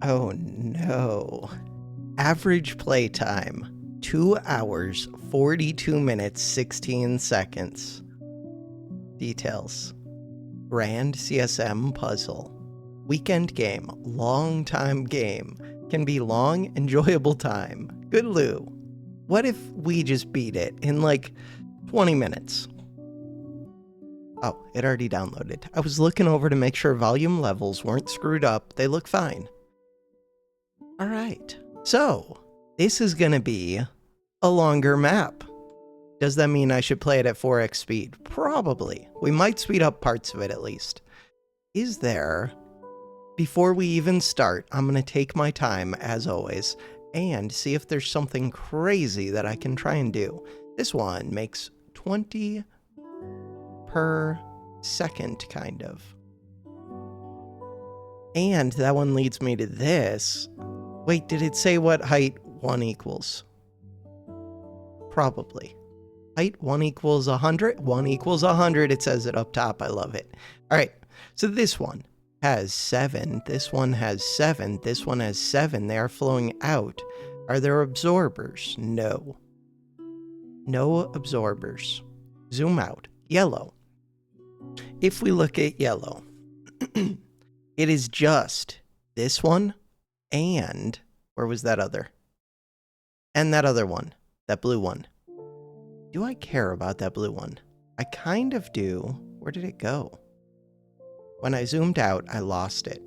Oh no. Average play time, 2 hours, 42 minutes, 16 seconds. Details. Grand CSM puzzle. Weekend game, long time game. Can be long, enjoyable time. Good Lou. What if we just beat it in like 20 minutes? Oh, it already downloaded. I was looking over to make sure volume levels weren't screwed up. They look fine. All right. So, this is going to be a longer map. Does that mean I should play it at 4x speed? Probably. We might speed up parts of it at least. Is there... Before we even start, I'm going to take my time, as always, and see if there's something crazy that I can try and do. This one makes 20 per second, kind of. And that one leads me to this. Wait, did it say what height 1 equals? Probably. Height 1 equals 100. 1 equals 100. It says it up top. I love it. All right. So this one has 7. This one has 7. This one has 7. They are flowing out. Are there absorbers? No. No absorbers. Zoom out. Yellow. If we look at yellow, it is just this one and... Where was that other? And that other one. That blue one. Do I care about that blue one? I kind of do. Where did it go? When I zoomed out, I lost it.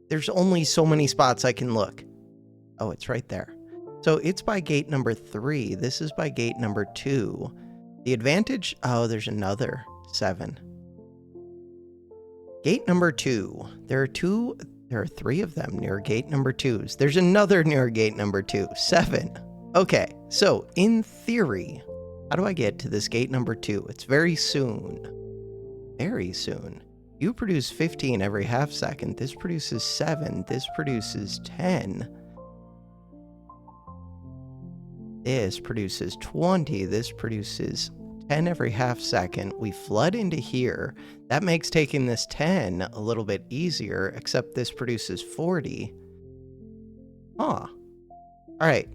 There's only so many spots I can look. Oh, it's right there. So it's by gate number 3. This is by gate number 2. The advantage... Oh, there's another 7. Gate number 2. There are 3 of them near gate number 2s. There's another near gate number 2. 7. Okay, so in theory, how do I get to this gate number 2? It's very soon. Very soon. You produce 15 every half second. This produces 7. This produces 10. This produces 20. This produces 10 every half second. We flood into here. That makes taking this 10 a little bit easier, except this produces 40. Huh. All right.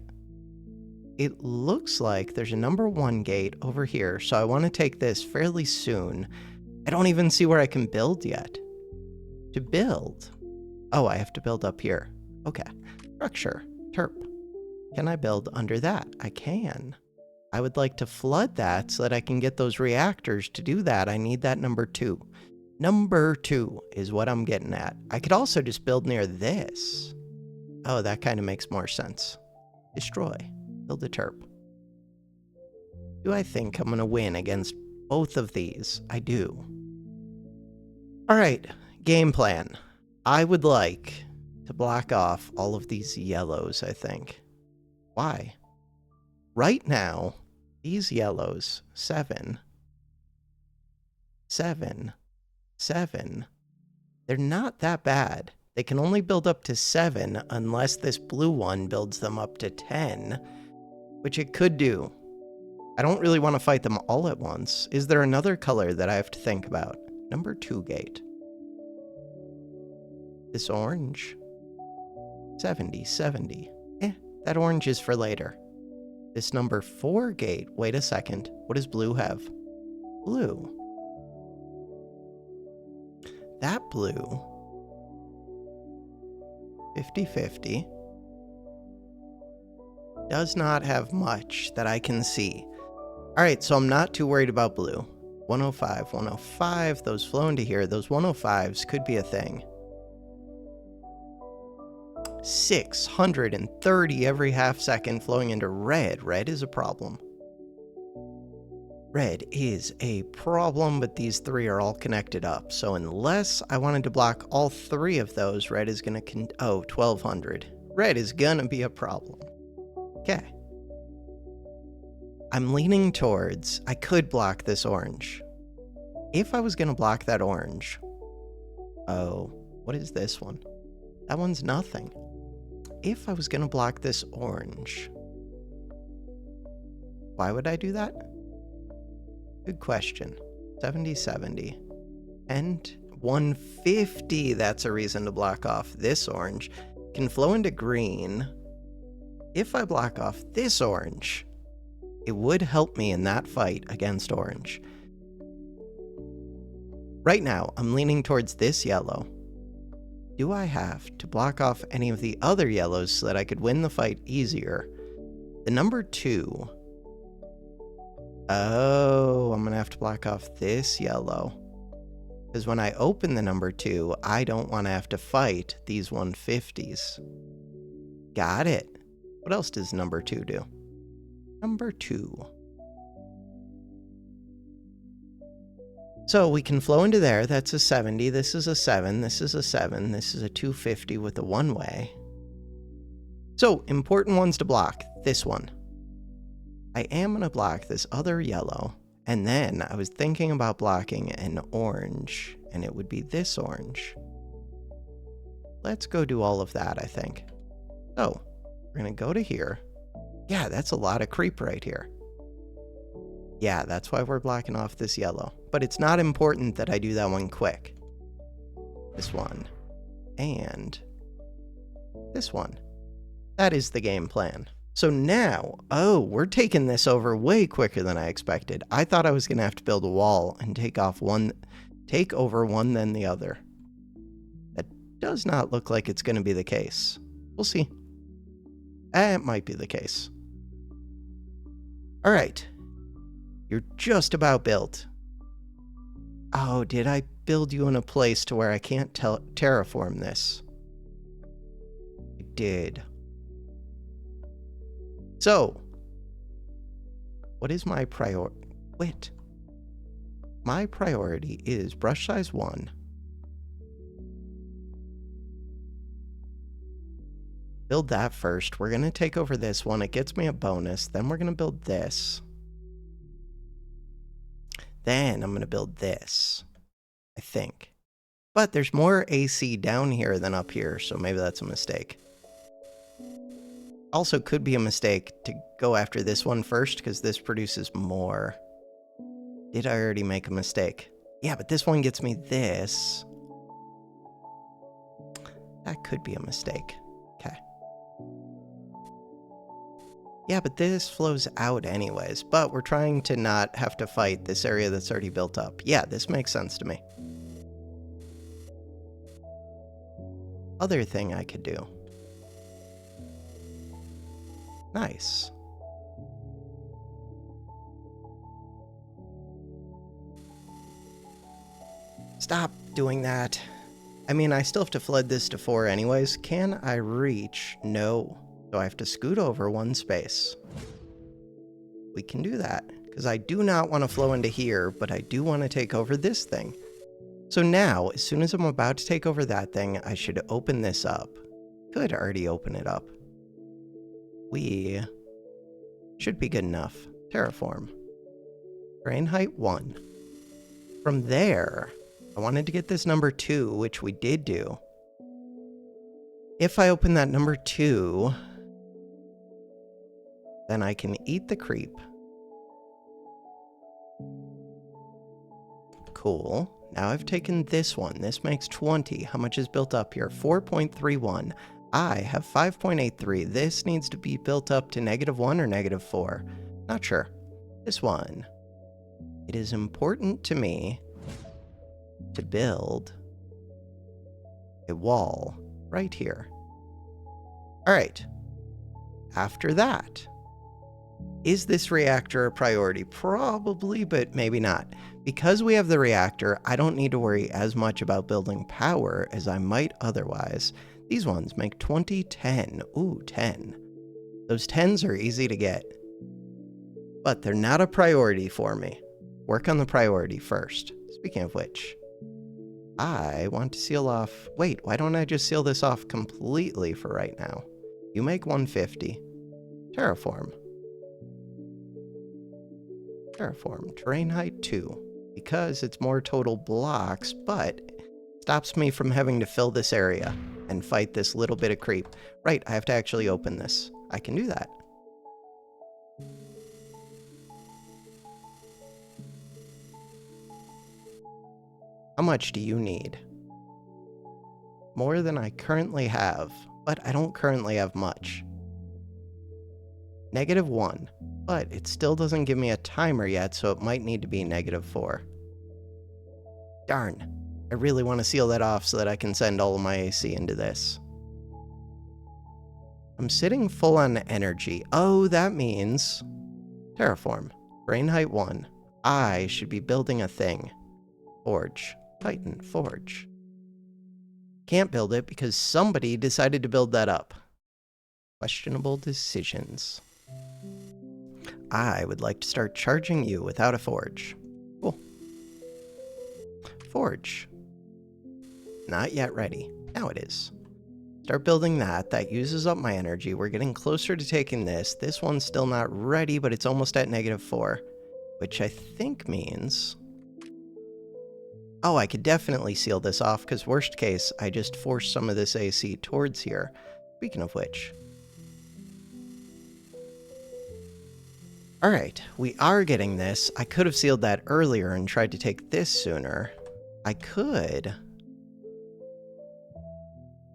It looks like there's a number 1 gate over here, so I want to take this fairly soon. I don't even see where I can build yet. To build? Oh, I have to build up here. Okay. Structure. Terp. Can I build under that? I can. I would like to flood that so that I can get those reactors. To do that, I need that number 2. Number 2 is what I'm getting at. I could also just build near this. Oh, that kind of makes more sense. Destroy. Build a terp. Do I think I'm going to win against both of these? I do. All right, game plan. I would like to block off all of these yellows, I think. Why? Right now, these yellows, 7, 7, 7, they're not that bad. They can only build up to 7 unless this blue one builds them up to 10, which it could do. I don't really want to fight them all at once. Is there another color that I have to think about? Number 2 gate. This orange. 70, 70. That orange is for later. This number 4 gate. Wait a second. What does blue have? Blue. That blue. 50-50. Does not have much that I can see. Alright, so I'm not too worried about blue. 105, 105. Those flow into here. Those 105s could be a thing. 630 every half second flowing into red. Red is a problem. Red is a problem, but these 3 are all connected up. So unless I wanted to block all 3 of those, red is going to... 1200. Red is going to be a problem. Okay. I'm leaning towards... I could block this orange. If I was going to block that orange... Oh, what is this one? That one's nothing. If I was going to block this orange... Why would I do that? Good question. 70-70. And 150, that's a reason to block off this orange. can flow into green. If I block off this orange, it would help me in that fight against orange. Right now, I'm leaning towards this yellow. Do I have to block off any of the other yellows so that I could win the fight easier? The number 2. Oh, I'm going to have to block off this yellow. Because when I open the number 2, I don't want to have to fight these 150s. Got it. What else does number 2 do? Number 2. So we can flow into there. That's a 70. This is a 7. This is a 7. This is a 250 with a one-way. So important ones to block. This one. I am going to block this other yellow. And then I was thinking about blocking an orange. And it would be this orange. Let's go do all of that, I think. So we're going to go to here. Yeah, that's a lot of creep right here. Yeah, that's why we're blocking off this yellow. But it's not important that I do that one quick. This one. And this one. That is the game plan. So now, oh, we're taking this over way quicker than I expected. I thought I was going to have to build a wall and take over one then the other. That does not look like it's going to be the case. We'll see. It might be the case. All right. You're just about built. Oh, did I build you in a place to where I can't terraform this? I did. So, what is my priority? Wait. My priority is brush size 1. Build that first. We're going to take over this one. It gets me a bonus. Then we're going to build this. Then I'm going to build this, I think. But there's more AC down here than up here, so maybe that's a mistake. Also could be a mistake to go after this one first, because this produces more. Did I already make a mistake? Yeah, but this one gets me this. That could be a mistake. Okay. Yeah, but this flows out anyways, but we're trying to not have to fight this area that's already built up. Yeah, this makes sense to me. Other thing I could do. Nice. Stop doing that. I mean, I still have to flood this to 4 anyways. Can I reach? No. So I have to scoot over 1 space. We can do that, because I do not want to flow into here, but I do want to take over this thing. So now, as soon as I'm about to take over that thing, I should open this up. Could already open it up. We should be good enough. Terraform. Terrain height 1. From there, I wanted to get this number 2, which we did do. If I open that number 2, then I can eat the creep. Cool. Now I've taken this one. This makes 20. How much is built up here? 4.31. I have 5.83. This needs to be built up to -1 or -4. Not sure. This one. It is important to me to build a wall right here. All right. After that, is this reactor a priority? Probably, but maybe not. Because we have the reactor, I don't need to worry as much about building power as I might otherwise. These ones make 20, 10. Ooh, 10. Those 10s are easy to get. But they're not a priority for me. Work on the priority first. Speaking of which, I want to seal off... Wait, why don't I just seal this off completely for right now? You make 150. Terraform. Terraform. Terrain height 2. Because it's more total blocks, but stops me from having to fill this area and fight this little bit of creep. Right, I have to actually open this. I can do that. How much do you need? More than I currently have. but I don't currently have much. -1, but it still doesn't give me a timer yet, so it might need to be -4. Darn, I really want to seal that off so that I can send all of my AC into this. I'm sitting full on energy. Oh, that means terraform, brain height 1. I should be building a thing. Forge, Titan, forge. Can't build it because somebody decided to build that up. Questionable decisions. I would like to start charging you without a forge. Cool. Forge. Not yet ready. Now it is. Start building that. That uses up my energy. We're getting closer to taking this. This one's still not ready, but it's almost at -4, which I think means... Oh, I could definitely seal this off, because worst case, I just force some of this AC towards here. Speaking of which... Alright, we are getting this. I could have sealed that earlier and tried to take this sooner. I could...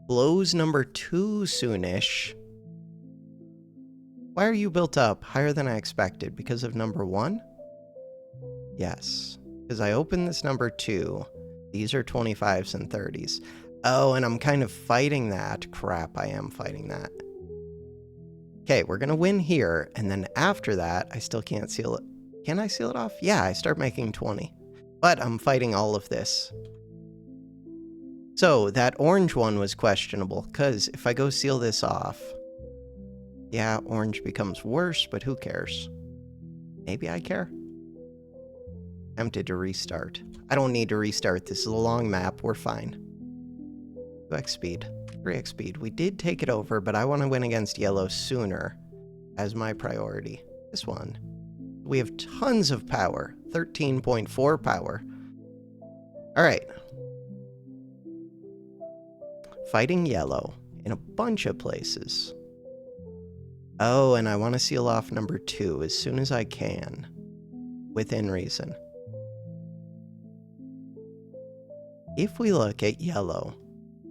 Blows number 2 soonish. Why are you built up higher than I expected? Because of number 1? Yes. Because I opened this number 2. These are 25s and 30s. Oh, and I'm kind of fighting that. Crap, I am fighting that. Okay, we're going to win here, and then after that, I still can't seal it. Can I seal it off? Yeah, I start making 20. But I'm fighting all of this. So, that orange one was questionable, because if I go seal this off... Yeah, orange becomes worse, but who cares? Maybe I care? Tempted to restart. I don't need to restart. This is a long map. We're fine. 2x speed. 3x speed. We did take it over, but I want to win against yellow sooner as my priority. This one. We have tons of power. 13.4 power. Alright. Fighting yellow in a bunch of places. Oh, and I want to seal off number 2 as soon as I can. Within reason. If we look at yellow,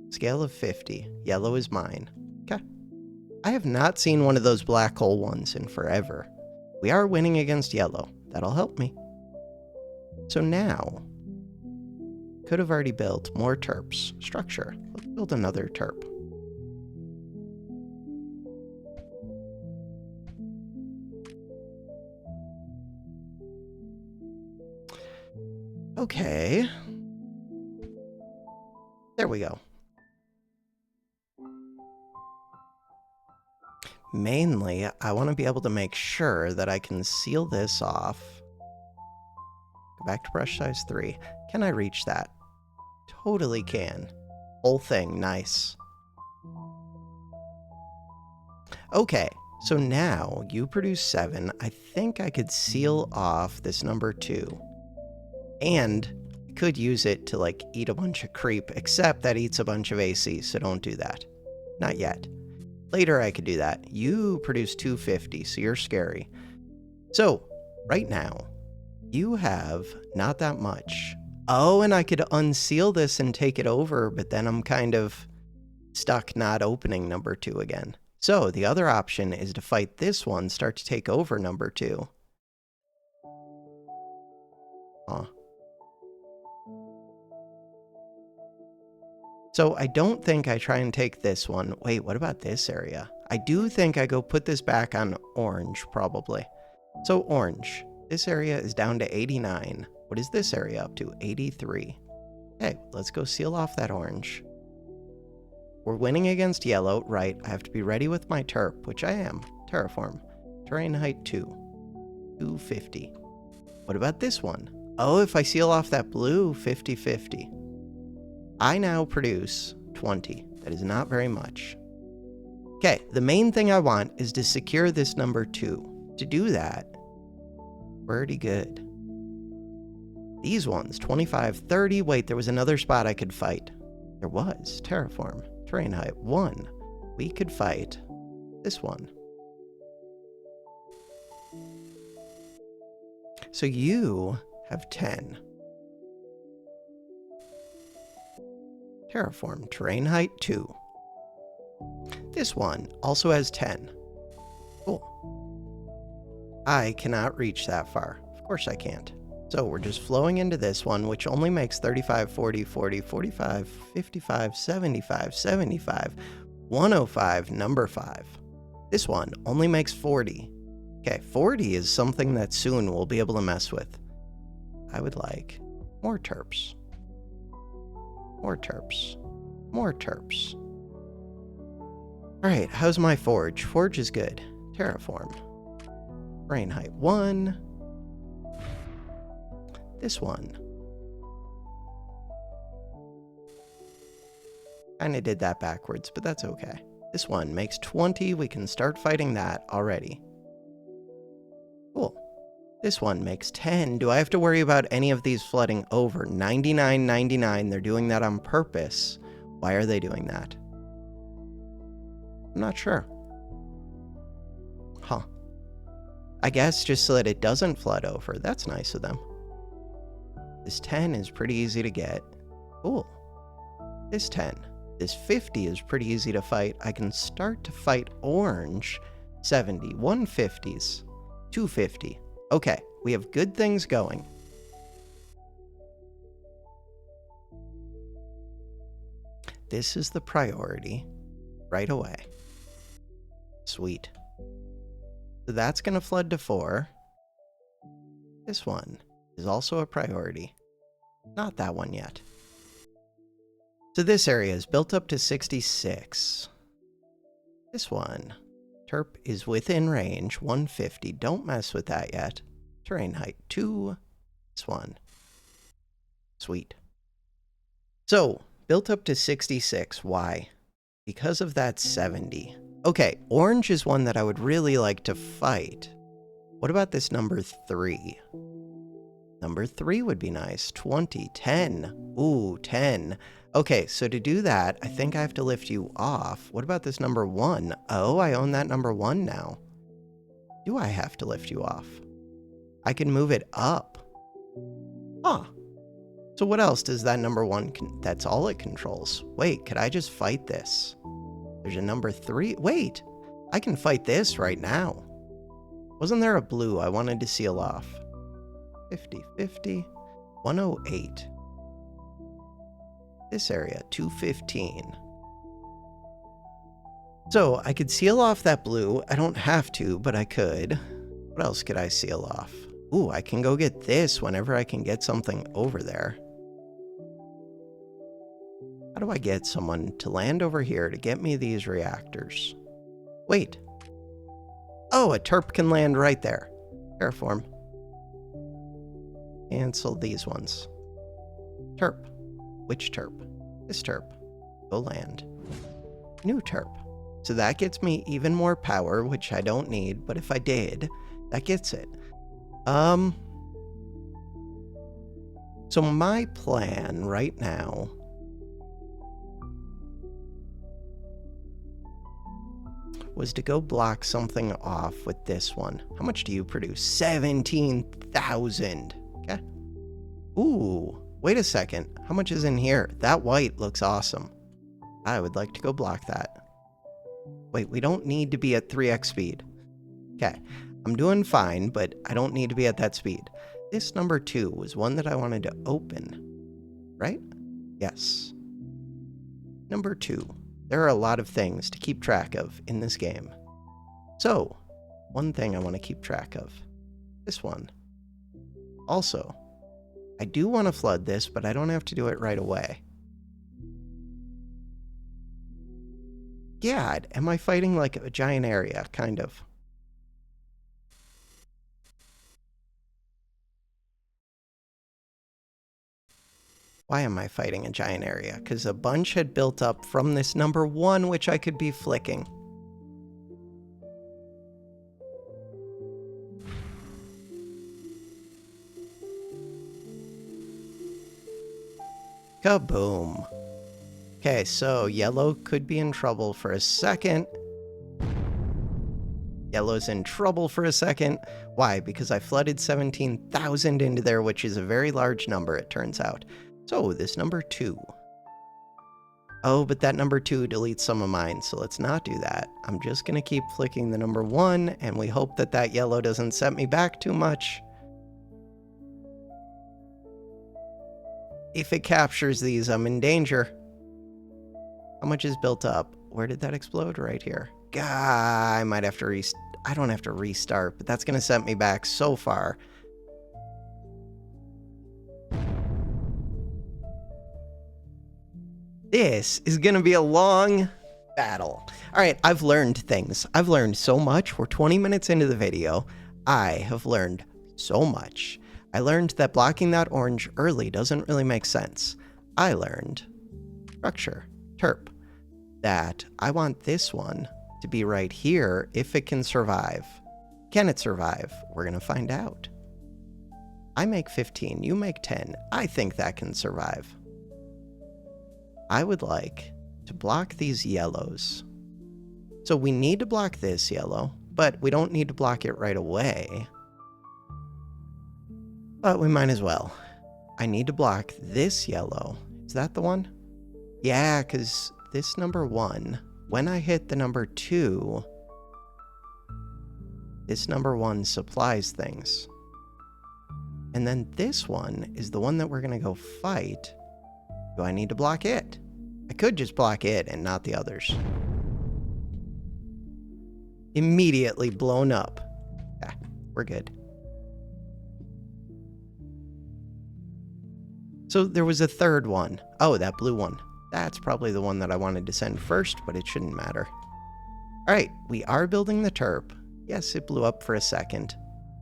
scale of 50, yellow is mine. Okay. I have not seen one of those black hole ones in forever. We are winning against yellow. That'll help me. So now, could have already built more terps. Structure. Let's build another terp. Okay. There we go. Mainly, I want to be able to make sure that I can seal this off. Go back to brush size 3. Can I reach that? Totally can. Whole thing, nice. Okay, so now you produce 7. I think I could seal off this number 2. And could use it to, like, eat a bunch of creep, except that eats a bunch of AC, so don't do that. Not yet. Later I could do that. You produce 250, so you're scary. So, right now, you have not that much. Oh, and I could unseal this and take it over, but then I'm kind of stuck not opening number 2 again. So, the other option is to fight this one, start to take over number 2. Aw. So I don't think I try and take this one. Wait, what about this area? I do think I go put this back on orange, probably. So orange. This area is down to 89. What is this area up to? 83. Okay, let's go seal off that orange. We're winning against yellow, right? I have to be ready with my terp, which I am. Terraform. Terrain height 2. 250. What about this one? Oh, if I seal off that blue, 50-50. I now produce 20. That is not very much. Okay, the main thing I want is to secure this number 2. To do that, pretty good. These ones, 25, 30. Wait, there was another spot I could fight. There was. Terraform. Terrain height 1. We could fight this one. So you have 10. Terraform, terrain height 2. This one also has 10. Cool. I cannot reach that far. Of course I can't. So we're just flowing into this one, which only makes 35, 40, 40, 45, 55, 75, 75, 105, number 5. This one only makes 40. Okay, 40 is something that soon we'll be able to mess with. I would like more terps. More terps. More terps. Alright, how's my forge? Forge is good. Terraform. Terrain height 1. This one. Kinda did that backwards, but that's okay. This one makes 20. We can start fighting that already. Cool. This one makes 10. Do I have to worry about any of these flooding over? 99, 99. They're doing that on purpose. Why are they doing that? I'm not sure. Huh. I guess just so that it doesn't flood over. That's nice of them. This 10 is pretty easy to get. Cool. This 10. This 50 is pretty easy to fight. I can start to fight orange. 70. 150s. 250. Okay, we have good things going. This is the priority right away. Sweet. So that's going to flood to 4. This one is also a priority. Not that one yet. So this area is built up to 66. This one. Terp is within range, 150. Don't mess with that yet. Terrain height 2. This one. Sweet. So, built up to 66. Why? Because of that 70. Okay, orange is one that I would really like to fight. What about this number 3? Number 3 would be nice. 20, 10. Ooh, 10. Okay, so to do that, I think I have to lift you off. What about this number 1? Oh, I own that number 1 now. Do I have to lift you off? I can move it up. Huh. So what else does that number 1... that's all it controls. Wait, could I just fight this? There's a number 3. Wait, I can fight this right now. Wasn't there a blue I wanted to seal off? 50, 50, 108. This area, 215. So I could seal off that blue. I don't have to, but I could. What else could I seal off? Ooh, I can go get this whenever I can get something over there. How do I get someone to land over here to get me these reactors? Wait. Oh, a terp can land right there. Terraform. Cancel these ones. Terp. Which terp? This terp. Go land. New terp. So that gets me even more power, which I don't need, but if I did, that gets it. So my plan right now was to go block something off with this one. How much do you produce? 17,000. Okay. Ooh, wait a second. How much is in here? That white looks awesome. I would like to go block that. Wait, we don't need to be at 3x speed. Okay, I'm doing fine, but I don't need to be at that speed. This number 2 was one that I wanted to open, right? Yes. Number 2. There are a lot of things to keep track of in this game. So, one thing I want to keep track of. This one. Also, I do want to flood this, but I don't have to do it right away. God, am I fighting like a giant area? Kind of. Why am I fighting a giant area? Because a bunch had built up from this number 1, which I could be flicking. Kaboom. Okay, so yellow could be in trouble for a second. Yellow's in trouble for a second. Why? Because I flooded 17,000 into there, which is a very large number, it turns out. So, this number 2. Oh, but that number 2 deletes some of mine, so let's not do that. I'm just gonna keep flicking the number 1, and we hope that that yellow doesn't set me back too much. If it captures these, I'm in danger. How much is built up? Where did that explode? Right here. Gah, I might have to I don't have to restart, but that's gonna set me back so far. This is gonna be a long battle. All right, I've learned things. I've learned so much. We're 20 minutes into the video. I have learned so much. I learned that blocking that orange early doesn't really make sense. I learned structure, terp, that I want this one to be right here if it can survive. Can it survive? We're gonna find out. I make 15, you make 10. I think that can survive. I would like to block these yellows. So we need to block this yellow, but we don't need to block it right away. But we might as well. I need to block this yellow. Is that the one? Yeah, because this number 1, when I hit the number 2, this number 1 supplies things. And then this one is the one that we're going to go fight. Do I need to block it? I could just block it and not the others. Immediately blown up. Yeah, we're good. So there was a third one. Oh, that blue one. That's probably the one that I wanted to send first, but it shouldn't matter. All right, we are building the terp. Yes, it blew up for a second.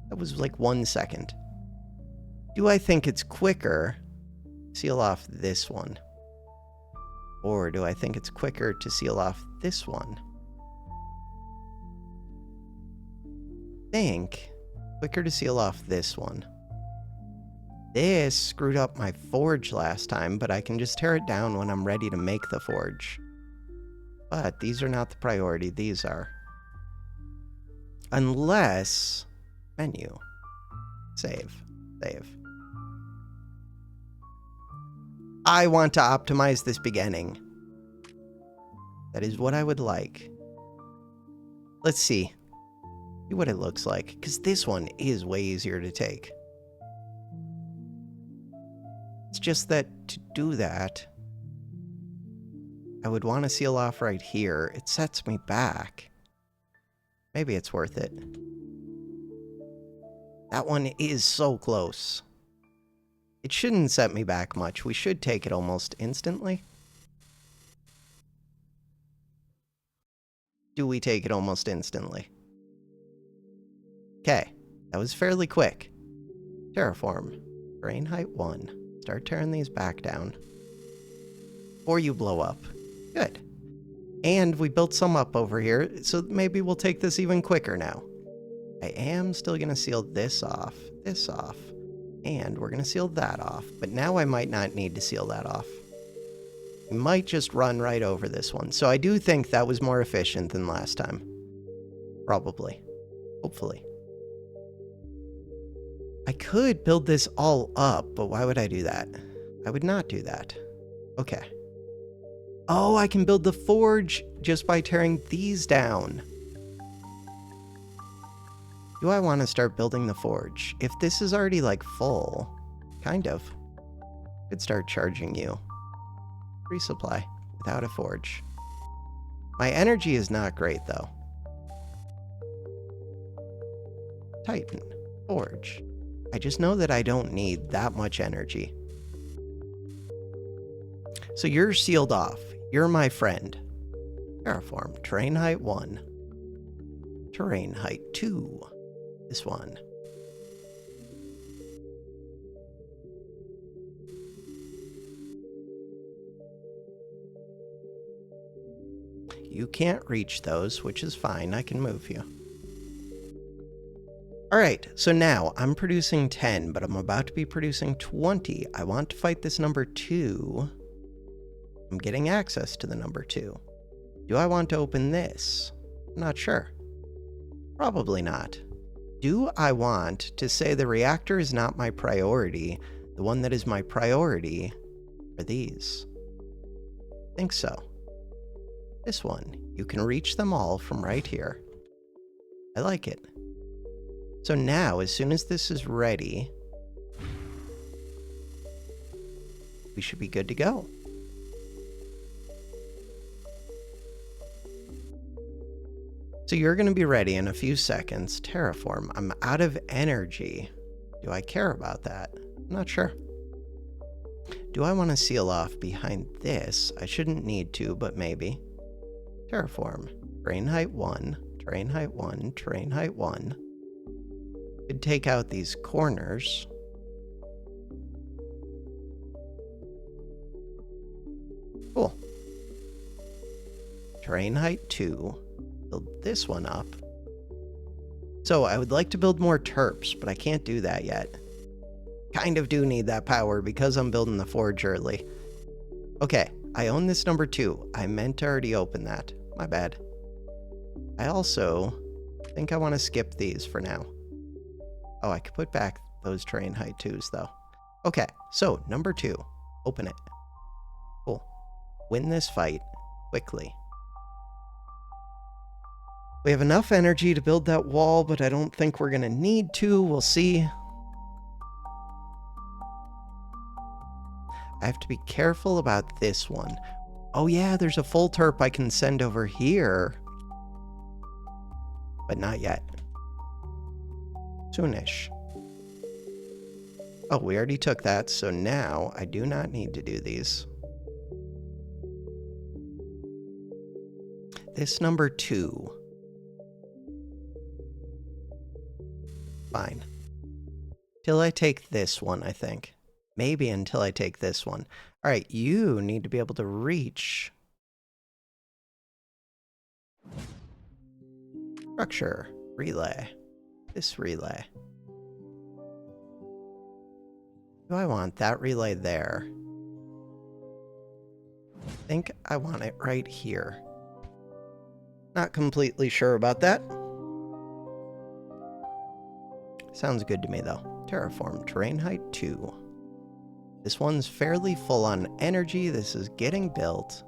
That was like 1 second. Do I think it's quicker to seal off this one? Or do I think it's quicker to seal off this one? Think quicker to seal off this one. This screwed up my forge last time, but I can just tear it down when I'm ready to make the forge. But these are not the priority, these are. Unless... menu. Save. Save. I want to optimize this beginning. That is what I would like. Let's see. See what it looks like, because this one is way easier to take. It's just that to do that, I would want to seal off right here. It sets me back. Maybe it's worth it. That one is so close. It shouldn't set me back much. We should take it almost instantly. Do we take it almost instantly? Okay, that was fairly quick. Terraform. Terrain height 1. Start tearing these back down. Or you blow up. Good. And we built some up over here, so maybe we'll take this even quicker now. I am still going to seal this off, and we're going to seal that off, but now I might not need to seal that off. We might just run right over this one, so I do think that was more efficient than last time. Probably. Hopefully. I could build this all up, but why would I do that? I would not do that. Okay. Oh, I can build the forge just by tearing these down. Do I want to start building the forge? If this is already like full, kind of. I could start charging you. Resupply without a forge. My energy is not great though. Titan. Forge. I just know that I don't need that much energy. So you're sealed off. You're my friend. Terraform. Terrain height 1. Terrain height 2. This one. You can't reach those, which is fine. I can move you. Alright, so now I'm producing 10, but I'm about to be producing 20. I want to fight this number 2. I'm getting access to the number 2. Do I want to open this? I'm not sure. Probably not. Do I want to say the reactor is not my priority? The one that is my priority are these. Think so. This one, you can reach them all from right here. I like it. So now, as soon as this is ready, we should be good to go. So you're going to be ready in a few seconds. Terraform, I'm out of energy. Do I care about that? I'm not sure. Do I want to seal off behind this? I shouldn't need to, but maybe. Terraform, terrain height 1, terrain height 1, terrain height 1. Could take out these corners. Cool. Terrain height 2. Build this one up. So I would like to build more terps, but I can't do that yet. Kind of do need that power because I'm building the forge early. Okay, I own this number 2. I meant to already open that. My bad. I also think I want to skip these for now. Oh, I could put back those terrain height 2s though. Okay, so number 2. Open it. Cool. Win this fight quickly. We have enough energy to build that wall, but I don't think we're going to need to. We'll see. I have to be careful about this one. Oh yeah, there's a full terp I can send over here. But not yet. Soonish. Oh, we already took that, so now I do not need to do these. This number 2. Fine. Till I take this one, I think. Maybe until I take this one. All right, you need to be able to reach. Structure. Relay. This relay. Do I want that relay there? I think I want it right here. Not completely sure about that. Sounds good to me though. Terraform, terrain height 2. This one's fairly full on energy. This is getting built.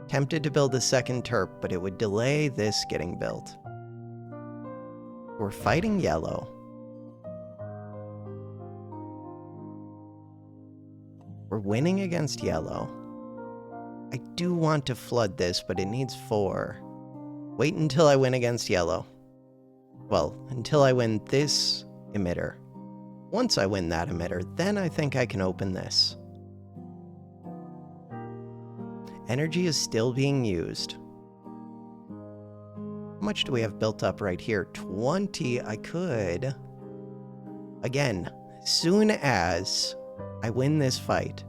Tempted to build a second terp, but it would delay this getting built. We're fighting yellow. We're winning against yellow. I do want to flood this, but it needs 4. Wait until I win against yellow. Well, until I win this emitter. Once I win that emitter, then I think I can open this. Energy is still being used. How much do we have built up right here? 20. I could. Again, as soon as I win this fight,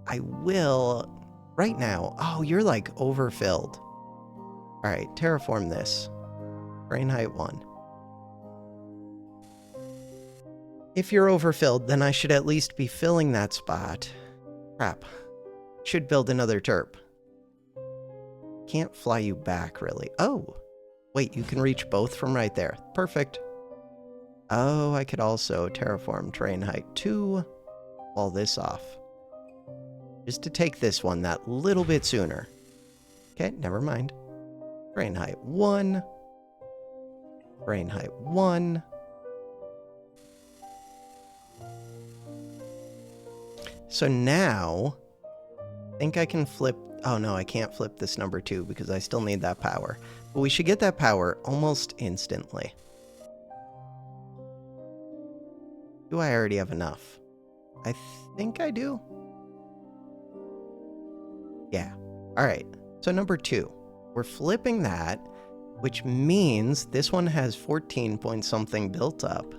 I will. Right now. Oh, you're like overfilled. All right, terraform this. Terrain height 1. If you're overfilled, then I should at least be filling that spot. Crap. Should build another terp. Can't fly you back, really. Oh, wait, you can reach both from right there. Perfect. Oh, I could also terraform terrain height 2. Wall this off. Just to take this one that little bit sooner. Okay, never mind. Terrain height 1. Terrain height 1. So now, I think I can flip. Oh no, I can't flip this number 2 because I still need that power. But we should get that power almost instantly. Do I already have enough? I think I do. Yeah. All right. So number 2, we're flipping that, which means this one has 14 point something built up.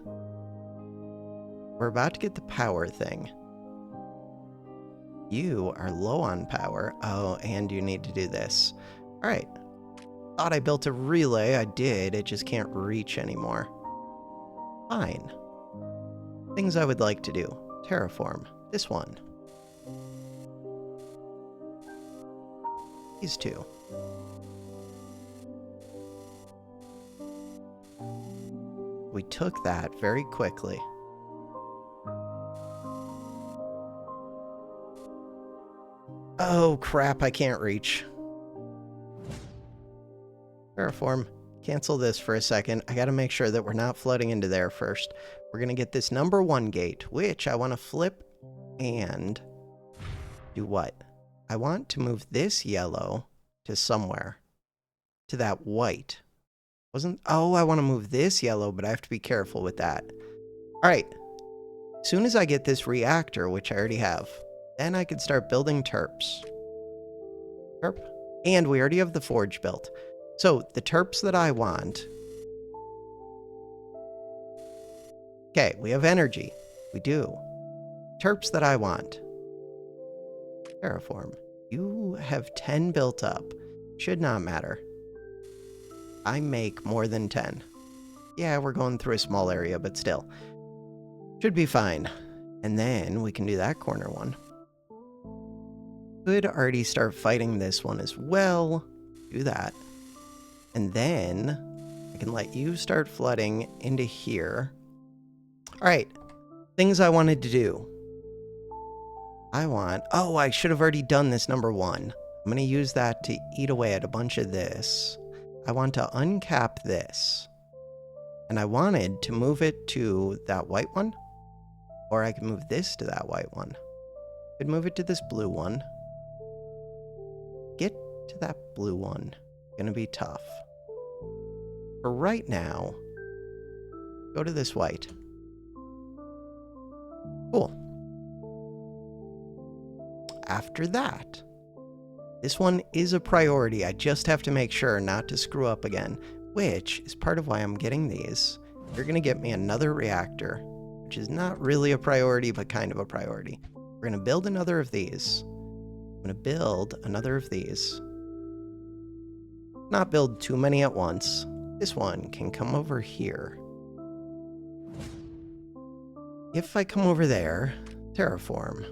We're about to get the power thing. You are low on power. Oh, and you need to do this. All right. Thought I built a relay. I did. It just can't reach anymore. Fine. Things I would like to do. Terraform. This one. These 2. We took that very quickly. Oh, crap, I can't reach. Terraform, cancel this for a second. I gotta make sure that we're not flooding into there first. We're gonna get this number 1 gate, which I want to flip and do what? I want to move this yellow to somewhere. To that white. Oh, I want to move this yellow, but I have to be careful with that. All right. As soon as I get this reactor, which I already have, then I can start building terps. Terp. And we already have the forge built. So the terps that I want. Okay, we have energy. We do. Terps that I want. Terraform. You have 10 built up. Should not matter. I make more than 10. Yeah, we're going through a small area, but still. Should be fine. And then we can do that corner one. Could already start fighting this one as well. Do that. And then I can let you start flooding into here. All right. Things I wanted to do. Oh, I should have already done this number 1. I'm going to use that to eat away at a bunch of this. I want to uncap this. And I wanted to move it to that white one. Or I can move this to that white one. Could move it to this blue one. Get to that blue one. Gonna be tough. For right now, go to this white. Cool. After that, this one is a priority. I just have to make sure not to screw up again, which is part of why I'm getting these. You're going to get me another reactor, which is not really a priority, but kind of a priority. We're going to build another of these. I'm going to build another of these. Not build too many at once. This one can come over here. If I come over there, terraform.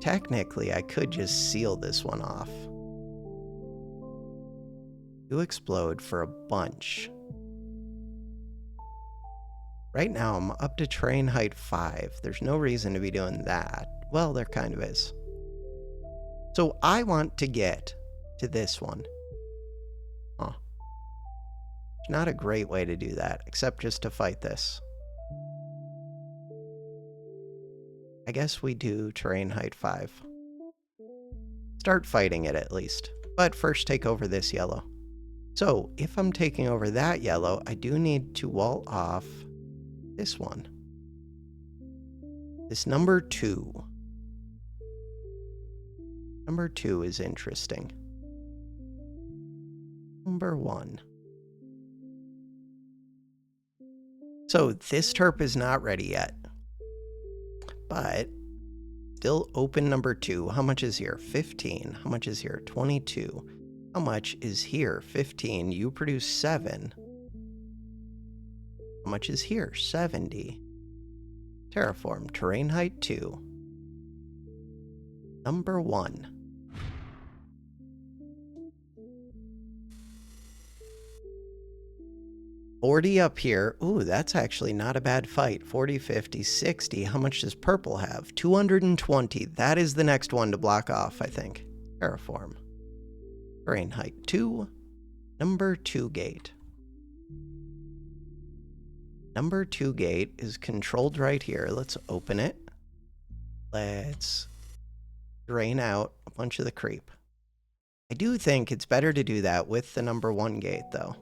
Technically, I could just seal this one off. You explode for a bunch. Right now, I'm up to terrain height 5. There's no reason to be doing that. Well, there kind of is. So I want to get to this one. Huh. It's not a great way to do that, except just to fight this. I guess we do terrain height 5. Start fighting it at least. But first take over this yellow. So if I'm taking over that yellow, I do need to wall off this one. This number 2. Number 2 is interesting. Number 1. So this terp is not ready yet. But still open number 2. How much is here? 15. How much is here? 22. How much is here? 15. You produce 7. How much is here? 70. Terraform. Terrain height 2. Number 1. $40 up here. Ooh, that's actually not a bad fight. 40, 50, 60. How much does purple have? 220. That is the next one to block off, I think. Terraform. Terrain height 2. Number 2 gate. Number 2 gate is controlled right here. Let's open it. Let's drain out a bunch of the creep. I do think it's better to do that with the number 1 gate, though.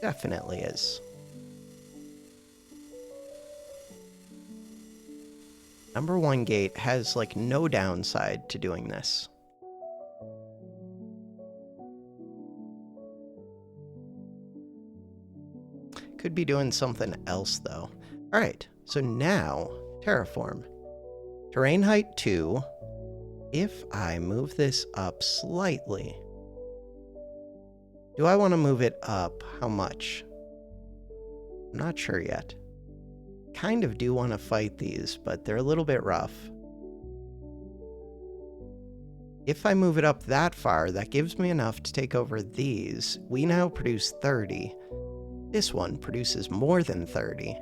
Definitely is. Number 1 gate has like no downside to doing this. Could be doing something else though. All right, so now terraform. Terrain height 2. If I move this up slightly, do I want to move it up? How much? I'm not sure yet. Kind of do want to fight these, but they're a little bit rough. If I move it up that far, that gives me enough to take over these. We now produce 30. This one produces more than 30.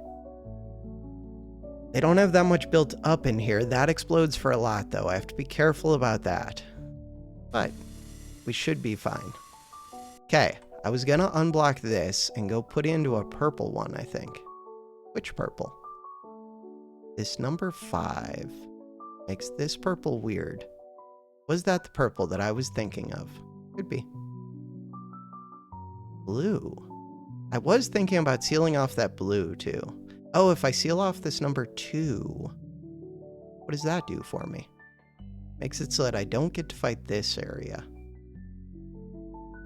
They don't have that much built up in here. That explodes for a lot, though. I have to be careful about that. But we should be fine. Okay, I was gonna unblock this and go put into a purple one, I think. Which purple? This number 5 makes this purple weird. Was that the purple that I was thinking of? Could be. Blue. I was thinking about sealing off that blue, too. Oh, if I seal off this number 2, what does that do for me? Makes it so that I don't get to fight this area.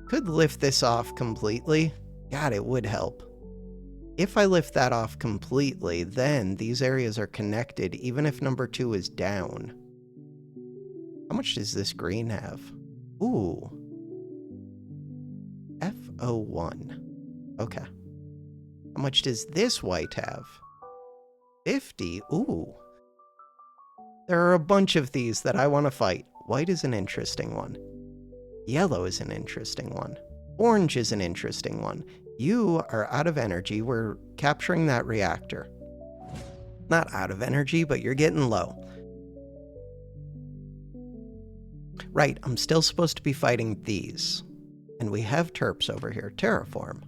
Could lift this off completely. God, it would help. If I lift that off completely, then these areas are connected even if number 2 is down. How much does this green have? Ooh. F01. Okay. How much does this white have? 50? Ooh. There are a bunch of these that I want to fight. White is an interesting one. Yellow is an interesting one. Orange is an interesting one. You are out of energy. We're capturing that reactor. Not out of energy, but you're getting low. Right, I'm still supposed to be fighting these. And we have terps over here. Terraform.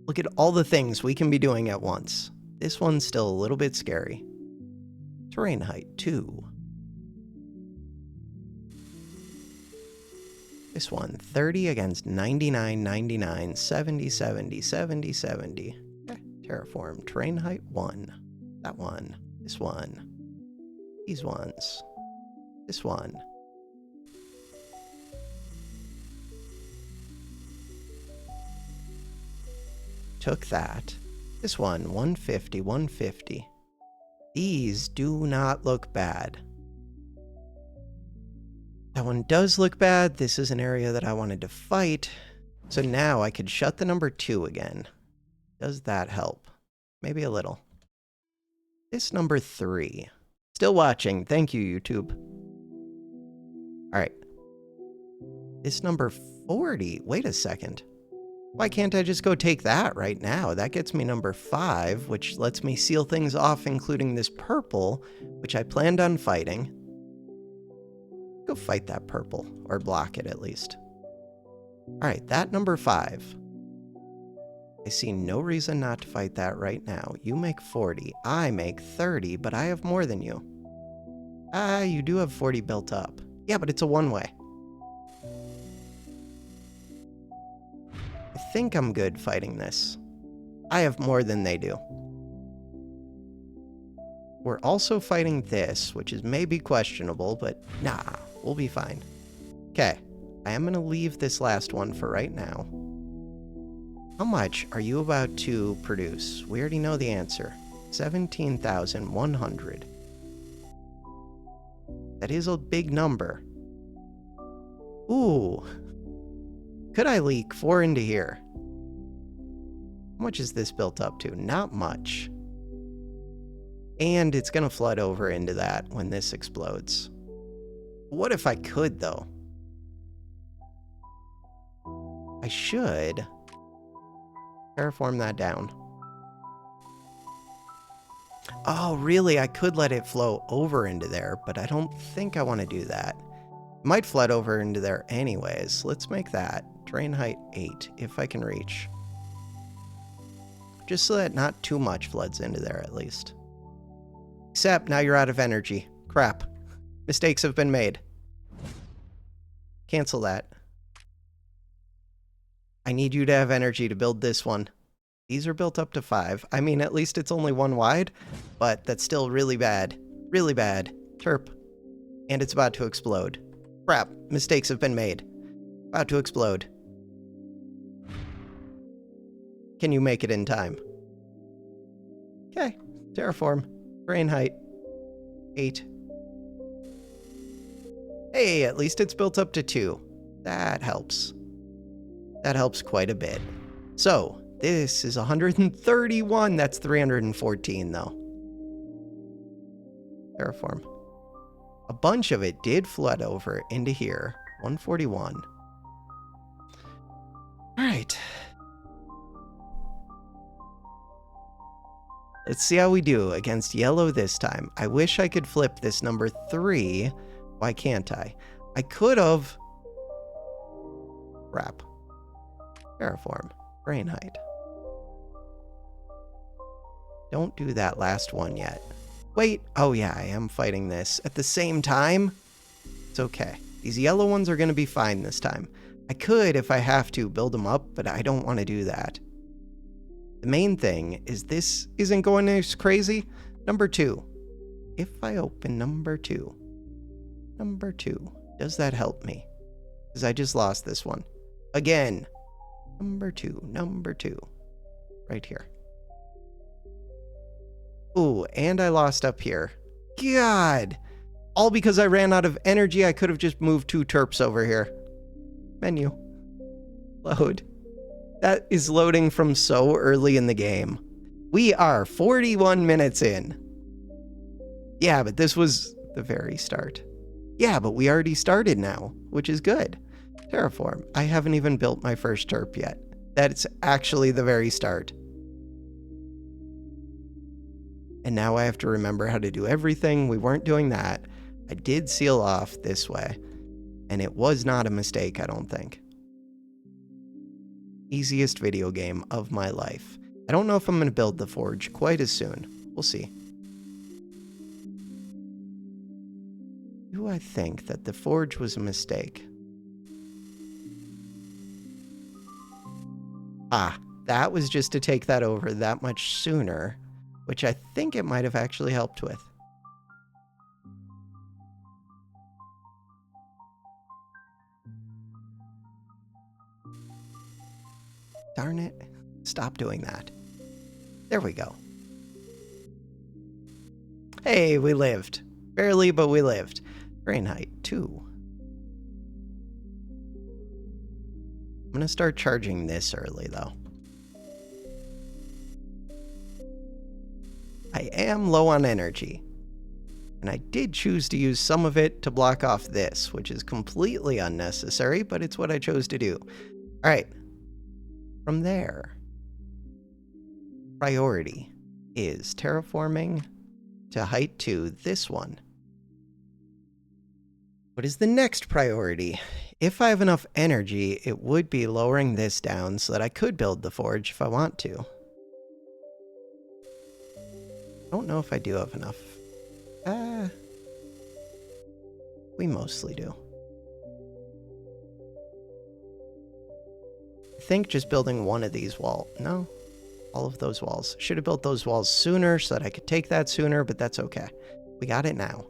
Look at all the things we can be doing at once. This one's still a little bit scary. Terrain height 2. This one, 30 against 99, 99, 70, 70, 70, 70. Okay. Terraform. Terrain height 1. That one. This one. These ones. This one. Took that. This one, 150, 150. These do not look bad. That one does look bad. This is an area that I wanted to fight. So now I could shut the number 2 again. Does that help? Maybe a little. This number 3. Still watching. Thank you, YouTube. All right. This number 40. Wait a second. Why can't I just go take that right now? That gets me number 5, which lets me seal things off, including this purple, which I planned on fighting. Go fight that purple, or block it at least. All right, that number 5. I see no reason not to fight that right now. You make 40, I make 30, but I have more than you. Ah, you do have 40 built up. Yeah, but it's a one-way. I think I'm good fighting this. I have more than they do. We're also fighting this, which is maybe questionable, but nah, we'll be fine. Okay, I am going to leave this last one for right now. How much are you about to produce? We already know the answer. 17,100. That is a big number. Ooh. Could I leak 4 into here? How much is this built up to? Not much. And it's going to flood over into that when this explodes. What if I could, though? I should terraform that down. Oh, really? I could let it flow over into there, but I don't think I want to do that. It might flood over into there anyways. Let's make that terrain height 8, if I can reach. Just so that not too much floods into there, at least. Except now you're out of energy. Crap. Mistakes have been made. Cancel that. I need you to have energy to build this one. These are built up to 5. I mean, at least it's only 1 wide, but that's still really bad. Really bad. Terp. And it's about to explode. Crap. Mistakes have been made. About to explode. Can you make it in time? Okay. Terraform. Terrain height 8. Hey, at least it's built up to 2. That helps. That helps quite a bit. So, this is 131. That's 314, though. Terraform. A bunch of it did flood over into here. 141. All right. Let's see how we do against yellow this time. I wish I could flip this number 3. Why can't I? I could have. Crap. Terraform. Brain height. Don't do that last one yet. Wait. Oh yeah, I am fighting this at the same time. It's okay. These yellow ones are going to be fine this time. I could, if I have to, build them up, but I don't want to do that. The main thing is this isn't going as crazy. Number 2. If I open number 2, does that help me? Because I just lost this one. Again. Number 2. Right here. Ooh, and I lost up here. God! All because I ran out of energy. I could have just moved 2 terps over here. Menu. Load. That is loading from so early in the game. We are 41 minutes in. Yeah, but this was the very start. Yeah, but we already started now, which is good. Terraform. I haven't even built my first terp yet. That's actually the very start. And now I have to remember how to do everything. We weren't doing that. I did seal off this way. And it was not a mistake, I don't think. Easiest video game of my life. I don't know if I'm going to build the forge quite as soon. We'll see. Do I think that the forge was a mistake? Ah, that was just to take that over that much sooner, which I think it might have actually helped with. Darn it. Stop doing that. There we go. Hey, we lived. Barely, but we lived. Brain height, 2. I'm going to start charging this early, though. I am low on energy. And I did choose to use some of it to block off this, which is completely unnecessary, but it's what I chose to do. All right. From there, priority is terraforming to height 2, this one. What is the next priority? If I have enough energy, it would be lowering this down so that I could build the forge if I want to. I don't know if I do have enough. We mostly do. I think just building one of these walls. No, all of those walls. Should have built those walls sooner so that I could take that sooner, but that's okay. We got it now.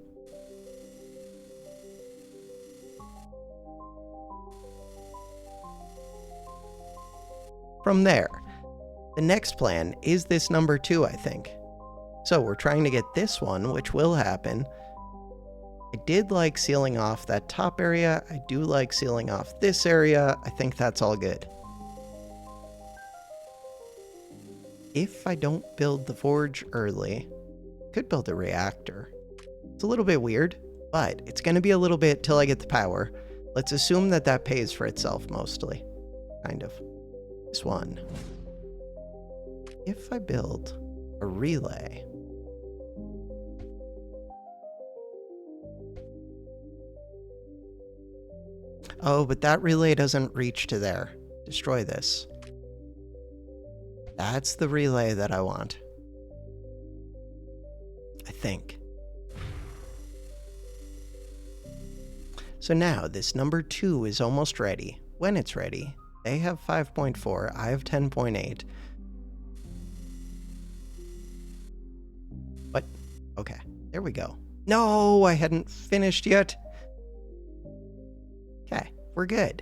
From there, the next plan is this number 2, I think. So we're trying to get this one, which will happen. I did like sealing off that top area. I do like sealing off this area. I think that's all good. If I don't build the forge early, I could build a reactor. It's a little bit weird, but it's going to be a little bit till I get the power. Let's assume that that pays for itself mostly. Kind of. This one. If I build a relay, oh, but that relay doesn't reach to there. Destroy this. That's the relay that I want. I think. So now this number 2 is almost ready. When it's ready, they have 5.4, I have 10.8. What? Okay, there we go. No, I hadn't finished yet. Okay, we're good.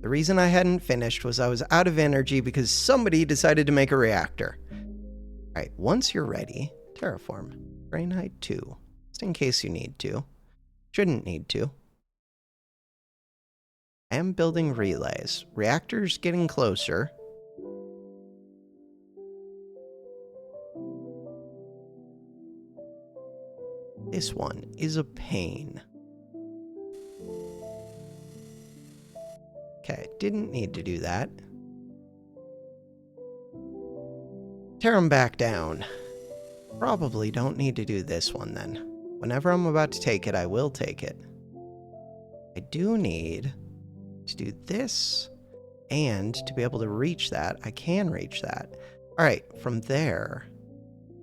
The reason I hadn't finished was I was out of energy because somebody decided to make a reactor. All right, once you're ready, terraform. Brain height 2, just in case you need to. Shouldn't need to. I am building relays. Reactor's getting closer. This one is a pain. Okay, didn't need to do that. Tear them back down. Probably don't need to do this one then. Whenever I'm about to take it, I will take it. I do need to do this, and to be able to reach that, I can reach that. All right, from there,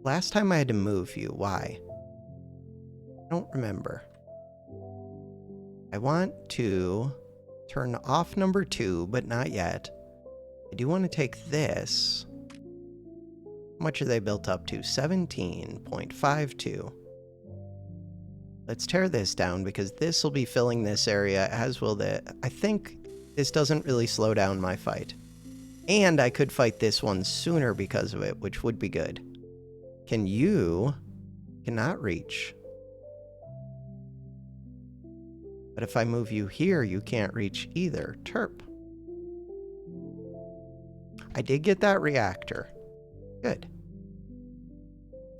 last time I had to move you. Why? I don't remember. I want to turn off number 2, but not yet. I do want to take this. How much are they built up to? 17.52. Let's tear this down because this will be filling this area, as will the... I think this doesn't really slow down my fight. And I could fight this one sooner because of it, which would be good. Cannot reach. But if I move you here, you can't reach either. Terp. I did get that reactor. Good.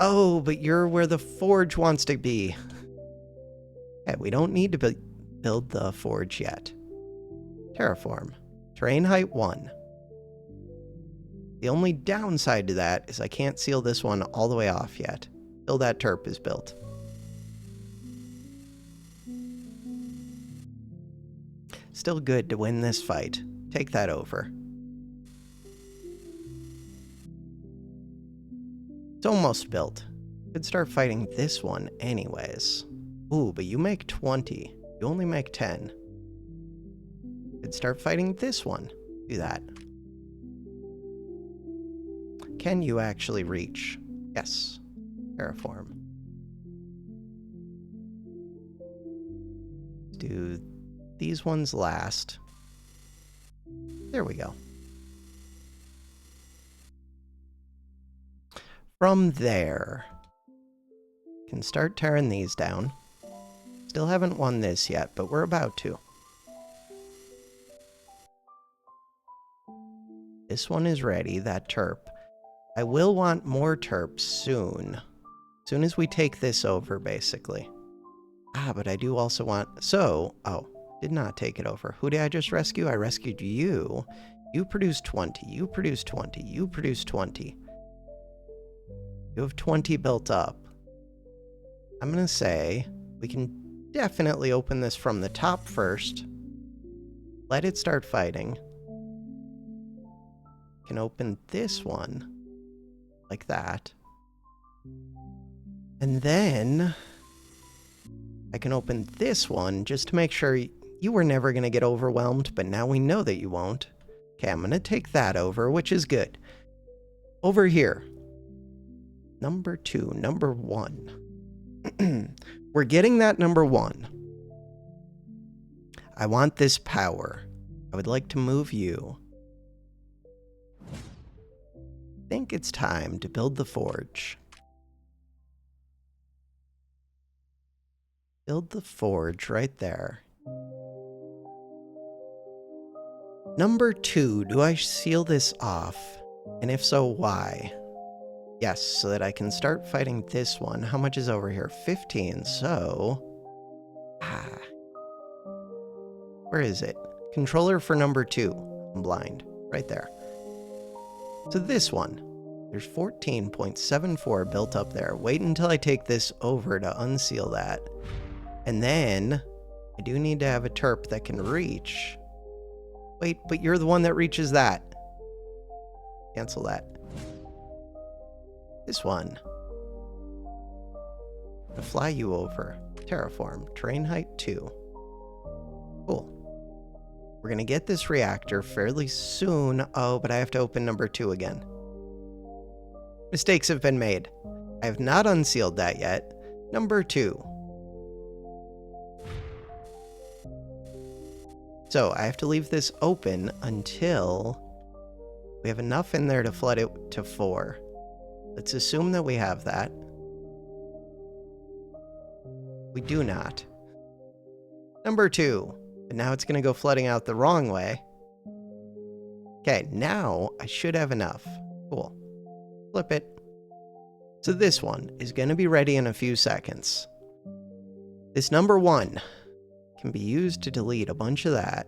Oh, but you're where the forge wants to be. Okay, we don't need to build the forge yet. Terraform. Terrain height 1. The only downside to that is I can't seal this one all the way off yet, till that terp is built. Still good to win this fight. Take that over. It's almost built. Could start fighting this one anyways. Ooh, but you make 20. You only make 10. Could start fighting this one. Do that. Can you actually reach? Yes. Terraform. Let's do these ones last. There we go. From there, can start tearing these down. Still haven't won this yet, but we're about to. This one is ready, that terp. I will want more terps soon. As soon as we take this over, basically. Ah, but I do also want... did not take it over. Who did I just rescue? I rescued you. You produce 20. You produce 20. You produce 20. You have 20 built up. I'm going to say we can definitely open this from the top first. Let it start fighting. Can open this one like that. And then I can open this one just to make sure you were never going to get overwhelmed, but now we know that you won't. Okay, I'm going to take that over, which is good. Over here. Number 2, number 1. We're getting that number 1. I want this power. I would like to move you. I think it's time to build the forge. Build the forge right there. Number 2, do I seal this off? And if so, why? Yes, so that I can start fighting this one. How much is over here? 15, so... Where is it? Controller for number 2. I'm blind. Right there. So this one. There's 14.74 built up there. Wait until I take this over to unseal that. And then, I do need to have a terp that can reach. Wait, but you're the one that reaches that. Cancel that. This one. To fly you over. Terraform. Terrain height 2. Cool. We're going to get this reactor fairly soon. Oh, but I have to open number 2 again. Mistakes have been made. I have not unsealed that yet. Number 2. So I have to leave this open until we have enough in there to flood it to 4. Let's assume that we have that. We do not. Number 2. But now it's going to go flooding out the wrong way. Okay, now I should have enough. Cool. Flip it. So this one is going to be ready in a few seconds. This number 1 can be used to delete a bunch of that.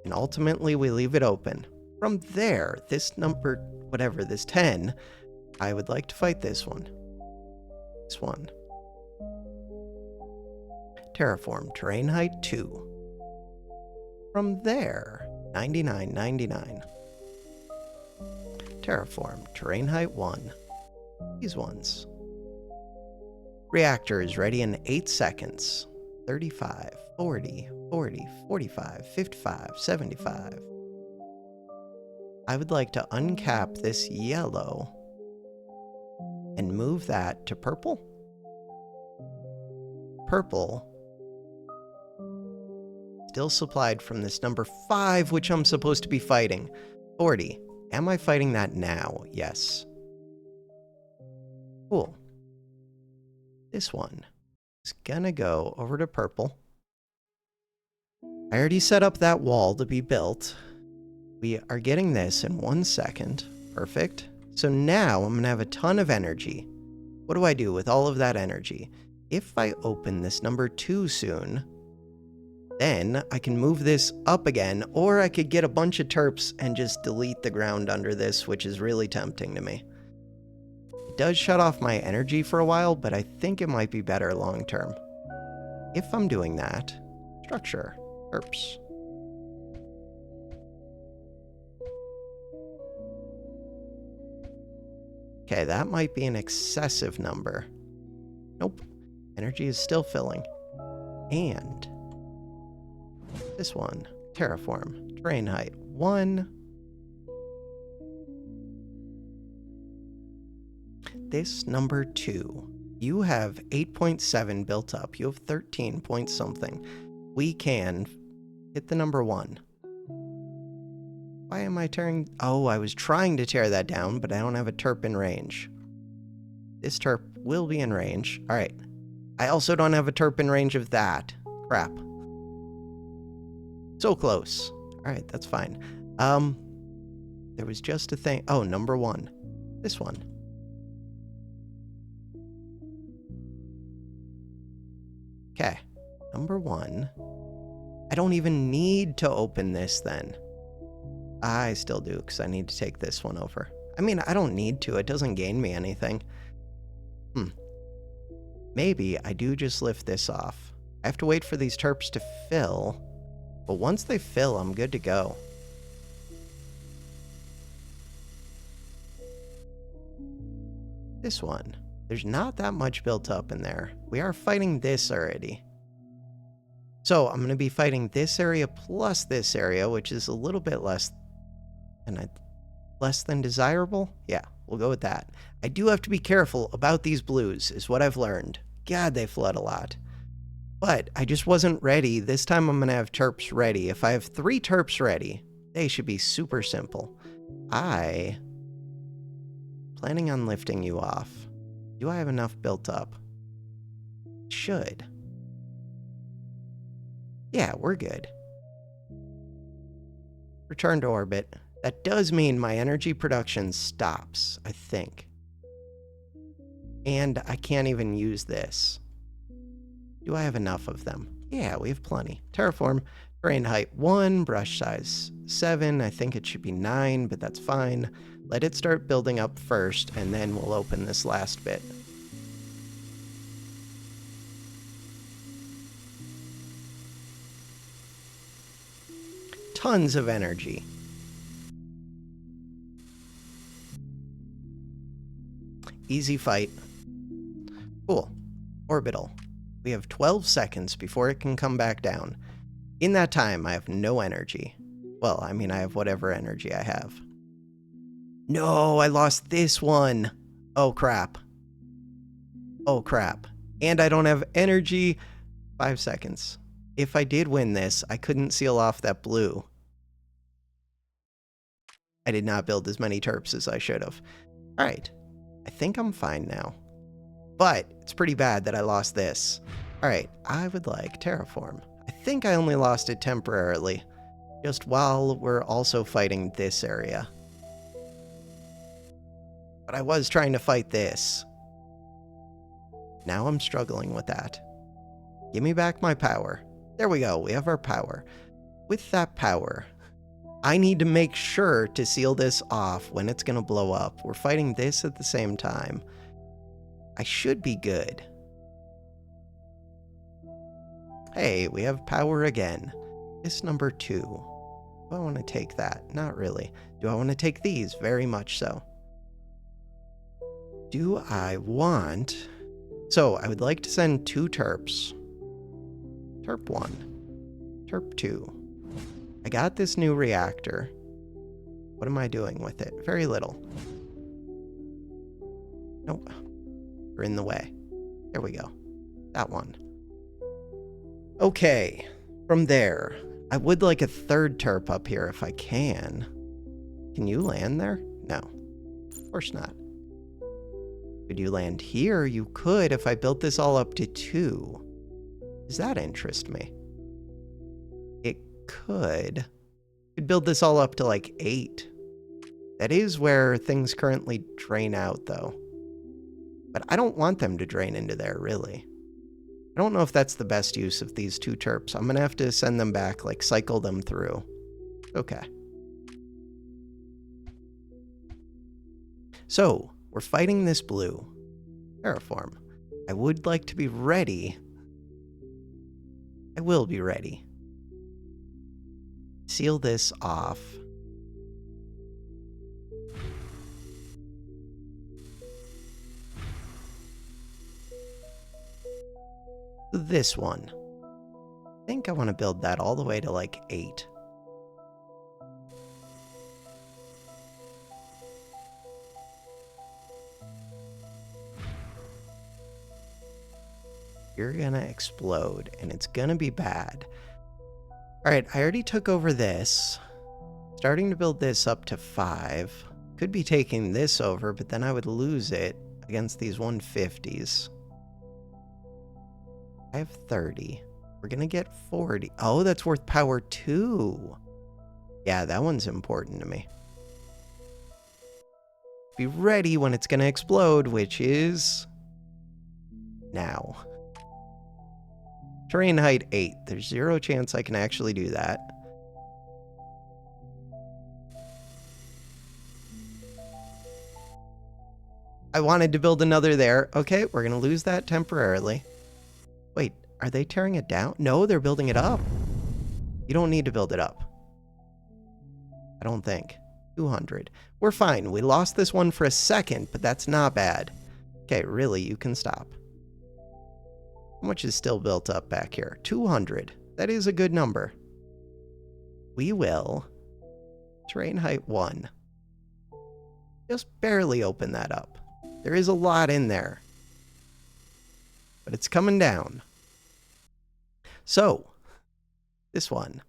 And ultimately we leave it open. From there, this number, whatever, this 10, I would like to fight this one. This one. Terraform, terrain height 2. From there, 99, 99. Terraform, terrain height 1. These ones. Reactor is ready in 8 seconds. 35, 40, 40, 45, 55, 75. I would like to uncap this yellow and move that to purple. Purple. Still supplied from this number 5, which I'm supposed to be fighting. 40. Am I fighting that now? Yes. Cool. This one is gonna go over to purple. I already set up that wall to be built. We are getting this in 1 second. Perfect. So now I'm gonna have a ton of energy. What do I do with all of that energy? If I open this number 2 soon, then I can move this up again, or I could get a bunch of terps and just delete the ground under this, which is really tempting to me. It does shut off my energy for a while, but I think it might be better long term. If I'm doing that, structure, terps. Okay, that might be an excessive number. Nope. Energy is still filling. And this one, terraform, terrain height 1. This number 2. You have 8.7 built up. You have 13 point something. We can hit the number 1. Why am I tearing? Oh, I was trying to tear that down, but I don't have a terp in range. This terp will be in range. All right. I also don't have a terp in range of that. Crap. So close. All right, that's fine. There was just a thing. Oh, number 1. This one. Okay. Number 1. I don't even need to open this then. I still do, because I need to take this one over. I mean, I don't need to. It doesn't gain me anything. Maybe I do just lift this off. I have to wait for these terps to fill. But once they fill, I'm good to go. This one. There's not that much built up in there. We are fighting this already. So I'm going to be fighting this area plus this area, which is a little bit less than desirable. Yeah, we'll go with that. I do have to be careful about these blues, is what I've learned. God, they flood a lot. But I just wasn't ready. This time I'm going to have terps ready. If I have 3 terps ready, they should be super simple. Planning on lifting you off. Do I have enough built up? Should. Yeah, we're good. Return to orbit. That does mean my energy production stops, I think. And I can't even use this. Do I have enough of them? Yeah, we have plenty. Terraform, terrain height 1, brush size 7. I think it should be 9, but that's fine. Let it start building up first, and then we'll open this last bit. Tons of energy. Easy fight. Cool. Orbital. We have 12 seconds before it can come back down. In that time, I have no energy. Well, I mean, I have whatever energy I have. No, I lost this one. Oh, crap. Oh, crap. And I don't have energy. 5 seconds. If I did win this, I couldn't seal off that blue. I did not build as many terps as I should have. All right. I think I'm fine now. But it's pretty bad that I lost this. All right, I would like terraform. I think I only lost it temporarily, just while we're also fighting this area. But I was trying to fight this. Now I'm struggling with that. Give me back my power. There we go, we have our power. With that power, I need to make sure to seal this off when it's going to blow up. We're fighting this at the same time. I should be good. Hey, we have power again. This number 2. Do I want to take that? Not really. Do I want to take these? Very much so. Do I want... So, I would like to send 2 terps. Terp 1. Terp 2. I got this new reactor. What am I doing with it? Very little. Nope. We're in the way. There we go. That one. Okay. From there, I would like a 3rd terp up here if I can. Can you land there? No. Of course not. Could you land here? You could if I built this all up to 2. Does that interest me? It could. Could build this all up to like 8. That is where things currently drain out, though. But I don't want them to drain into there, really. I don't know if that's the best use of these 2 terps. I'm going to have to send them back, like cycle them through. Okay. So, we're fighting this blue. Terraform. I would like to be ready. I will be ready. Seal this off. This one. I think I want to build that all the way to like 8. You're gonna explode, and it's gonna be bad. Alright, I already took over this. Starting to build this up to 5. Could be taking this over, but then I would lose it against these 150s. I have 30. We're gonna get 40. Oh, that's worth power 2. Yeah, that one's important to me. Be ready when it's gonna explode, which is... now. Terrain height 8. There's 0 chance I can actually do that. I wanted to build another there. Okay, we're going to lose that temporarily. Wait, are they tearing it down? No, they're building it up. You don't need to build it up. I don't think. 200. We're fine. We lost this one for a second, but that's not bad. Okay, really, you can stop. How much is still built up back here? 200. That is a good number. We will. Terrain height 1. Just barely open that up. There is a lot in there. But it's coming down. So, this one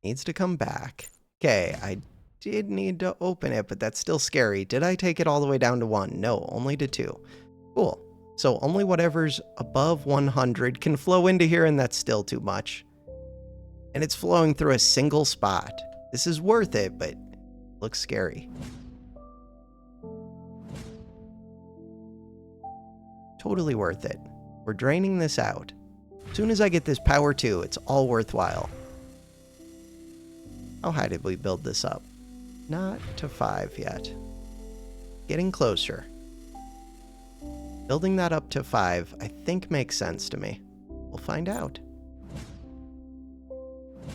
needs to come back. Okay, I did need to open it, but that's still scary. Did I take it all the way down to 1? No, only to 2. Cool. So only whatever's above 100 can flow into here, and that's still too much. And it's flowing through a single spot. This is worth it, but it looks scary. Totally worth it. We're draining this out. As soon as I get this power 2, it's all worthwhile. How high did we build this up? Not to 5 yet. Getting closer. Building that up to 5, I think makes sense to me. We'll find out.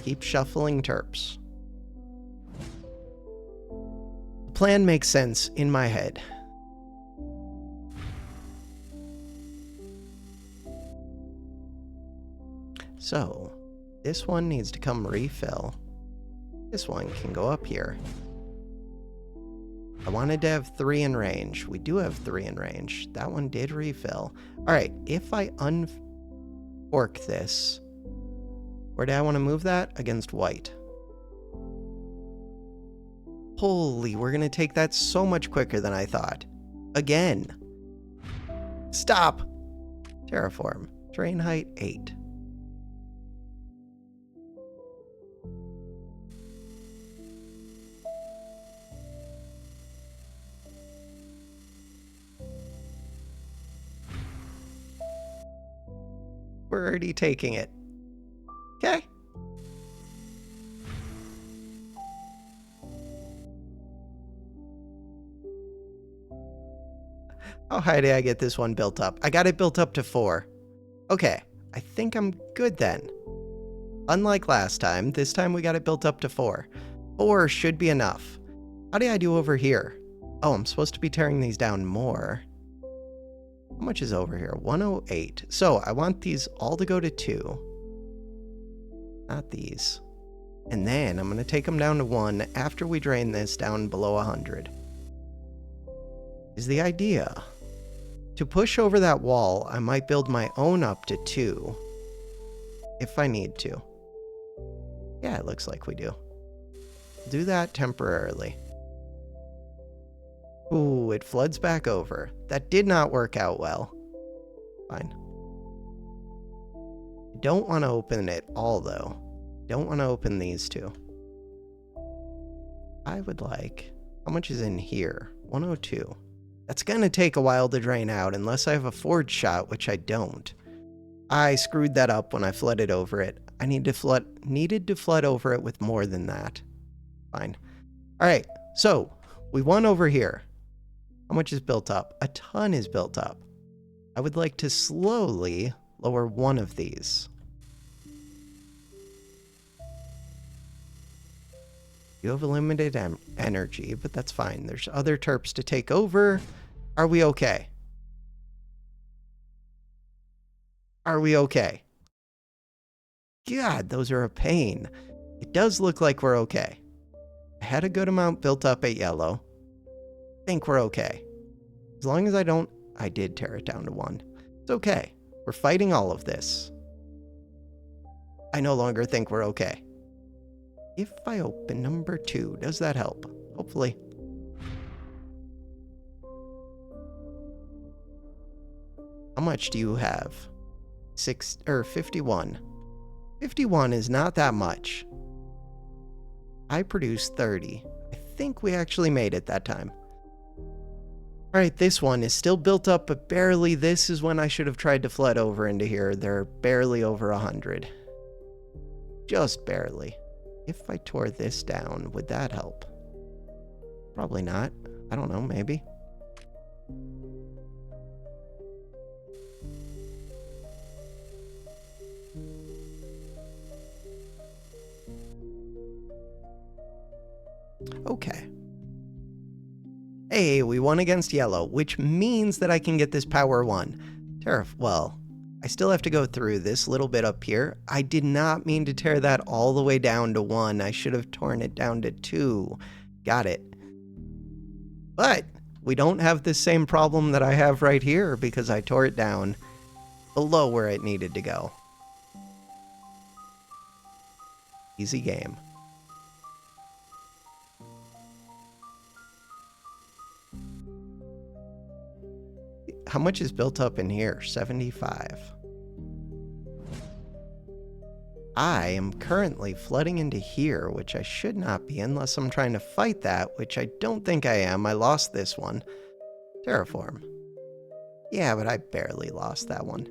Keep shuffling terps. The plan makes sense in my head. So, this one needs to come refill. This one can go up here. I wanted to have 3 in range. We do have 3 in range. That one did refill. Alright, if I unfork this, where do I want to move that? Against white. Holy, we're going to take that so much quicker than I thought. Again. Stop! Terraform. Terrain height 8. We're already taking it. Okay. How high did I get this one built up? I got it built up to 4. Okay, I think I'm good then. Unlike last time, this time we got it built up to 4. 4 should be enough. How did I do over here? Oh, I'm supposed to be tearing these down more. How much is over here? 108. So I want these all to go to 2. Not these. And then I'm going to take them down to 1 after we drain this down below 100. Is the idea. To push over that wall, I might build my own up to 2. If I need to. Yeah, it looks like we do. Do that temporarily. Ooh, it floods back over. That did not work out well. Fine. Don't want to open it all, though. Don't want to open these two. I would like... How much is in here? 102. That's going to take a while to drain out unless I have a forge shot, which I don't. I screwed that up when I flooded over it. I needed to flood over it with more than that. Fine. Alright, so we won over here. How much is built up? A ton is built up. I would like to slowly lower one of these. You have a limited energy, but that's fine. There's other terps to take over. Are we okay? Are we okay? God, those are a pain. It does look like we're okay. I had a good amount built up at yellow. I think we're okay. As long as I did tear it down to 1. It's okay. We're fighting all of this. I no longer think we're okay. If I open number 2, does that help? Hopefully. How much do you have? 51. 51 is not that much. I produced 30. I think we actually made it that time. Alright, this one is still built up, but barely. This is when I should have tried to flood over into here. They're barely over 100. Just barely. If I tore this down, would that help? Probably not. I don't know, maybe. Okay. Hey, we won against yellow, which means that I can get this power 1. Well, I still have to go through this little bit up here. I did not mean to tear that all the way down to 1. I should have torn it down to 2. Got it. But we don't have the same problem that I have right here because I tore it down below where it needed to go. Easy game. How much is built up in here? 75. I am currently flooding into here, which I should not be unless I'm trying to fight that, which I don't think I am. I lost this one. Terraform. Yeah, but I barely lost that one.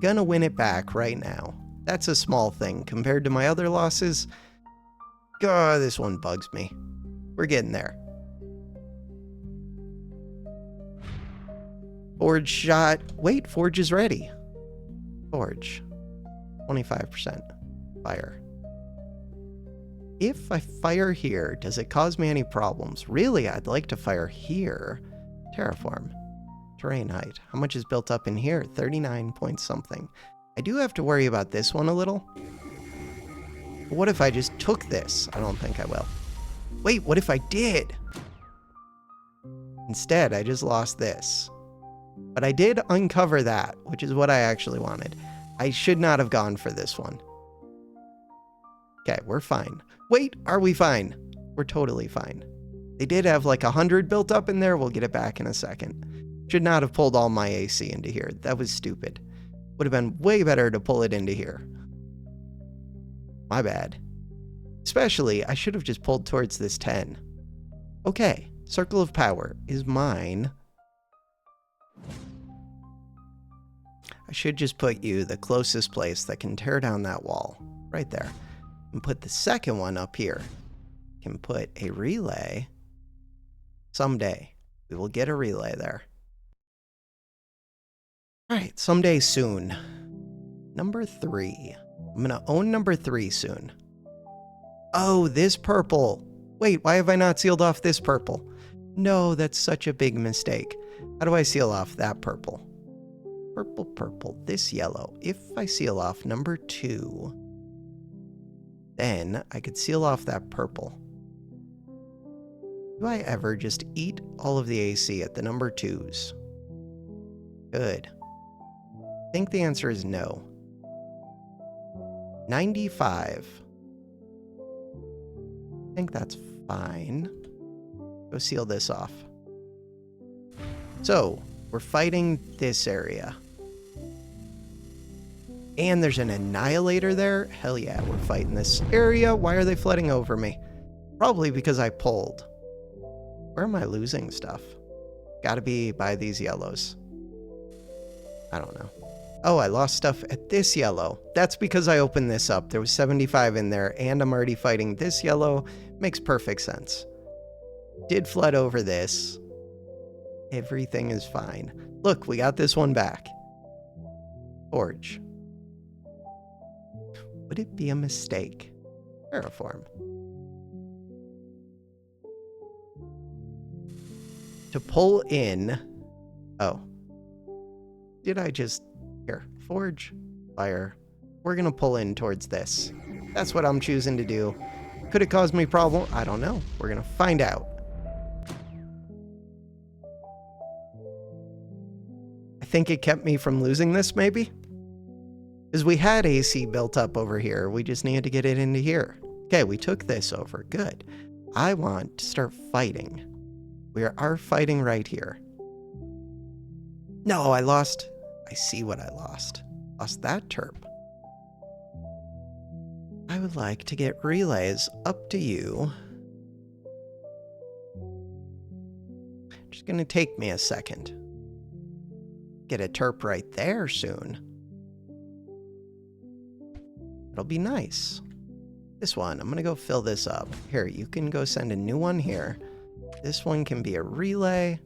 Gonna win it back right now. That's a small thing compared to my other losses. God, this one bugs me. We're getting there. Forge shot. Wait, Forge is ready. Forge. 25%. Fire. If I fire here, does it cause me any problems? Really, I'd like to fire here. Terraform. Terrain height. How much is built up in here? 39 point something. I do have to worry about this one a little. But what if I just took this? I don't think I will. Wait, what if I did? Instead, I just lost this. But I did uncover that, which is what I actually wanted. I should not have gone for this one. Okay, we're fine. Wait, are we fine? We're totally fine. They did have like 100 built up in there. We'll get it back in a second. Should not have pulled all my AC into here. That was stupid. Would have been way better to pull it into here. My bad. Especially, I should have just pulled towards this 10. Okay, Circle of Power is mine. I should just put you the closest place that can tear down that wall. Right there. And put the second one up here. can put a relay. Someday, we will get a relay there. All right, someday soon. Number 3. I'm going to own number 3 soon. Oh, this purple. Wait, why have I not sealed off this purple? No, that's such a big mistake. How do I seal off that purple? Purple, purple, this yellow. If I seal off number 2, then I could seal off that purple. Do I ever just eat all of the AC at the number 2s? Good. I think the answer is no. 95. I think that's fine. Go seal this off. So, we're fighting this area. And there's an annihilator there? Hell yeah, we're fighting this area. Why are they flooding over me? Probably because I pulled. Where am I losing stuff? Gotta be by these yellows. I don't know. Oh, I lost stuff at this yellow. That's because I opened this up. There was 75 in there, and I'm already fighting this yellow. Makes perfect sense. Did flood over this. Everything is fine. Look, we got this one back. Forge. Would it be a mistake? Terraform. To pull in... Oh. Did I just... Here. Forge. Fire. We're gonna pull in towards this. That's what I'm choosing to do. Could it cause me problem? I don't know. We're gonna find out. I think it kept me from losing this, maybe? Because we had AC built up over here. We just needed to get it into here. Okay, we took this over. Good. I want to start fighting. We are fighting right here. No, I lost. I see what I lost. Lost that terp. I would like to get relays up to you. Just gonna take me a second. Get a terp right there soon. It'll be nice. This one, I'm gonna go fill this up. Here, you can go send a new one here. This one can be a relay.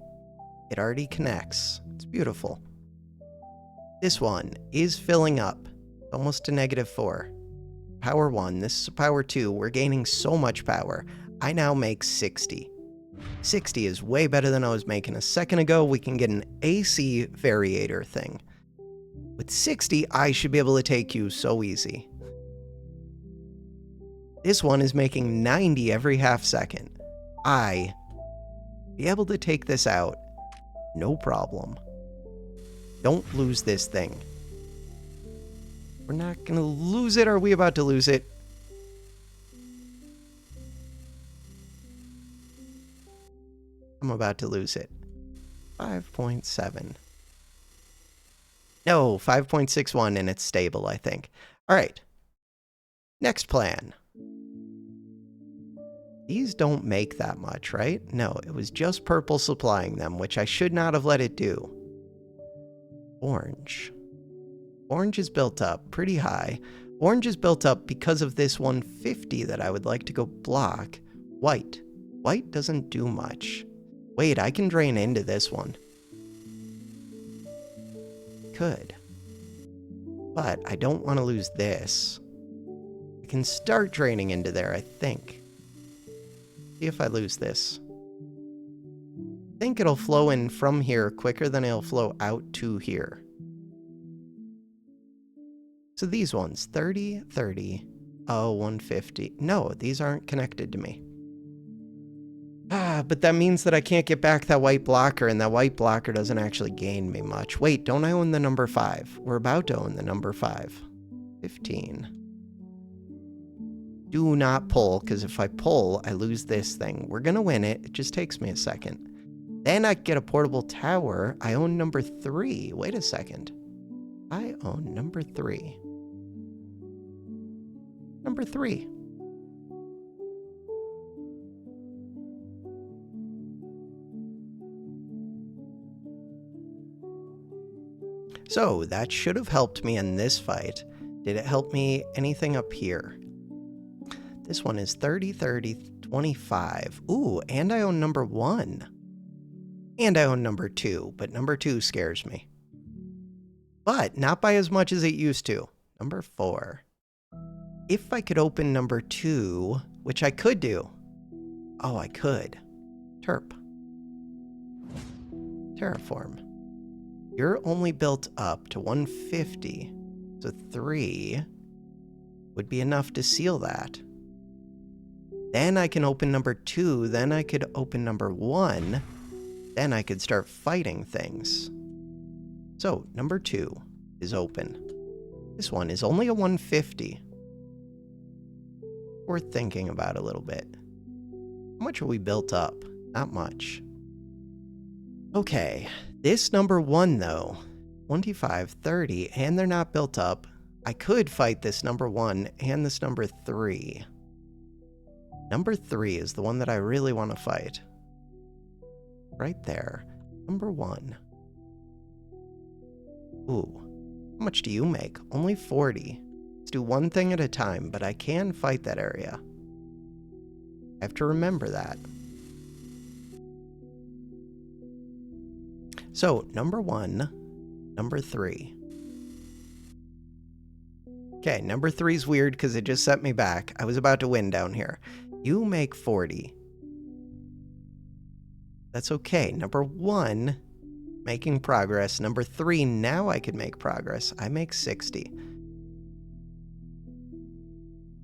It already connects. It's beautiful. This one is filling up. Almost to -4. Power 1, this is power 2. We're gaining so much power. I now make 60. 60 is way better than I was making a second ago. We can get an AC variator thing. With 60, I should be able to take you so easy. This one is making 90 every half second. I be able to take this out. No problem. Don't lose this thing. We're not gonna lose it. Are we about to lose it? I'm about to lose it. 5.7. No, 5.61 and it's stable, I think. All right. Next plan. These don't make that much, right? No, it was just purple supplying them, which I should not have let it do. Orange. Orange is built up pretty high. Orange is built up because of this 150 that I would like to go block. White. White doesn't do much. Wait, I can drain into this one. Could. But I don't want to lose this. I can start draining into there, I think. See if I lose this. I think it'll flow in from here quicker than it'll flow out to here. So these ones, 30, 30, oh, 150. No, these aren't connected to me. But that means that I can't get back that white blocker, and that white blocker doesn't actually gain me much. Wait, don't I own the number 5? We're about to own the number 5. 15. Do not pull, because if I pull, I lose this thing. We're going to win it. It just takes me a second. Then I get a portable tower. I own number 3. Wait a second. I own number 3. Number 3. So that should have helped me in this fight. Did it help me anything up here? This one is 30, 30, 25. Ooh, and I own number 1. And I own number 2, but number 2 scares me. But not by as much as it used to. Number 4. If I could open number 2, which I could do. Oh, I could. Terraform. You're only built up to 150, so 3 would be enough to seal that. Then I can open number 2, then I could open number 1, then I could start fighting things. So, number 2 is open. This one is only a 150. Worth thinking about a little bit. How much are we built up? Not much. Okay, this number 1 though, 25, 30, and they're not built up. I could fight this number 1 and this number 3. Number 3 is the one that I really want to fight. Right there. Number 1. Ooh. How much do you make? Only 40. Let's do one thing at a time, but I can fight that area. I have to remember that. So, number 1, number 3. Okay, number 3 is weird because it just set me back. I was about to win down here. You make 40. That's okay. Number 1, making progress. Number 3, now I can make progress. I make 60.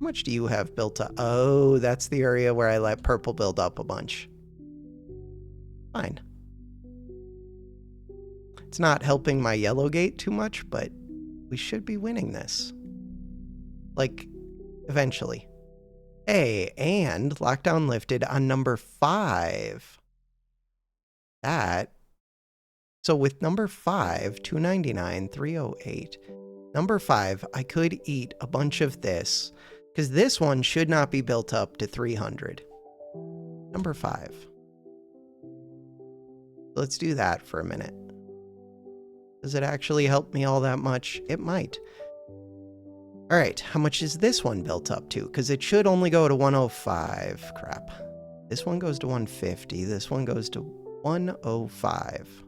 How much do you have built up? Oh, that's the area where I let purple build up a bunch. Fine. It's not helping my yellow gate too much, but we should be winning this. Like, eventually. Hey, and lockdown lifted on number 5. So with number 5, 299, 308, number 5, I could eat a bunch of this, because this one should not be built up to 300. Number 5. Let's do that for a minute. Does it actually help me all that much? It might. All right, how much is this one built up to? Because it should only go to 105. Crap. This one goes to 150. This one goes to 105.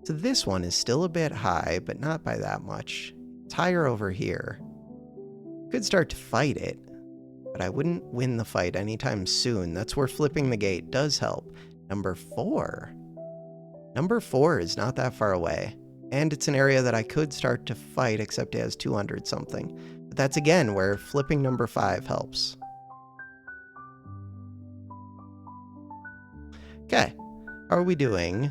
So this one is still a bit high, but not by that much. It's higher over here. Could start to fight it, but I wouldn't win the fight anytime soon. That's where flipping the gate does help. Number 4. Number 4 is not that far away, and it's an area that I could start to fight, except it has 200 something. But that's again where flipping number 5 helps. Okay, how are we doing?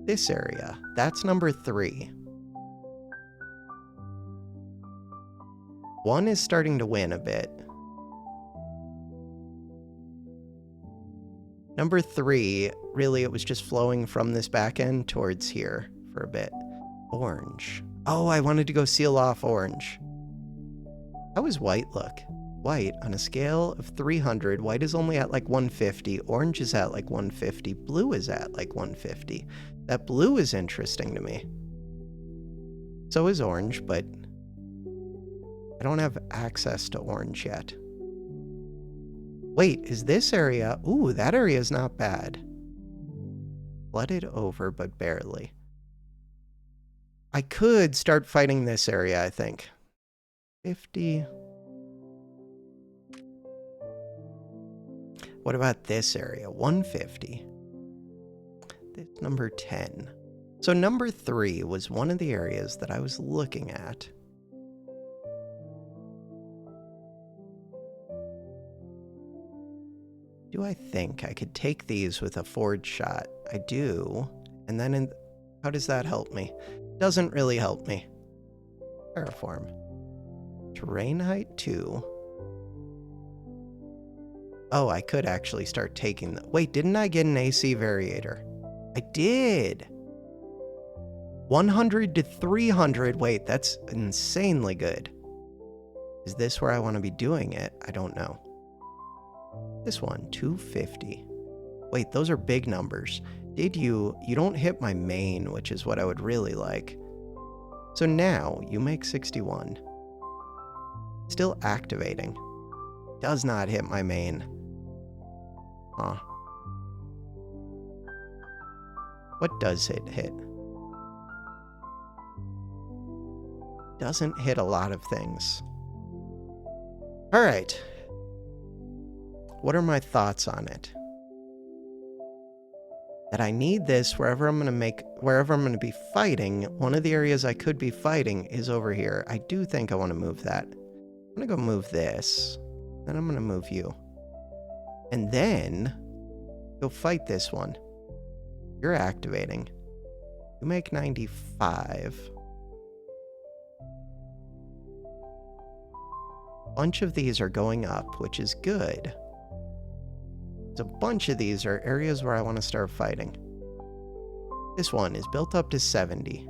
This area, that's number 3. 1 is starting to win a bit. Number 3, really it was just flowing from this back end towards here for a bit. Orange. Oh, I wanted to go seal off orange. How does white look? White, on a scale of 300, white is only at like 150, orange is at like 150, blue is at like 150. That blue is interesting to me. So is orange, but I don't have access to orange yet. Wait, is this area? Ooh, that area is not bad. Flooded over, but barely. I could start fighting this area, I think. 50. What about this area? 150. This number 10. So number 3 was one of the areas that I was looking at. Do I think I could take these with a forward shot? I do. And then how does that help me? Doesn't really help me. Terraform. Terrain height 2. Oh, I could actually start taking the... Wait, didn't I get an AC variator? I did. 100 to 300. Wait, that's insanely good. Is this where I want to be doing it? I don't know. This one, 250. Wait, those are big numbers. You don't hit my main, which is what I would really like. So now, you make 61. Still activating. Does not hit my main. Huh. What does it hit? Doesn't hit a lot of things. All right. What are my thoughts on it? That I need this wherever I'm going to be fighting. One of the areas I could be fighting is over here. I do think I want to move that. I'm going to go move this. Then I'm going to move you. And then go fight this one. You're activating. You make 95. A bunch of these are going up, which is good. A bunch of these are areas where I want to start fighting. This one is built up to 70.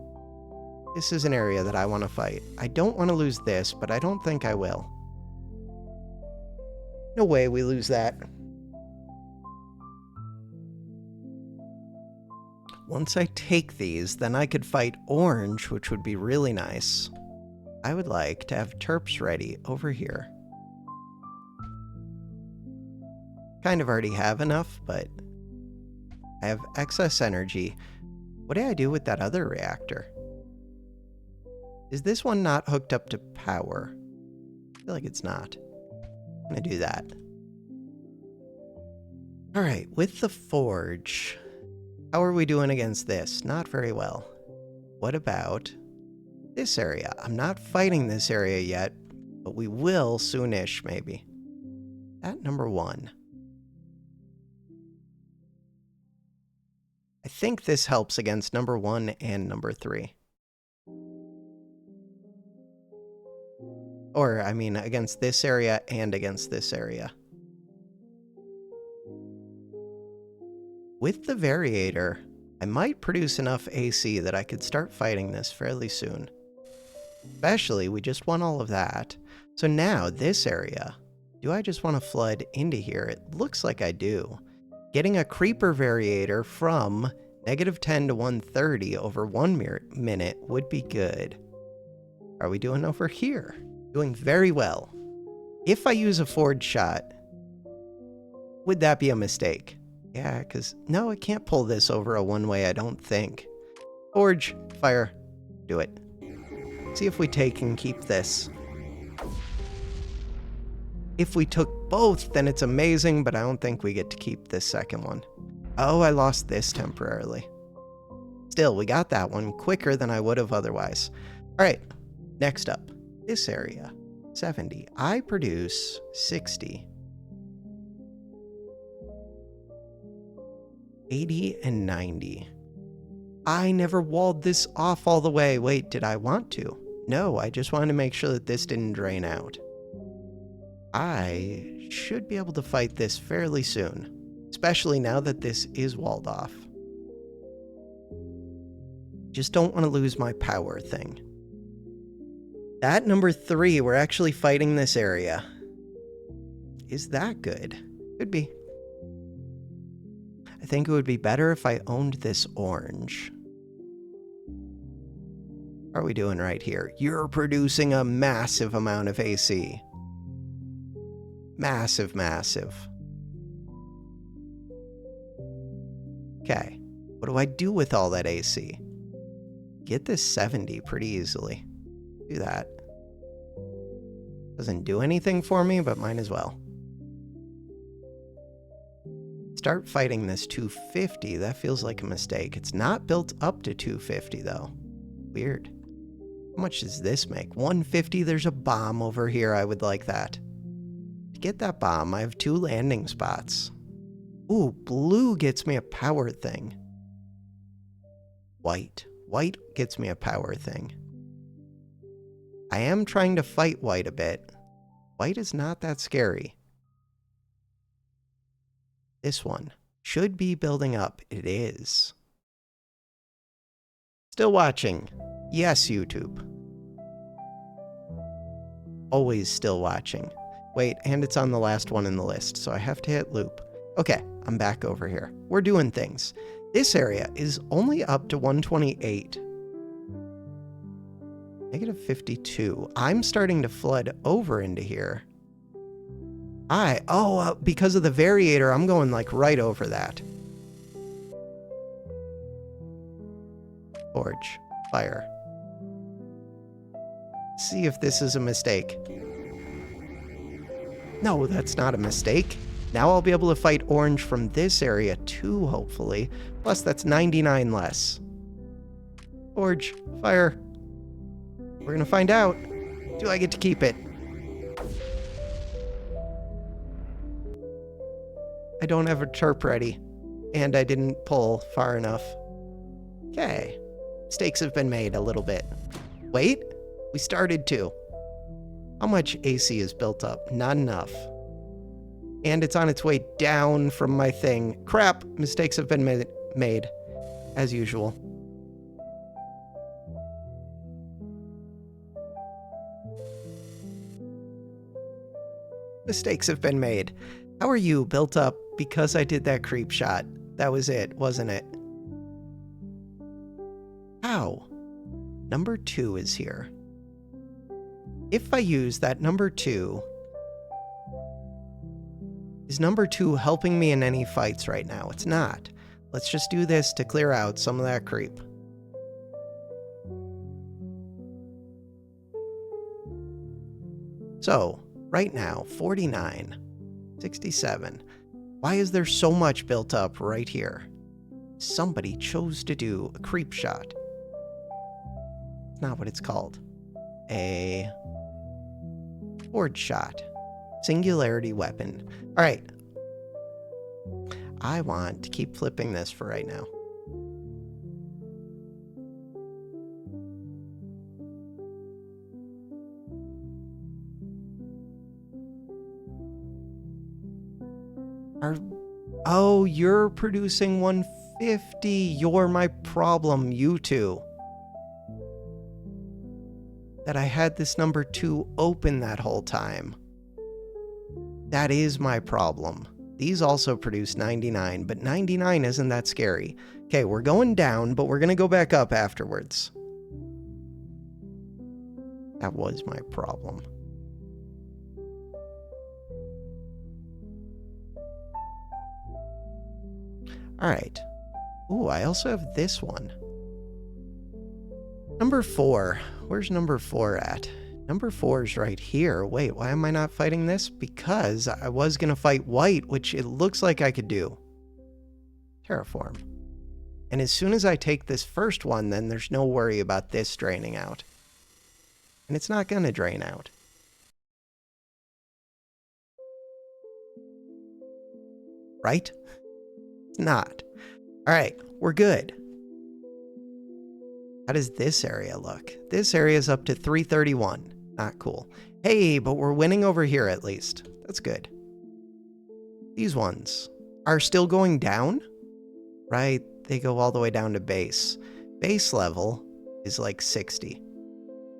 This is an area that I want to fight. I don't want to lose this, but I don't think I will. No way we lose that. Once I take these, then I could fight orange, which would be really nice. I would like to have terps ready over here. Kind of already have enough, but I have excess energy. What do I do with that other reactor? Is this one not hooked up to power? I feel like it's not. I'm gonna do that. All right, with the forge, how are we doing against this? Not very well. What about this area? I'm not fighting this area yet, but we will soonish, maybe. At number 1. I think this helps against number 1 and number 3. Or, I mean, against this area and against this area. With the variator, I might produce enough AC that I could start fighting this fairly soon. Especially, we just won all of that. So now, this area, do I just want to flood into here? It looks like I do. Getting a creeper variator from -10 to 130 over 1 minute would be good. How are we doing over here? Doing very well. If I use a forge shot, would that be a mistake? Yeah, because no, it can't pull this over a one-way, I don't think. Forge, fire, do it. See if we take and keep this. If we took both, then it's amazing, but I don't think we get to keep this second one. Oh, I lost this temporarily. Still, we got that one quicker than I would have otherwise. All right, next up, this area, 70. I produce 60. 80 and 90. I never walled this off all the way. Wait, did I want to? No, I just wanted to make sure that this didn't drain out. I should be able to fight this fairly soon, especially now that this is walled off. Just don't want to lose my power thing. At number 3, we're actually fighting this area. Is that good? Could be. I think it would be better if I owned this orange. How are we doing right here? You're producing a massive amount of AC. Massive, massive. Okay, what do I do with all that AC? Get this 70 pretty easily. Do that. Doesn't do anything for me, but might as well. Start fighting this 250. That feels like a mistake. It's not built up to 250 though. Weird. How much does this make? 150. There's a bomb over here. I would like that. To get that bomb, I have 2 landing spots. Ooh, blue gets me a power thing. White. White gets me a power thing. I am trying to fight white a bit. White is not that scary. This one should be building up. It is. Still watching. Yes, YouTube. Always still watching. Wait, and it's on the last one in the list, so I have to hit loop. Okay, I'm back over here. We're doing things. This area is only up to 128. -52. I'm starting to flood over into here. Because of the variator, I'm going like right over that. Forge. Fire. See if this is a mistake. No, that's not a mistake. Now I'll be able to fight orange from this area too, hopefully. Plus, that's 99 less. Forge. Fire. We're gonna find out. Do I get to keep it? I don't have a chirp ready. And I didn't pull far enough. Okay. Mistakes have been made a little bit. Wait. We started to. How much AC is built up? Not enough. And it's on its way down from my thing. Crap. Mistakes have been made. As usual. Mistakes have been made. How are you built up because I did that creep shot? That was it, wasn't it? How? Number 2 is here. If I use that number 2, is number 2 helping me in any fights right now? It's not. Let's just do this to clear out some of that creep. So, right now, 49, 67. Why is there so much built up right here? Somebody chose to do a creep shot. It's not what it's called. A forge shot. Singularity weapon. All right. I want to keep flipping this for right now. Oh, you're producing 150. You're my problem, you two. That I had this number 2 open that whole time. That is my problem. These also produce 99, but 99 isn't that scary. Okay, we're going down, but we're going to go back up afterwards. That was my problem. All right. Ooh, I also have this one. Number 4. Where's number 4 at? Number 4 is right here. Wait, why am I not fighting this? Because I was going to fight white, which it looks like I could do. Terraform. And as soon as I take this first one, then there's no worry about this draining out. And it's not going to drain out. Right? It's not. All right, we're good. How does this area look? This area is up to 331. Not cool. Hey, but we're winning over here at least. That's good. These ones are still going down, right? They go all the way down to base. Base level is like 60.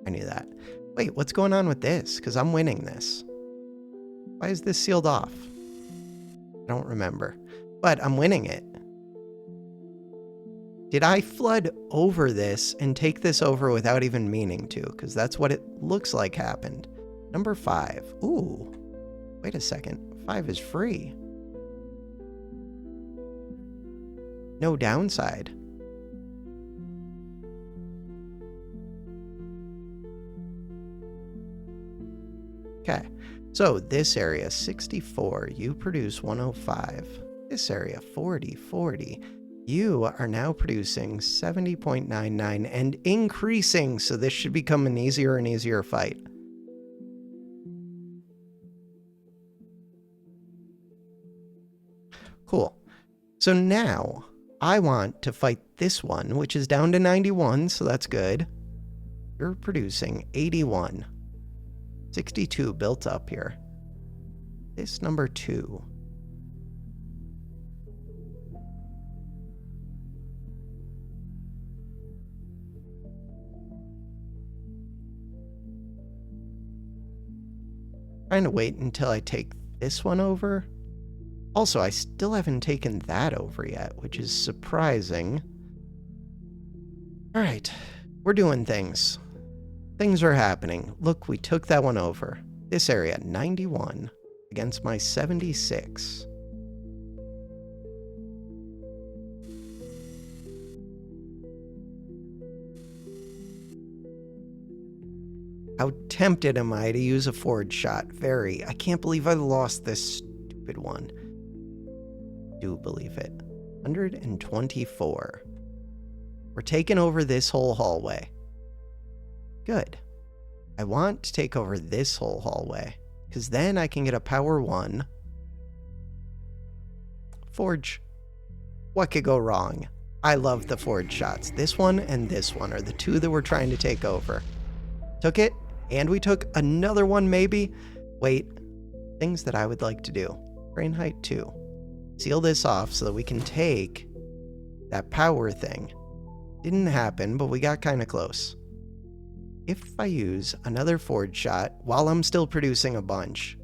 I knew that. Wait, what's going on with this? Because I'm winning this. Why is this sealed off? I don't remember. But I'm winning it. Did I flood over this and take this over without even meaning to? Because that's what it looks like happened. Number 5. Ooh. Wait a second. 5 is free. No downside. Okay. So this area, 64. You produce 105. This area, 40, 40. You are now producing 70.99 and increasing, so this should become an easier and easier fight. Cool. So now I want to fight this one, which is down to 91, so that's good. You're producing 81. 62 built up here. This number 2. Trying to wait until I take this one over. Also, I still haven't taken that over yet, which is surprising. All right, we're doing things. Things are happening. Look, we took that one over. This area, 91. against my 76. How tempted am I to use a forward shot? Very. I can't believe I lost this stupid one. Do believe it. 124. We're taking over this whole hallway. Good. I want to take over this whole hallway, because then I can get a power 1. Forge. What could go wrong? I love the forge shots. This one and this one are the two that we're trying to take over. Took it, and we took another one maybe. Wait, things that I would like to do. Brain height 2. Seal this off so that we can take that power thing. Didn't happen, but we got kind of close. If I use another forge shot while I'm still producing a bunch,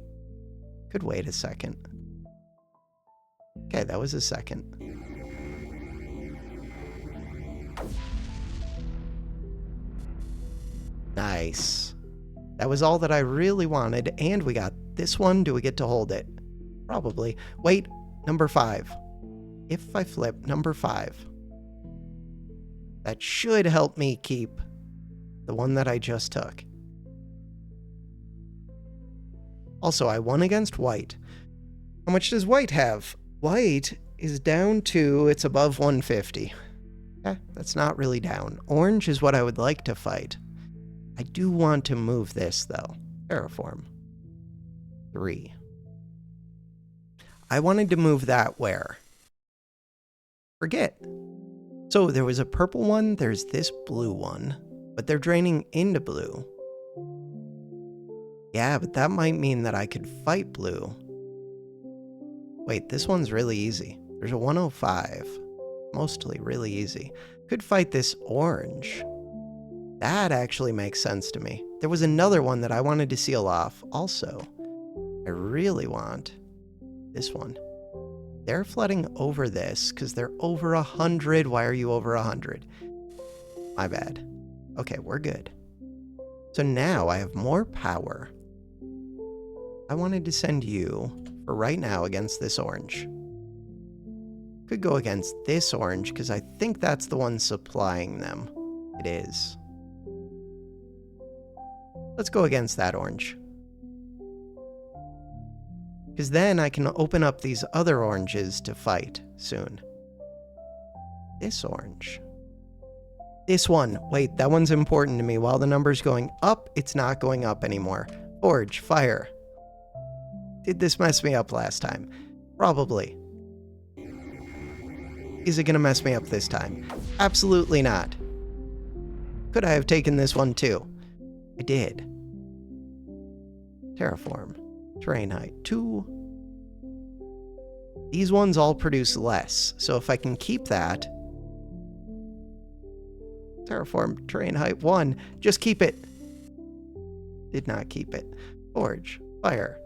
could wait a second. Okay, that was a second. Nice. That was all that I really wanted, and we got this one. Do we get to hold it? Probably. Wait, number 5. If I flip number 5, that should help me keep the one that I just took. Also, I won against white. How much does white have? White is down to, it's above 150. That's not really down. Orange is what I would like to fight. I do want to move this, though. Terraform. 3. I wanted to move that where? Forget. So there was a purple one, there's this blue one, but they're draining into blue. Yeah, but that might mean that I could fight blue. Wait, this one's really easy. There's a 105. Mostly really easy. Could fight this orange. That actually makes sense to me. There was another one that I wanted to seal off also. I really want this one. They're flooding over this because they're over 100. Why are you over 100? My bad. Okay, we're good. So now I have more power. I wanted to send you for right now against this orange. Could go against this orange because I think that's the one supplying them. It is. Let's go against that orange. Because then I can open up these other oranges to fight soon. This orange. This one. Wait, that one's important to me. While the number's going up, it's not going up anymore. Forge, fire. Did this mess me up last time? Probably. Is it going to mess me up this time? Absolutely not. Could I have taken this one too? I did. Terraform. Terrain height 2. These ones all produce less, so if I can keep that. Terraform. Terrain height 1. Just keep it. Did not keep it. Forge. Fire.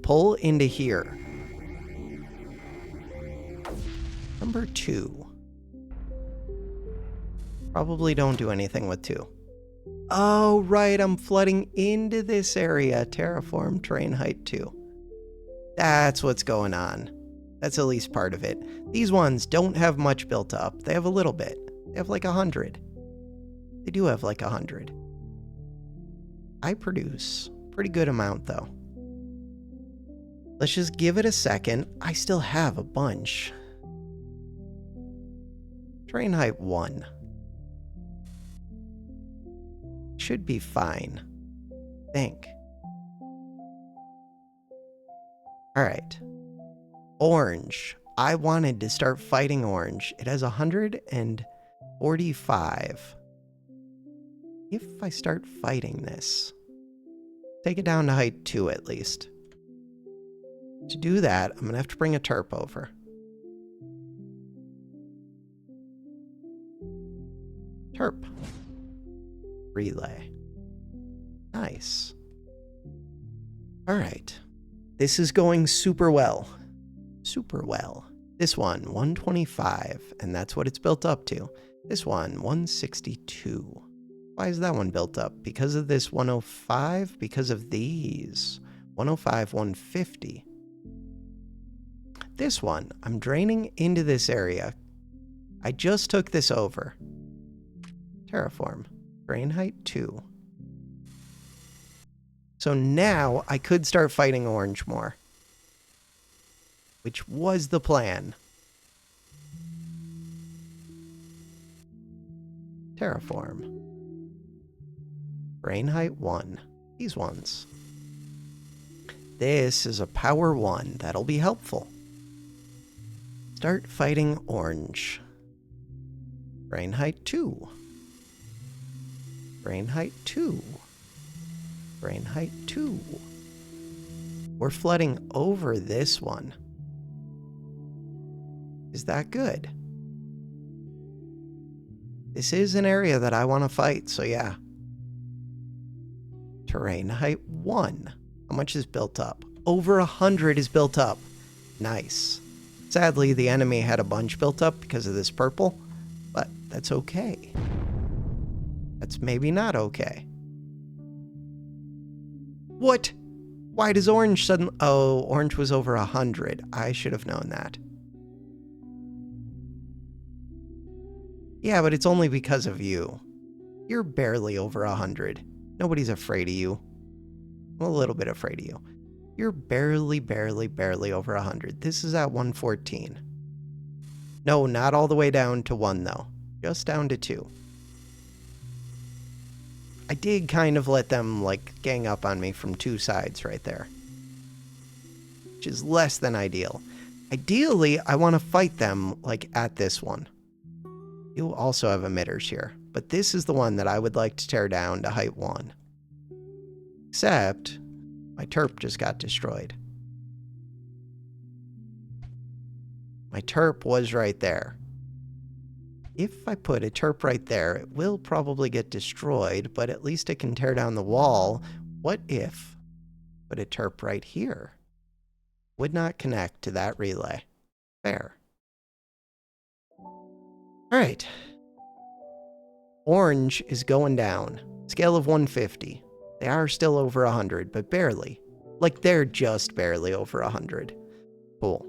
Pull into here. Number 2. Probably don't do anything with 2. Oh, right, I'm flooding into this area. Terraform, terrain height 2. That's what's going on. That's at least part of it. These ones don't have much built up. They have a little bit. They have like 100. They do have like 100. I produce a pretty good amount, though. Let's just give it a second. I still have a bunch. Terrain height 1. Should be fine. Think. Alright. Orange. I wanted to start fighting orange. It has 145. If I start fighting this, take it down to height 2 at least. To do that, I'm going to have to bring a terp over. Terp. Relay. Nice. Alright. This is going super well. Super well. This one, 125, and that's what it's built up to. This one, 162. Why is that one built up? Because of this 105? Because of these? 105, 150. This one, I'm draining into this area. I just took this over. Terraform. Drain height 2. So now I could start fighting orange more, which was the plan. Terraform. Drain height 1. These ones. This is a power 1. That'll be helpful. Start fighting orange. Drain height 2. Drain height 2. Drain height 2. We're flooding over this one. Is that good? This is an area that I want to fight, so yeah. Terrain height 1. How much is built up? Over 100 is built up. Nice. Sadly, the enemy had a bunch built up because of this purple, but that's okay. That's maybe not okay. What? Why does orange suddenly... Oh, orange was over 100. I should have known that. Yeah, but it's only because of you. You're barely over 100. Nobody's afraid of you. I'm a little bit afraid of you. You're barely over 100. This is at 114. No, not all the way down to 1, though. Just down to 2. I did kind of let them, like, gang up on me from 2 sides right there. Which is less than ideal. Ideally, I want to fight them, like, at this one. You also have emitters here, but this is the one that I would like to tear down to height 1. Except, my terp just got destroyed. My terp was right there. If I put a terp right there, it will probably get destroyed, but at least it can tear down the wall. What if I put a terp right here? Would not connect to that relay. Fair. Alright. Orange is going down. Scale of 150. They are still over 100, but barely. Like, they're just barely over 100. Cool.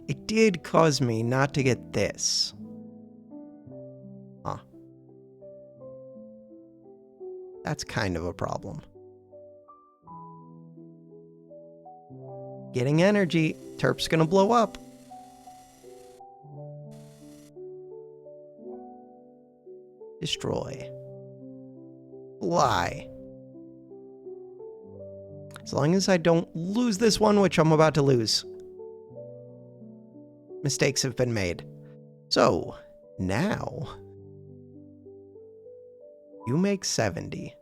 It did cause me not to get this. Huh. That's kind of a problem. Getting energy. Terp's gonna blow up. Destroy. Fly. As long as I don't lose this one, which I'm about to lose. Mistakes have been made. So, now... you make 70.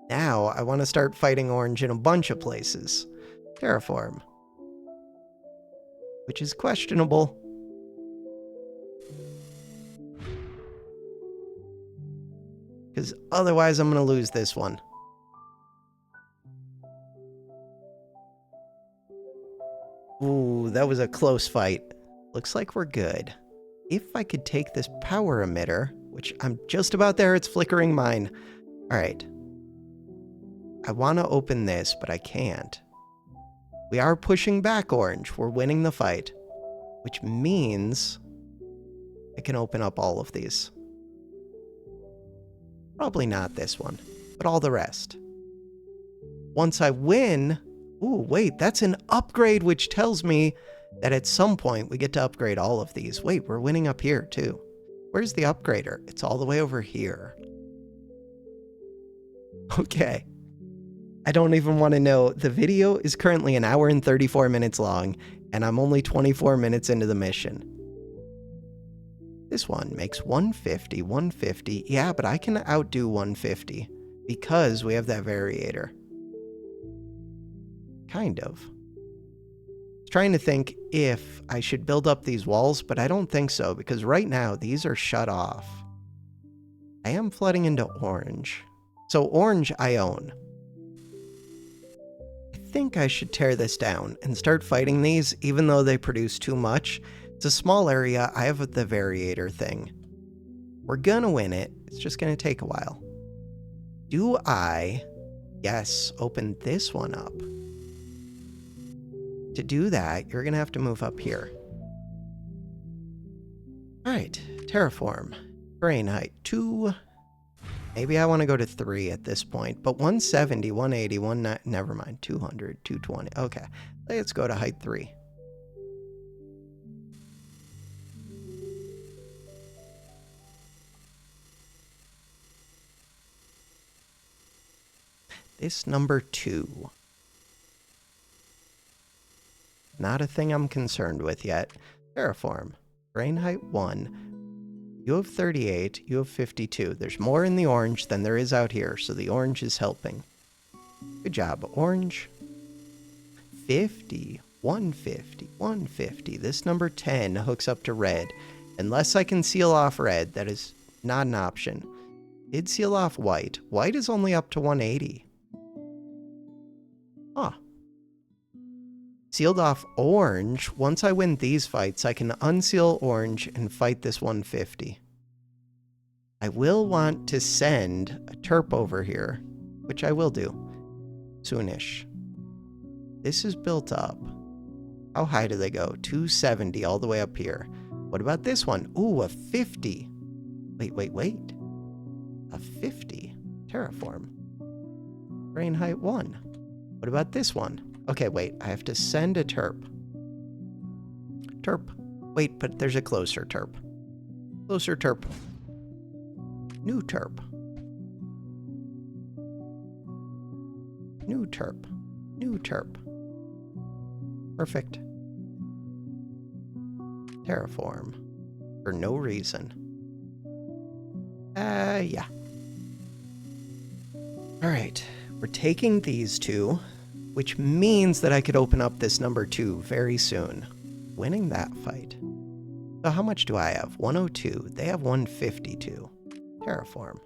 Now, I want to start fighting orange in a bunch of places. Terraform. Which is questionable. Because otherwise I'm going to lose this one. Ooh, that was a close fight. Looks like we're good. If I could take this power emitter, which I'm just about there, it's flickering mine. Alright. I want to open this, but I can't. We are pushing back orange. We're winning the fight. Which means I can open up all of these. Probably not this one, but all the rest. Once I win... Ooh, wait, that's an upgrade, which tells me that at some point we get to upgrade all of these. Wait, we're winning up here, too. Where's the upgrader? It's all the way over here. Okay. I don't even want to know. The video is currently 1 hour and 34 minutes long, and I'm only 24 minutes into the mission. This one makes 150, 150. Yeah, but I can outdo 150 because we have that variator. Kind of. I was trying to think if I should build up these walls, but I don't think so because right now these are shut off. I am flooding into orange. So orange I own. I think I should tear this down and start fighting these even though they produce too much. It's a small area. I have the variator thing. We're gonna win it. It's just gonna take a while. Do I, yes, open this one up? To do that, you're going to have to move up here. All right, terraform. Terrain height 2. Maybe I want to go to 3 at this point, but 170, 180, 190, never mind, 200, 220. Okay, let's go to height 3. This number 2. Not a thing I'm concerned with yet. Terraform. Terrain height 1. You have 38, you have 52. There's more in the orange than there is out here, so the orange is helping. Good job, orange. 50, 150, 150. This number 10 hooks up to red. Unless I can seal off red, that is not an option. Did seal off white. White is only up to 180. Huh. Sealed off orange. Once I win these fights, I can unseal orange and fight this 150. I will want to send a terp over here, which I will do soonish. This is built up. How high do they go? 270 all the way up here. What about this one? Ooh, a 50. Wait. A 50. Terraform. Terrain height 1. What about this one? Okay, wait, I have to send a terp. Terp. Wait, but there's a closer terp. Closer terp. New terp. New terp. New terp. Perfect. Terraform. For no reason. Yeah. Alright, we're taking these two, which means that I could open up this number 2 very soon. Winning that fight. So how much do I have? 102. They have 152. Terraform.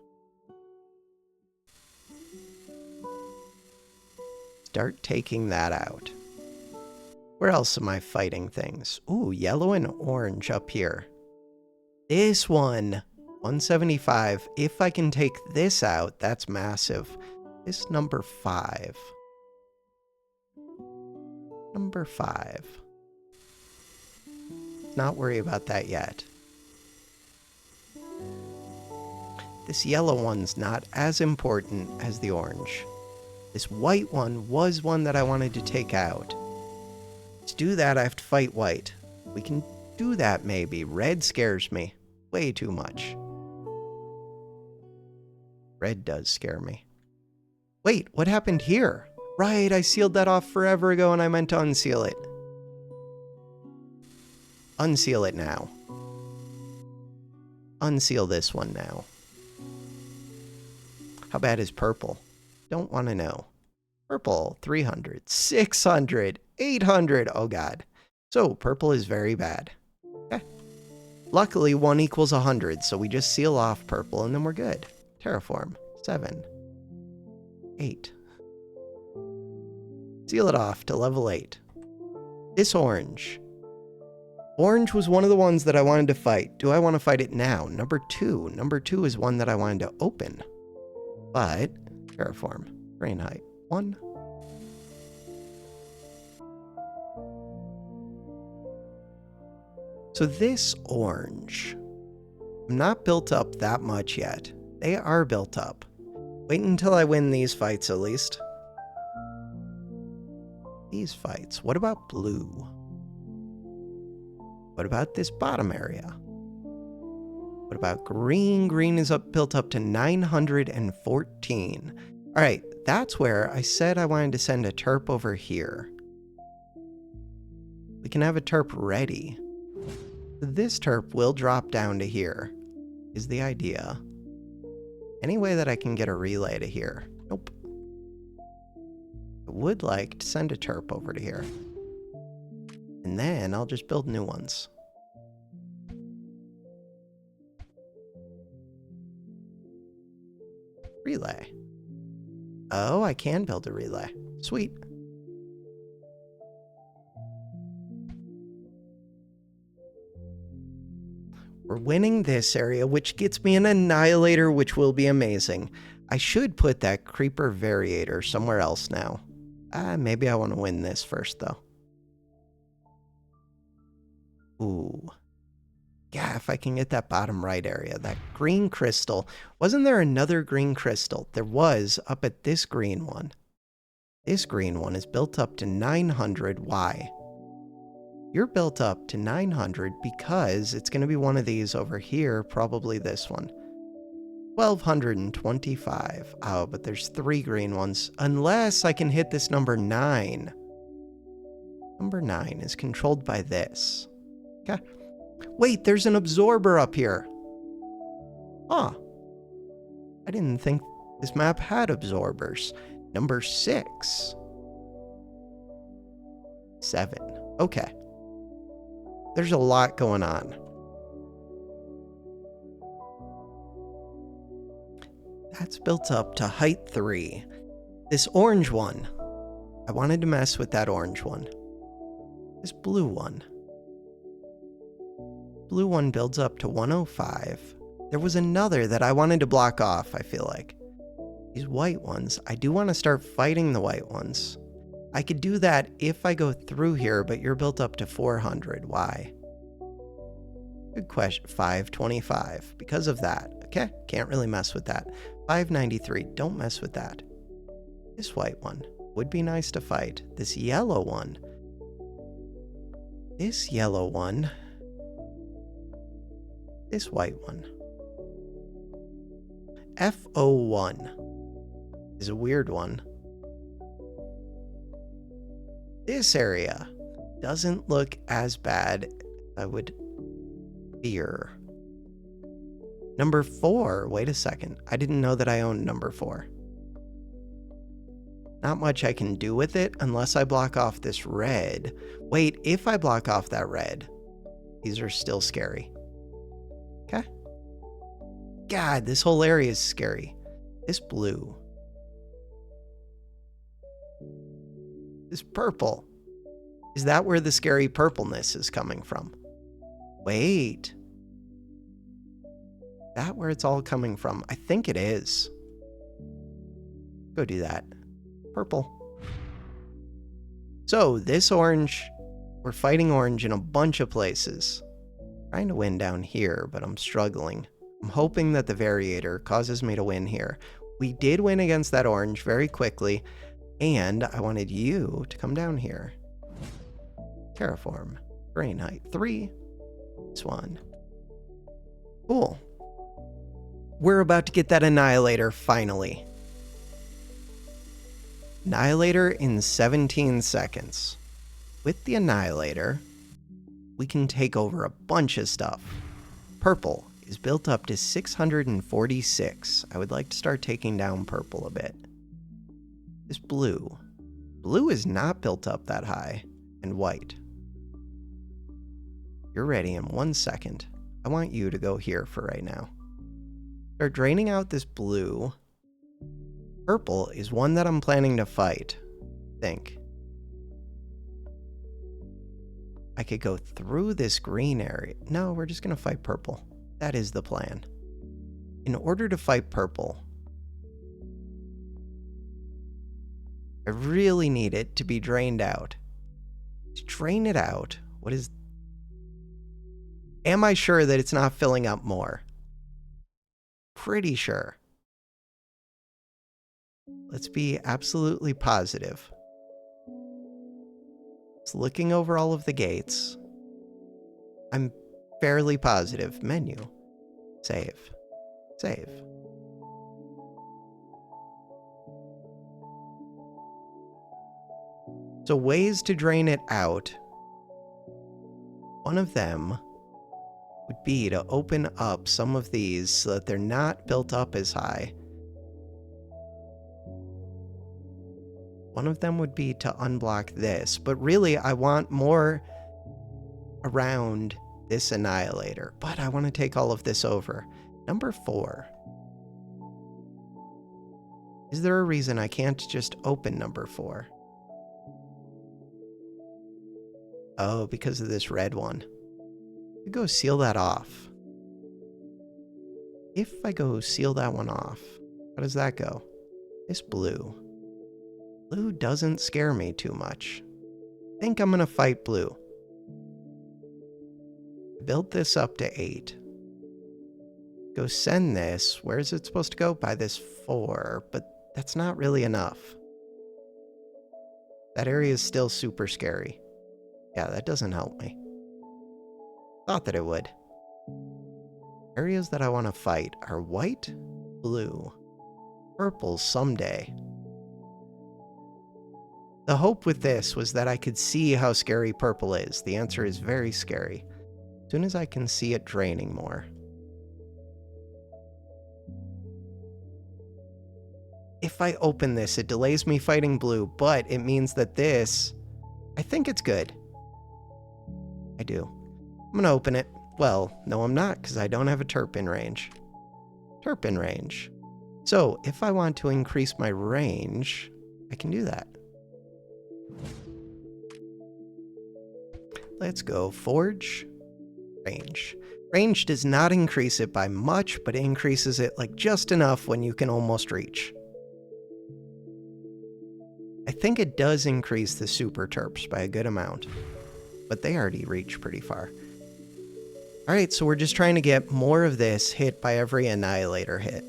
Start taking that out. Where else am I fighting things? Ooh, yellow and orange up here. This one, 175. If I can take this out, that's massive. This number 5. Number 5. Not worry about that yet. This yellow one's not as important as the orange. This white one was one that I wanted to take out. To do that, I have to fight white. We can do that maybe. Red scares me way too much. Red does scare me. Wait, what happened here? Right, I sealed that off forever ago and I meant to unseal it. Unseal it now. Unseal this one now. How bad is purple? Don't want to know. Purple, 300, 600, 800. Oh god. So purple is very bad. Okay. Luckily 1 equals 100, so we just seal off purple and then we're good. Terraform, 7, 8. Seal it off to level 8. This orange. Orange was one of the ones that I wanted to fight. Do I want to fight it now? Number 2. Number 2 is one that I wanted to open. But, terraform. Terrain height 1. So this orange. I'm not built up that much yet. They are built up. Wait until I win these fights at least. These fights. What about blue? What about this bottom area? What about green? Green is built up to 914. All right, that's where I said I wanted to send a terp over here. We can have a terp ready. This terp will drop down to here, is the idea. Any way that I can get a relay to here? Nope. I would like to send a terp over to here. And then I'll just build new ones. Relay. Oh, I can build a relay. Sweet. We're winning this area, which gets me an annihilator, which will be amazing. I should put that creeper variator somewhere else now. Maybe I want to win this first, though. Ooh. Yeah, if I can get that bottom right area. That green crystal. Wasn't there another green crystal? There was up at this green one. This green one is built up to 900. Why? You're built up to 900 because it's going to be one of these over here, probably this one. 1225. Oh, but there's 3 green ones. Unless I can hit this number 9. Number 9 is controlled by this. Okay. Wait, there's an absorber up here. Huh. I didn't think this map had absorbers. Number 6. 7. Okay. There's a lot going on. That's built up to height 3. This orange one. I wanted to mess with that orange one. This blue one. Blue one builds up to 105. There was another that I wanted to block off, I feel like. These white ones, I do want to start fighting the white ones. I could do that if I go through here, but you're built up to 400. Why? Good question. 525. Because of that. Okay, can't really mess with that. 593. Don't mess with that. This white one would be nice to fight. This yellow one. This yellow one. This white one. F01 is a weird one. This area doesn't look as bad, I would fear. Number 4. Wait a second. I didn't know that I owned number 4. Not much I can do with it unless I block off this red. Wait, if I block off that red, these are still scary. Okay. God, this whole area is scary. This blue. This purple. Is that where the scary purpleness is coming from? Wait. That where it's all coming from? I think it is. Go do that. Purple. So, this orange, we're fighting orange in a bunch of places. Trying to win down here, but I'm struggling. I'm hoping that the variator causes me to win here. We did win against that orange very quickly, and I wanted you to come down here. Terraform. Terrain height 3. This one. Cool. We're about to get that Annihilator, finally. Annihilator in 17 seconds. With the Annihilator, we can take over a bunch of stuff. Purple is built up to 646. I would like to start taking down purple a bit. This blue. Blue is not built up that high. And white. You're ready in 1 second. I want you to go here for right now. Start draining out this blue. Purple is one that I'm planning to fight. Think. I could go through this green area. No, we're just going to fight purple. That is the plan. In order to fight purple, I really need it to be drained out. To drain it out, what is... Am I sure that it's not filling up more? Pretty sure. Let's be absolutely positive. It's looking over all of the gates. I'm fairly positive. Menu. Save. Save. So ways to drain it out. One of them would be to open up some of these so that they're not built up as high. One of them would be to unblock this, but really I want more around this Annihilator, but I want to take all of this over. Number 4. Is there a reason I can't just open number 4? Oh, because of this red one. I go seal that off. If I go seal that one off, How does that go? This blue. Blue doesn't scare me too much. I think I'm gonna fight blue. Build this up to 8. Go send this. Where is it supposed to go? By this 4, but that's not really enough. That area is still super scary. Yeah, that doesn't help me. Thought that it would. Areas that I want to fight are white, blue, purple someday. The hope with this was that I could see how scary purple is. The answer is very scary. As soon as I can see it draining more. If I open this, it delays me fighting blue, but it means that this, I think it's good. I do. I'm gonna open it. Well, no I'm not, because I don't have a terp in range. Terp in range. So, if I want to increase my range, I can do that. Let's go forge, range. Range does not increase it by much, but it increases it like just enough when you can almost reach. I think it does increase the super terps by a good amount, but they already reach pretty far. Alright, so we're just trying to get more of this hit by every annihilator hit,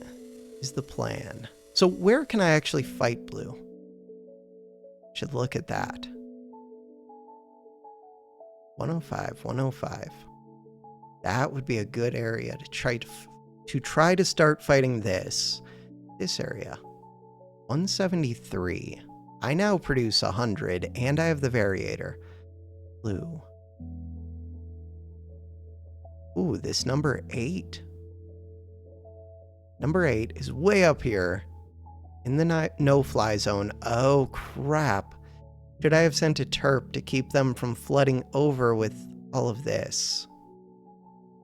is the plan. So where can I actually fight blue? Should look at that. 105, 105. That would be a good area to try to start fighting this area. 173. I now produce 100, and I have the variator. Blue. Ooh, this number 8. Number 8 is way up here in the no-fly zone. Oh, crap. Should I have sent a terp to keep them from flooding over with all of this?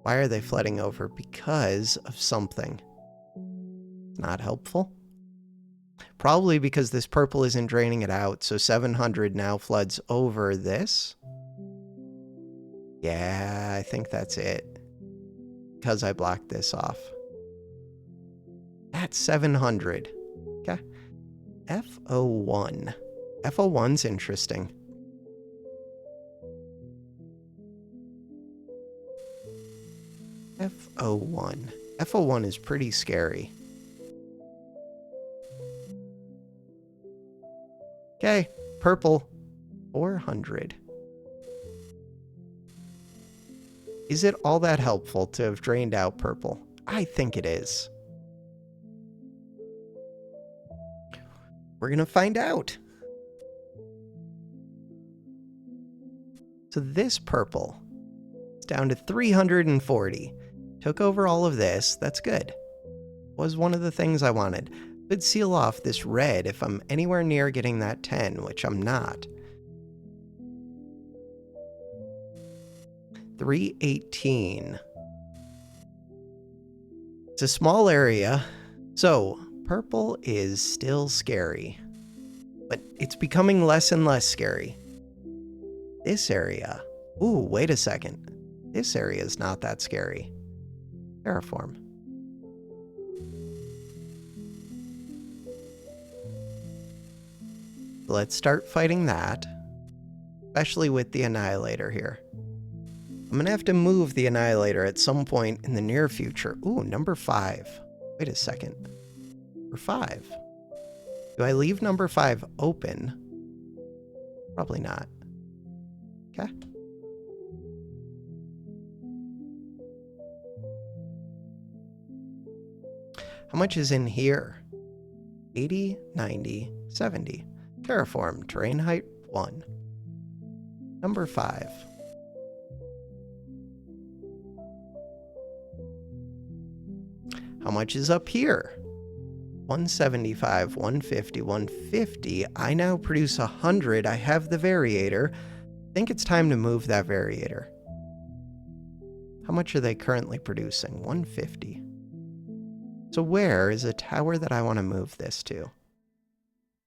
Why are they flooding over? Because of something. Not helpful. Probably because this purple isn't draining it out, so 700 now floods over this. Yeah, I think that's it. Because I blocked this off. That's 700. Okay. FO1. FO1's interesting. FO1. FO1 is pretty scary. Okay, purple, 400. Is it all that helpful to have drained out purple? I think it is. We're gonna find out. So this purple is down to 340. Took over all of this, that's good. Was one of the things I wanted. Could seal off this red if I'm anywhere near getting that 10, which I'm not. 318. It's a small area, so purple is still scary, but it's becoming less and less scary. This area, ooh, wait a second. This area is not that scary. Terraform. Let's start fighting that, especially with the Annihilator here. I'm gonna have to move the Annihilator at some point in the near future. Ooh, number 5. Wait a second. Number 5. Do I leave number 5 open? Probably not. Okay. How much is in here? 80, 90, 70. Terraform, terrain height 1. Number 5. How much is up here? 175, 150, 150. I now produce 100. I have the variator. I think it's time to move that variator. How much are they currently producing? 150. So where is a tower that I want to move this to?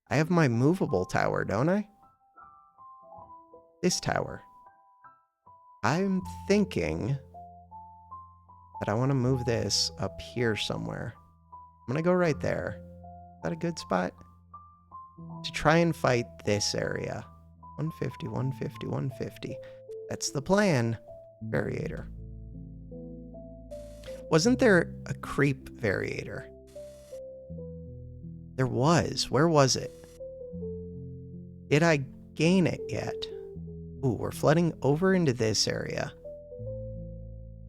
I have my movable tower, don't I? This tower. I'm thinking that I want to move this up here somewhere. I'm going to go right there. Is that a good spot? To try and fight this area. 150, 150, 150. That's the plan. Variator. Wasn't there a creep variator? There was. Where was it? Did I gain it yet? Ooh, we're flooding over into this area.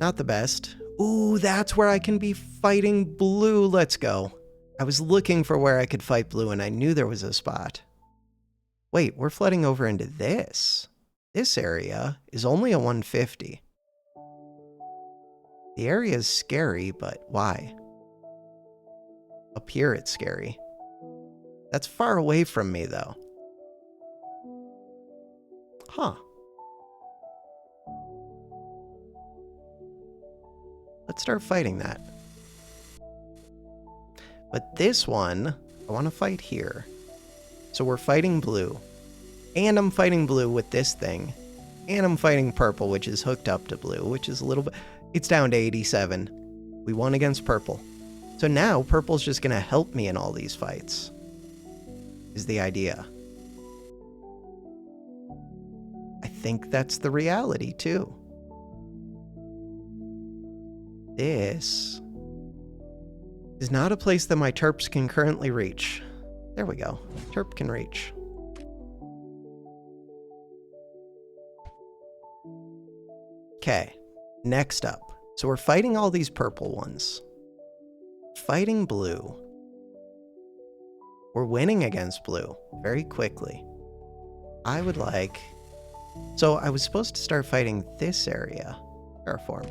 Not the best. Ooh, that's where I can be fighting blue. Let's go. I was looking for where I could fight blue, and I knew there was a spot. Wait, we're flooding over into this. This area is only a 150. The area is scary, but why? Up here it's scary. That's far away from me, though. Huh. Let's start fighting that. But this one, I want to fight here. So we're fighting blue. And I'm fighting blue with this thing. And I'm fighting purple, which is hooked up to blue, which is a little bit... It's down to 87. We won against purple. So now purple's just going to help me in all these fights. Is the idea. I think that's the reality, too. This is not a place that my terps can currently reach. There we go. Terp can reach. Okay, next up. So we're fighting all these purple ones. Fighting blue. We're winning against blue very quickly. I would like... So I was supposed to start fighting this area. Terraform.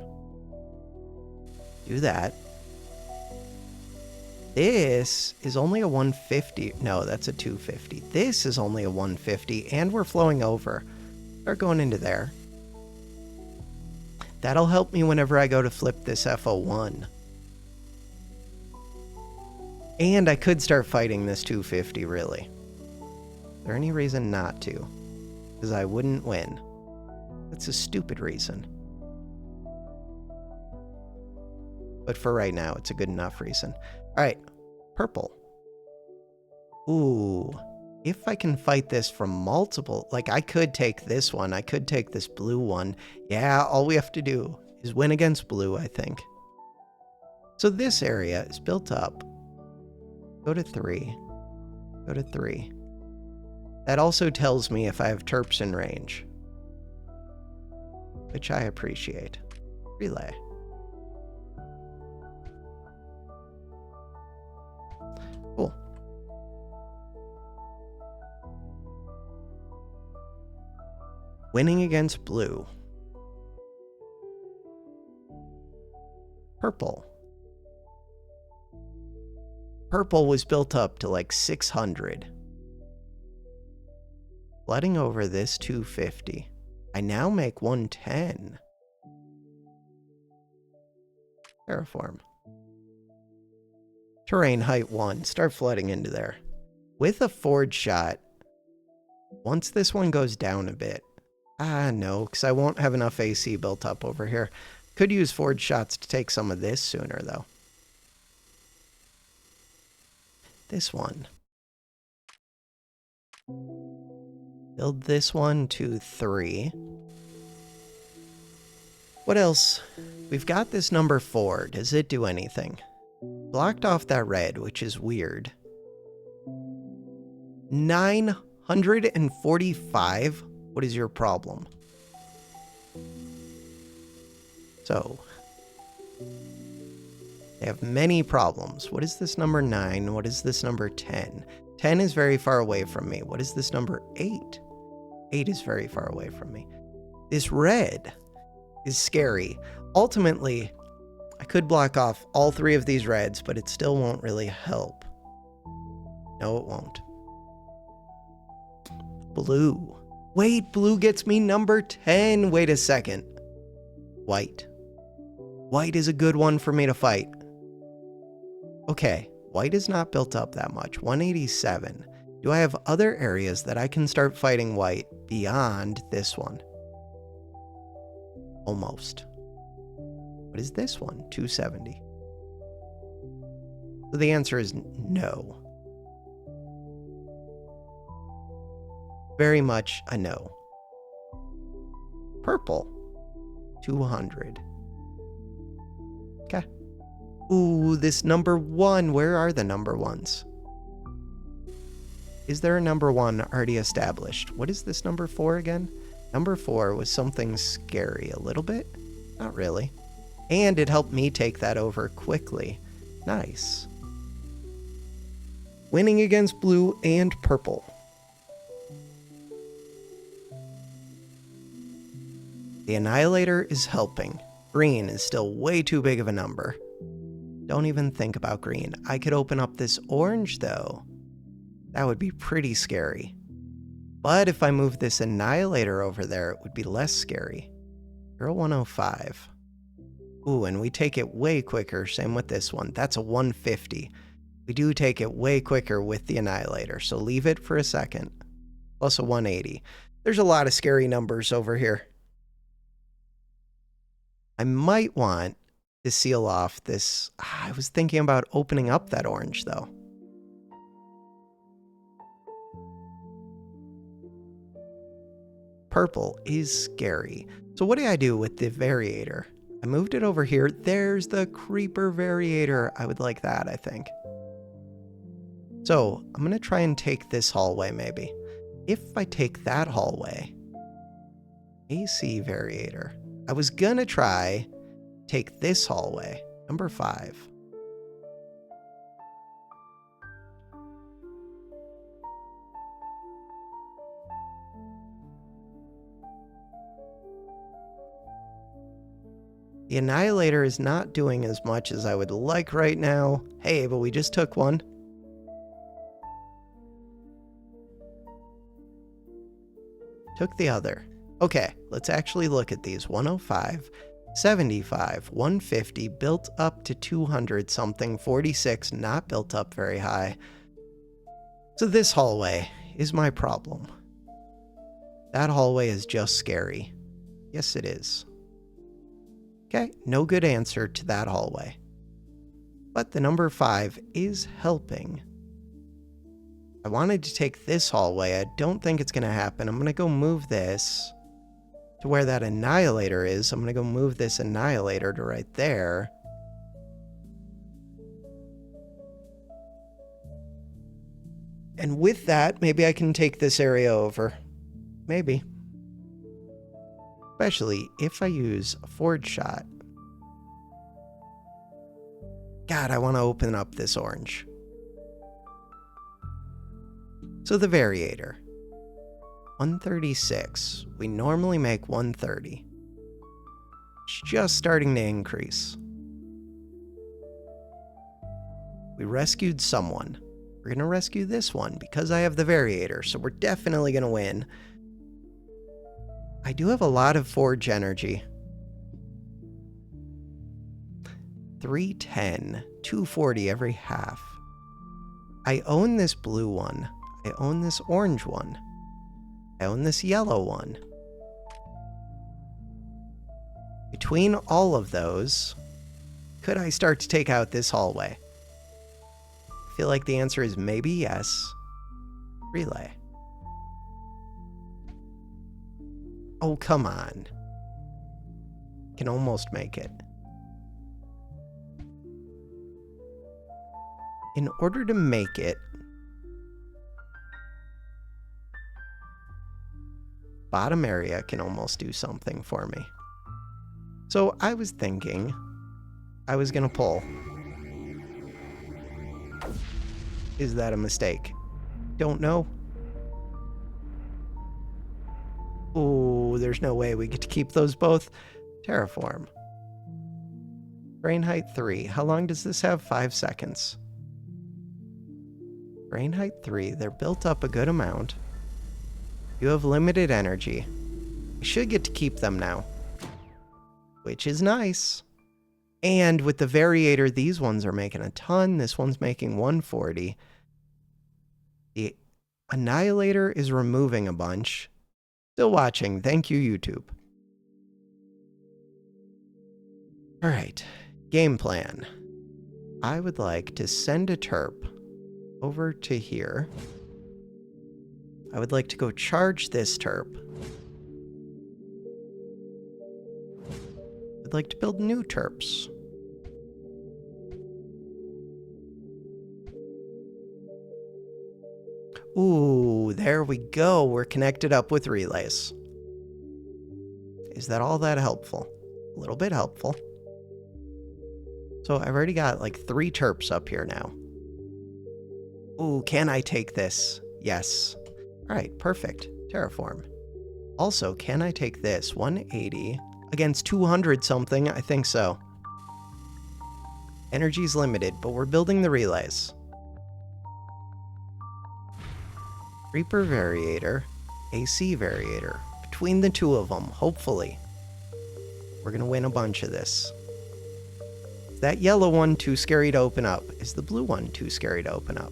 Do that. This is only a 150. No, that's a 250. This is only a 150, and we're flowing over. Start going into there. That'll help me whenever I go to flip this FO1. And I could start fighting this 250, really. Is there any reason not to? Because I wouldn't win. That's a stupid reason. But for right now, it's a good enough reason. Alright, purple. Ooh, if I can fight this from multiple... Like, I could take this one. I could take this blue one. Yeah, all we have to do is win against blue, I think. So this area is built up. Go to 3. Go to 3. That also tells me if I have terps in range. Which I appreciate. Relay. Cool. Winning against blue. Purple. Purple was built up to like 600. Flooding over this 250. I now make 110. Terraform. Terrain height 1. Start flooding into there. With a forge shot, once this one goes down a bit. No, because I won't have enough AC built up over here. Could use forge shots to take some of this sooner, though. This one. Build this one to 3. What else? We've got this number 4. Does it do anything? Blocked off that red, which is weird. 945? What is your problem? So, they have many problems. What is this number 9? What is this number 10? 10 is very far away from me. What is this number 8? 8 is very far away from me. This red is scary. Ultimately, I could block off all 3 of these reds, but it still won't really help. No, it won't. Blue. Wait, blue gets me number 10. Wait a second. White. White is a good one for me to fight. Okay, white is not built up that much. 187. Do I have other areas that I can start fighting white beyond this one? Almost. What is this one? 270. So the answer is no. Very much a no. Purple, 200. Okay. Ooh, this number 1. Where are the number 1s? Is there a number 1 already established? What is this number 4 again? Number 4 was something scary a little bit? Not really. And it helped me take that over quickly. Nice. Winning against blue and purple. The Annihilator is helping. Green is still way too big of a number. Don't even think about green. I could open up this orange, though. That would be pretty scary. But if I move this Annihilator over there, it would be less scary. 0105. Ooh, and we take it way quicker. Same with this one. That's a 150. We do take it way quicker with the Annihilator, so leave it for a second. Plus a 180. There's a lot of scary numbers over here. I might want to seal off this. I was thinking about opening up that orange, though. Purple is scary. So what do I do with the variator? I moved it over here. There's the creeper variator. I would like that, I think. So I'm going to try and take this hallway, maybe. If I take that hallway, AC variator. I was going to try take this hallway, number 5. The Annihilator is not doing as much as I would like right now. Hey, but we just took one. Took the other. Okay, let's actually look at these. 105, 75, 150, built up to 200 something, 46, not built up very high. So this hallway is my problem. That hallway is just scary. Yes, it is. Okay, no good answer to that hallway. But the number 5 is helping. I wanted to take this hallway. I don't think it's going to happen. I'm going to go move this to where that Annihilator is. I'm going to go move this Annihilator to right there. And with that, maybe I can take this area over. Maybe. Especially if I use a forge shot. God, I want to open up this orange. So the variator. 136. We normally make 130. It's just starting to increase. We rescued someone. We're going to rescue this one because I have the variator, so we're definitely going to win. I do have a lot of forge energy. 310, 240 every half. I own this blue one. I own this orange one. I own this yellow one. Between all of those, could I start to take out this hallway? I feel like the answer is maybe yes. Relay. Oh, come on. Can almost make it. In order to make it, bottom area can almost do something for me. So I was thinking I was going to pull. Is that a mistake? Don't know. Oh, there's no way we get to keep those both. Terraform. Brain height 3. How long does this have? 5 seconds. Brain height 3. They're built up a good amount. You have limited energy. I should get to keep them now. Which is nice. And with the variator, these ones are making a ton. This one's making 140. The Annihilator is removing a bunch. Still watching. Thank you, YouTube. Alright. Game plan. I would like to send a terp over to here. I would like to go charge this terp. I'd like to build new terps. Ooh, there we go. We're connected up with relays. Is that all that helpful? A little bit helpful. So I've already got like 3 terps up here now. Ooh, can I take this? Yes. All right, perfect. Terraform. Also, can I take this? 180 against 200 something? I think so. Energy's limited, but we're building the relays. Reaper Variator, AC Variator. Between the two of them, hopefully, we're going to win a bunch of this. Is that yellow one too scary to open up? Is the blue one too scary to open up?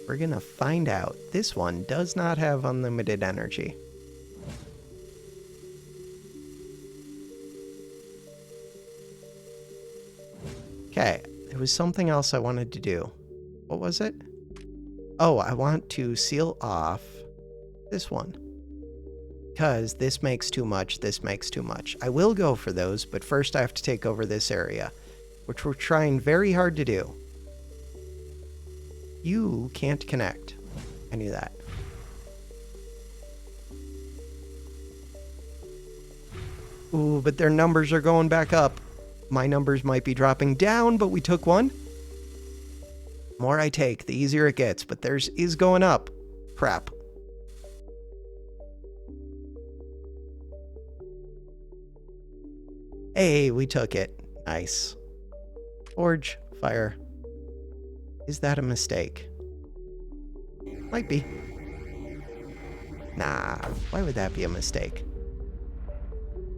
We're going to find out. This one does not have unlimited energy. Okay, there was something else I wanted to do. What was it? Oh, I want to seal off this one. Because this makes too much, this makes too much. I will go for those, but first I have to take over this area, which we're trying very hard to do. You can't connect. I knew that. Ooh, but their numbers are going back up. My numbers might be dropping down, but we took one. The more I take, the easier it gets, but theirs is going up. Crap. Hey, we took it. Nice. Forge, fire. Is that a mistake? Might be. Nah, why would that be a mistake?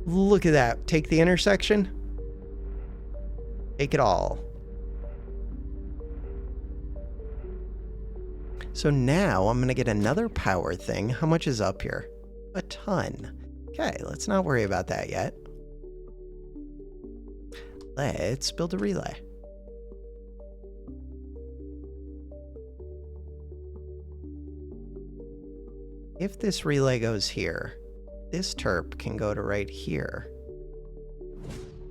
Look at that. Take the intersection. Take it all. So now I'm going to get another power thing. How much is up here? A ton. Okay, let's not worry about that yet. Let's build a relay. If this relay goes here, this terp can go to right here.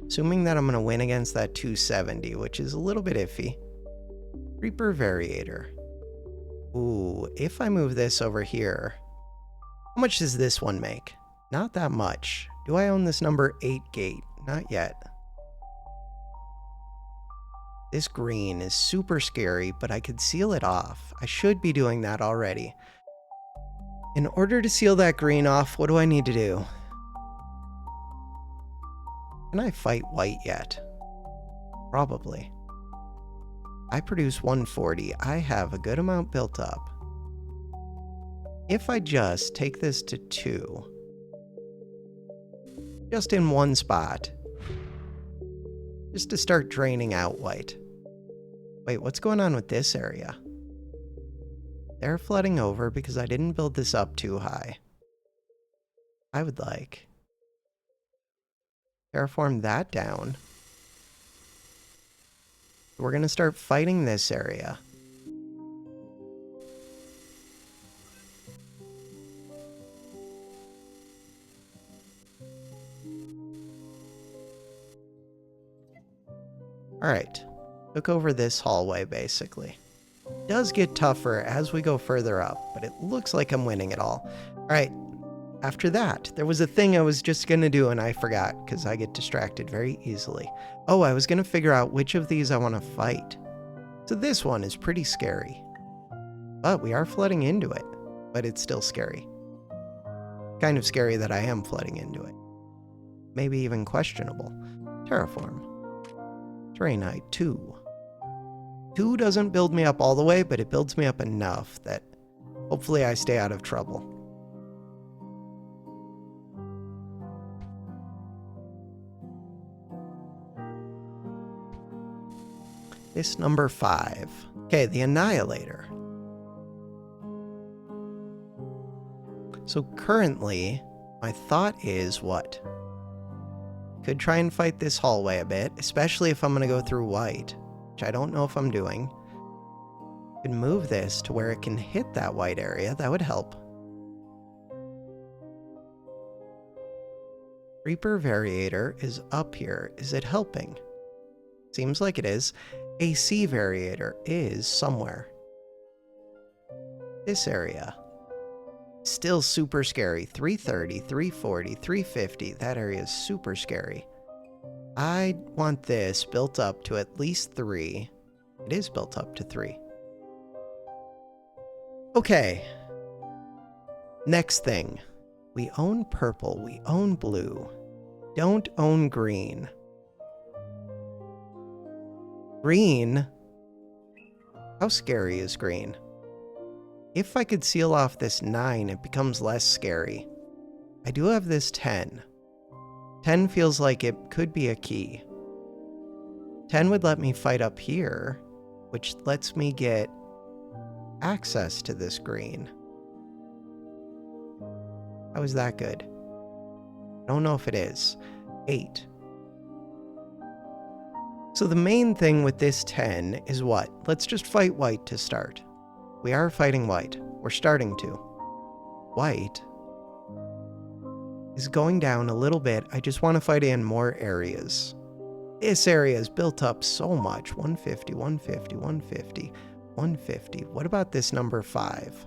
Assuming that I'm going to win against that 270, which is a little bit iffy. Reaper Variator. Ooh, if I move this over here, how much does this one make? Not that much. Do I own this number 8 gate? Not yet. This green is super scary, but I could seal it off. I should be doing that already. In order to seal that green off, what do I need to do? Can I fight white yet? Probably. I produce 140. I have a good amount built up. If I just take this to 2, just in one spot, just to start draining out white. Wait, what's going on with this area? They're flooding over because I didn't build this up too high. I would like terraform that down. We're going to start fighting this area. Alright. Took over this hallway, basically. It does get tougher as we go further up, but it looks like I'm winning it all. Alright. After that, there was a thing I was just going to do and I forgot because I get distracted very easily. Oh, I was going to figure out which of these I want to fight. So this one is pretty scary. But we are flooding into it. But it's still scary. Kind of scary that I am flooding into it. Maybe even questionable. Terraform. Terrain height 2. 2 doesn't build me up all the way, but it builds me up enough that hopefully I stay out of trouble. This number 5. Okay, the Annihilator. So currently, my thought is what? Could try and fight this hallway a bit, especially if I'm going to go through white, which I don't know if I'm doing. Could move this to where it can hit that white area. That would help. Reaper Variator is up here. Is it helping? Seems like it is. AC Variator is somewhere. This area. Still super scary. 330, 340, 350. That area is super scary. I want this built up to at least 3. It is built up to 3. Okay. Next thing. We own purple. We own blue. Don't own green. Green? How scary is green? If I could seal off this 9, it becomes less scary. I do have this 10. 10 feels like it could be a key. 10 would let me fight up here, which lets me get access to this green. How is that good? I don't know if it is. 8. So the main thing with this 10 is what? Let's just fight white to start. We are fighting white. We're starting to. White is going down a little bit. I just want to fight in more areas. This area is built up so much. 150, 150, 150, 150. What about this number 5?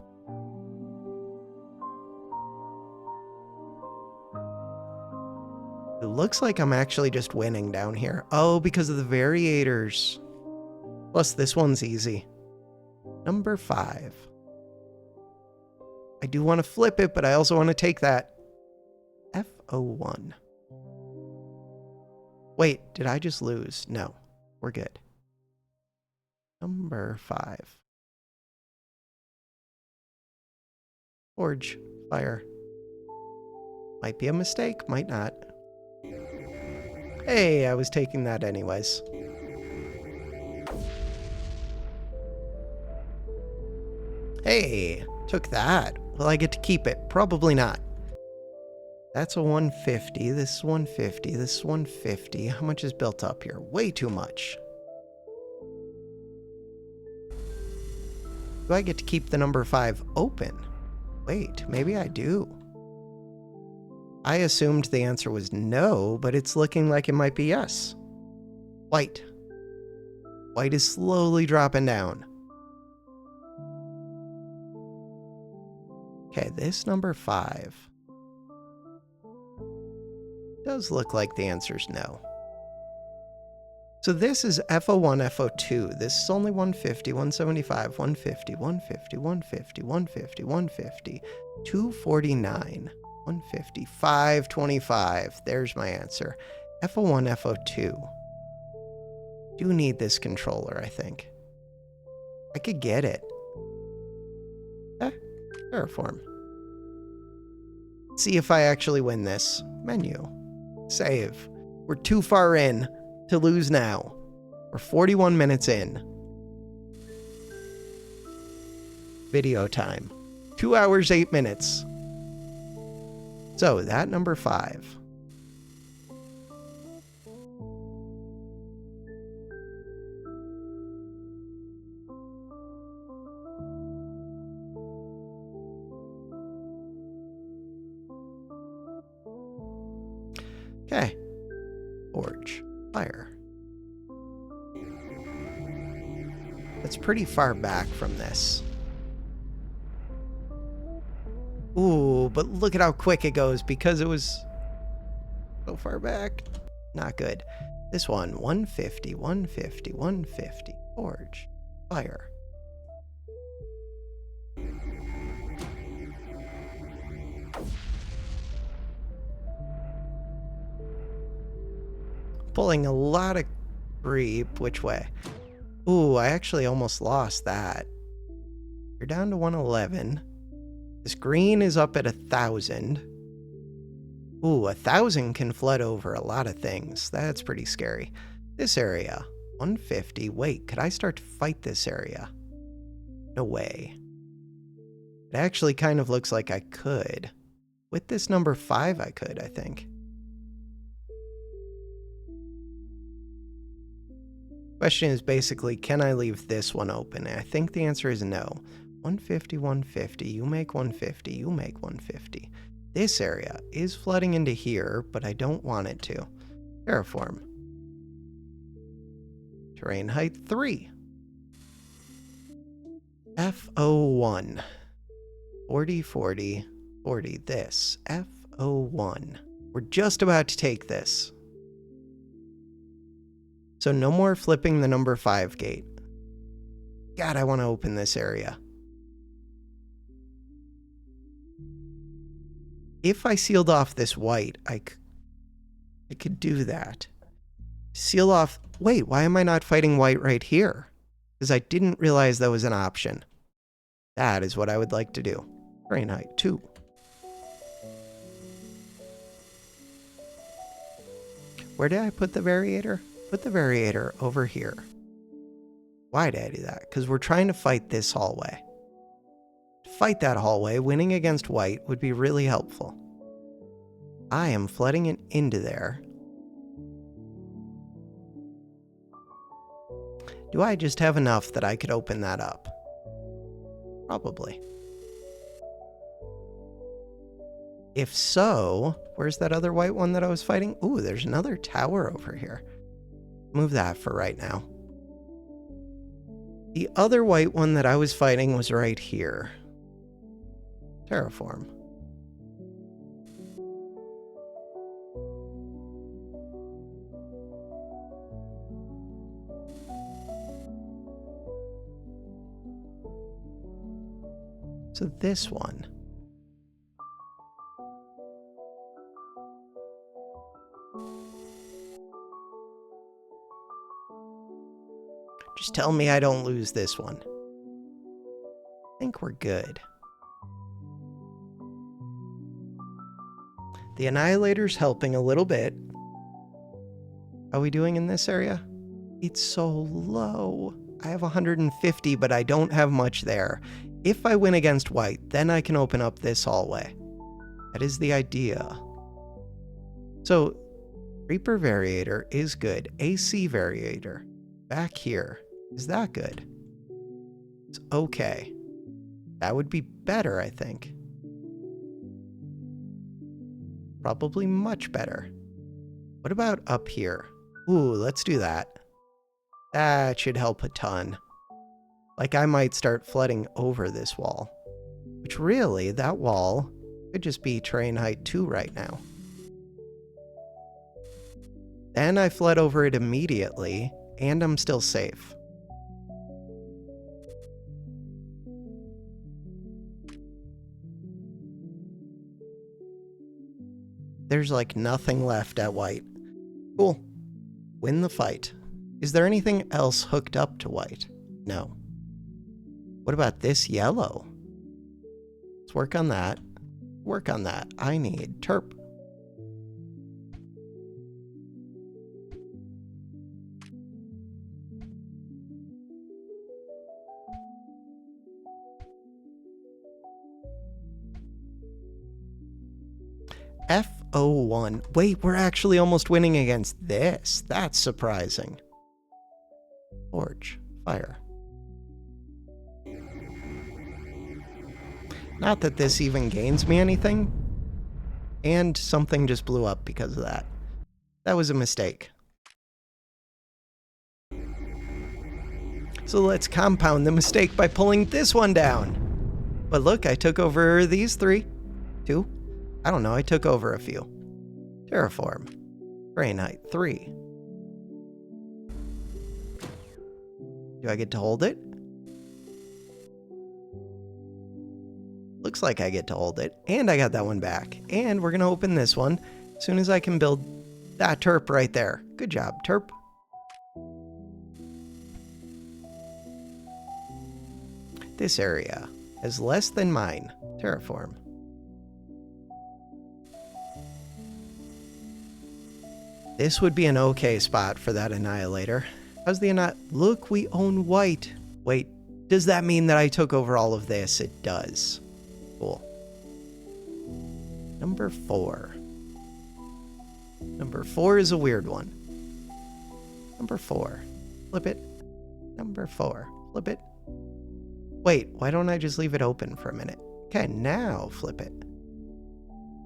It looks like I'm actually just winning down here. Oh, because of the variators. Plus, this one's easy. Number 5. I do want to flip it, but I also want to take that. F01. Wait, did I just lose? No, we're good. Number 5. Forge. Fire. Might be a mistake, might not. Hey, I was taking that anyways. Hey, took that. Will I get to keep it? Probably not. That's a 150. This is 150. This is 150. How much is built up here? Way too much. Do I get to keep the number 5 open? Wait, maybe I do. I assumed the answer was no, but it's looking like it might be yes. White. White is slowly dropping down. Okay, this number 5 does look like the answer's no. So this is FO1, FO2. This is only 150, 175, 150, 150, 150, 150, 150, 249, 150, 525. There's my answer. FO1, FO2. Do need this controller, I think. I could get it. Terraform. See if I actually win this. Menu. Save. We're too far in to lose now. We're 41 minutes in. Video time. 2 hours, 8 minutes. So, that number 5. Okay. Forge. Fire. That's pretty far back from this. Ooh, but look at how quick it goes because it was so far back. Not good. This one, 150, 150, 150. Forge. Fire. Pulling a lot of creep. Which way? Ooh, I actually almost lost that. You're down to 111. This green is up at 1,000. Ooh, 1,000 can flood over a lot of things. That's pretty scary. This area, 150. Wait, could I start to fight this area? No way. It actually kind of looks like I could. With this number 5, I could, I think. Question is basically, can I leave this one open? And I think the answer is no. 150, 150, you make 150, you make 150. This area is flooding into here, but I don't want it to. Terraform. Terrain height 3. FO1. 40, 40, 40. This. FO1. We're just about to take this. So no more flipping the number 5 gate. God, I want to open this area. If I sealed off this white, I could do that. Seal off... Wait, why am I not fighting white right here? Because I didn't realize that was an option. That is what I would like to do. Terrain height 2. Where did I put the variator? Put the variator over here. Why did I do that? Because we're trying to fight this hallway. To fight that hallway, winning against white would be really helpful. I am flooding it into there. Do I just have enough that I could open that up? Probably. If so, where's that other white one that I was fighting? Ooh, there's another tower over here. Move that for right now. The other white one that I was fighting was right here. Terraform. So this one. Just tell me I don't lose this one. I think we're good. The Annihilator's helping a little bit. How are we doing in this area? It's so low. I have 150, but I don't have much there. If I win against white, then I can open up this hallway. That is the idea. So, Reaper Variator is good. AC Variator, back here. Is that good? It's okay. That would be better, I think. Probably much better. What about up here? Ooh, let's do that. That should help a ton. Like I might start flooding over this wall. Which really, that wall could just be terrain height 2 right now. Then I flood over it immediately, and I'm still safe. There's like nothing left at white. Cool. Win the fight. Is there anything else hooked up to white? No. What about this yellow? Let's work on that. Work on that. I need terp. F01. Wait, we're actually almost winning against this. That's surprising. Forge. Fire. Not that this even gains me anything. And something just blew up because of that. That was a mistake. So let's compound the mistake by pulling this one down. But look, I took over these 3. 2. I don't know, I took over a few. Terraform. Terrain height 3. Do I get to hold it? Looks like I get to hold it. And I got that one back. And we're going to open this one as soon as I can build that terp right there. Good job, terp. This area has less than mine. Terraform. This would be an okay spot for that Annihilator. How's the Look, we own white. Wait, does that mean that I took over all of this? It does. Cool. Number 4. Number 4 is a weird one. Number 4. Flip it. Number 4. Flip it. Wait, why don't I just leave it open for a minute? Okay, now flip it.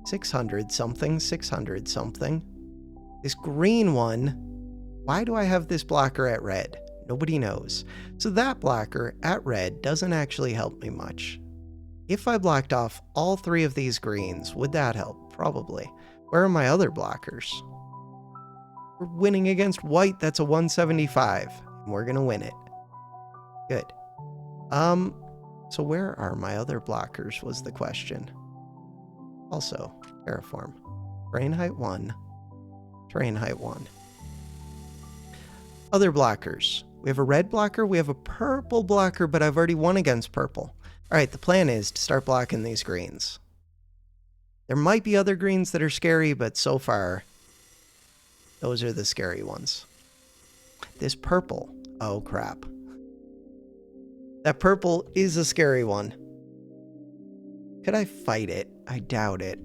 600 something, 600 something. This green one, why do I have this blocker at red? Nobody knows. So that blocker at red doesn't actually help me much. If I blocked off all 3 of these greens, would that help? Probably. Where are my other blockers? We're winning against white, that's a 175. And we're gonna win it. Good. So where are my other blockers was the question. Also, terraform. Terrain height 1. Terrain height 1. Other blockers. We have a red blocker, we have a purple blocker, but I've already won against purple. Alright, the plan is to start blocking these greens. There might be other greens that are scary, but so far, those are the scary ones. This purple. Oh, crap. That purple is a scary one. Could I fight it? I doubt it.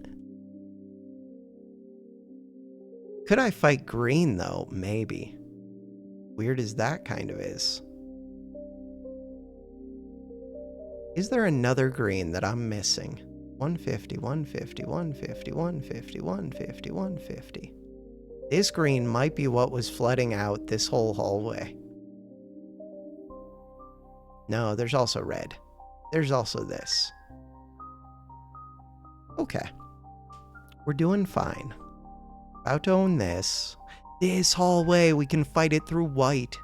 Could I fight green, though? Maybe. Weird as that kind of is. Is there another green that I'm missing? 150, 150, 150, 150, 150, 150. This green might be what was flooding out this whole hallway. No, there's also red. There's also this. Okay. We're doing fine. About to own this. This hallway, we can fight it through white.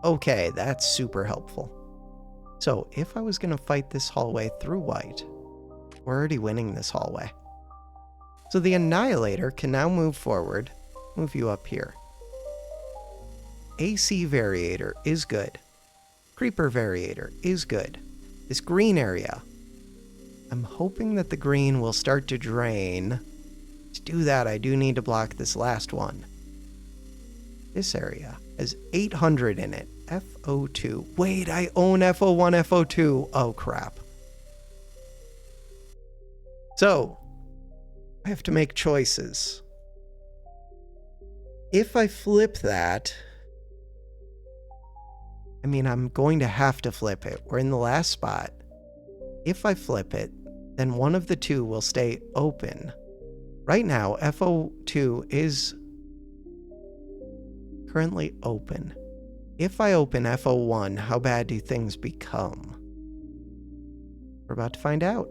Okay, that's super helpful. So, if I was going to fight this hallway through white, we're already winning this hallway. So the Annihilator can now move forward. Move you up here. AC Variator is good. Creeper Variator is good. This green area, I'm hoping that the green will start to drain. To do that, I do need to block this last one. This area has 800 in it. FO2. Wait, I own FO1, FO2. Oh, crap. So, I have to make choices. If I flip that, I mean, I'm going to have to flip it. We're in the last spot. If I flip it, then one of the 2 will stay open. Right now, FO2 is currently open. If I open FO1, how bad do things become? We're about to find out.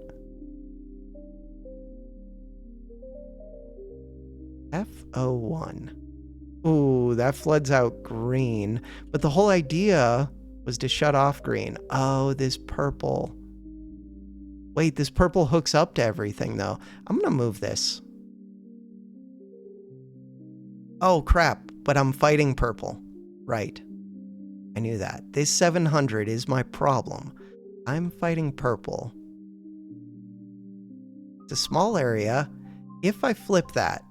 FO1. Ooh, that floods out green. But the whole idea was to shut off green. Oh, this purple. Wait, this purple hooks up to everything, though. I'm gonna move this. Oh, crap. But I'm fighting purple. Right. I knew that. This 700 is my problem. I'm fighting purple. It's a small area. If I flip that,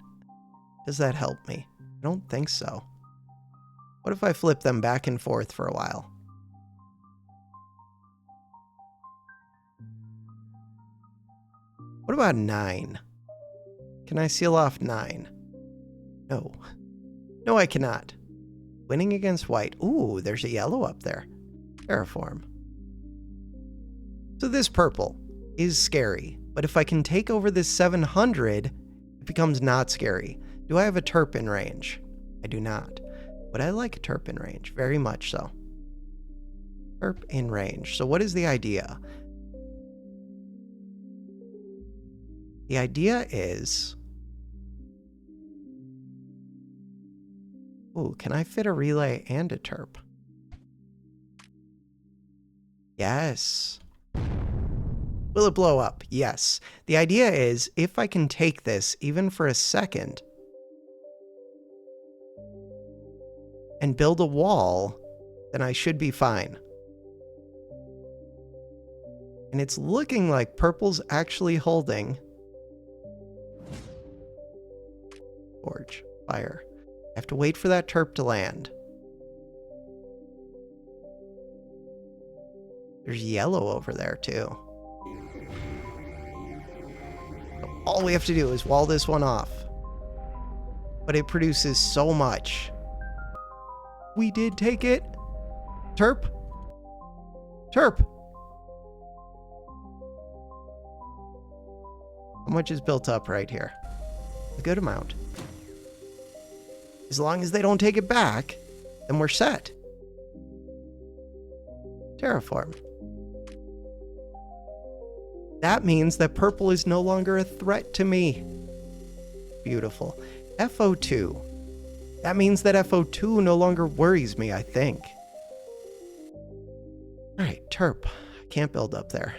does that help me? I don't think so. What if I flip them back and forth for a while? What about 9? Can I seal off 9? No. No, I cannot. Winning against white. Ooh, there's a yellow up there. Terraform. So this purple is scary, but if I can take over this 700, it becomes not scary. Do I have a terp in range? I do not. But I like a terp in range, very much so. Terp in range. So what is the idea? The idea is... Ooh, can I fit a relay and a terp? Yes. Will it blow up? Yes. The idea is, if I can take this, even for a second, and build a wall, then I should be fine. And it's looking like purple's actually holding. Forge. Fire. I have to wait for that terp to land. There's yellow over there, too. All we have to do is wall this one off. But it produces so much. We did take it. Terp. Terp. How much is built up right here? A good amount. As long as they don't take it back, then we're set. Terraform. That means that purple is no longer a threat to me. Beautiful. FO2. That means that FO2 no longer worries me, I think. Alright, Terp. I can't build up there.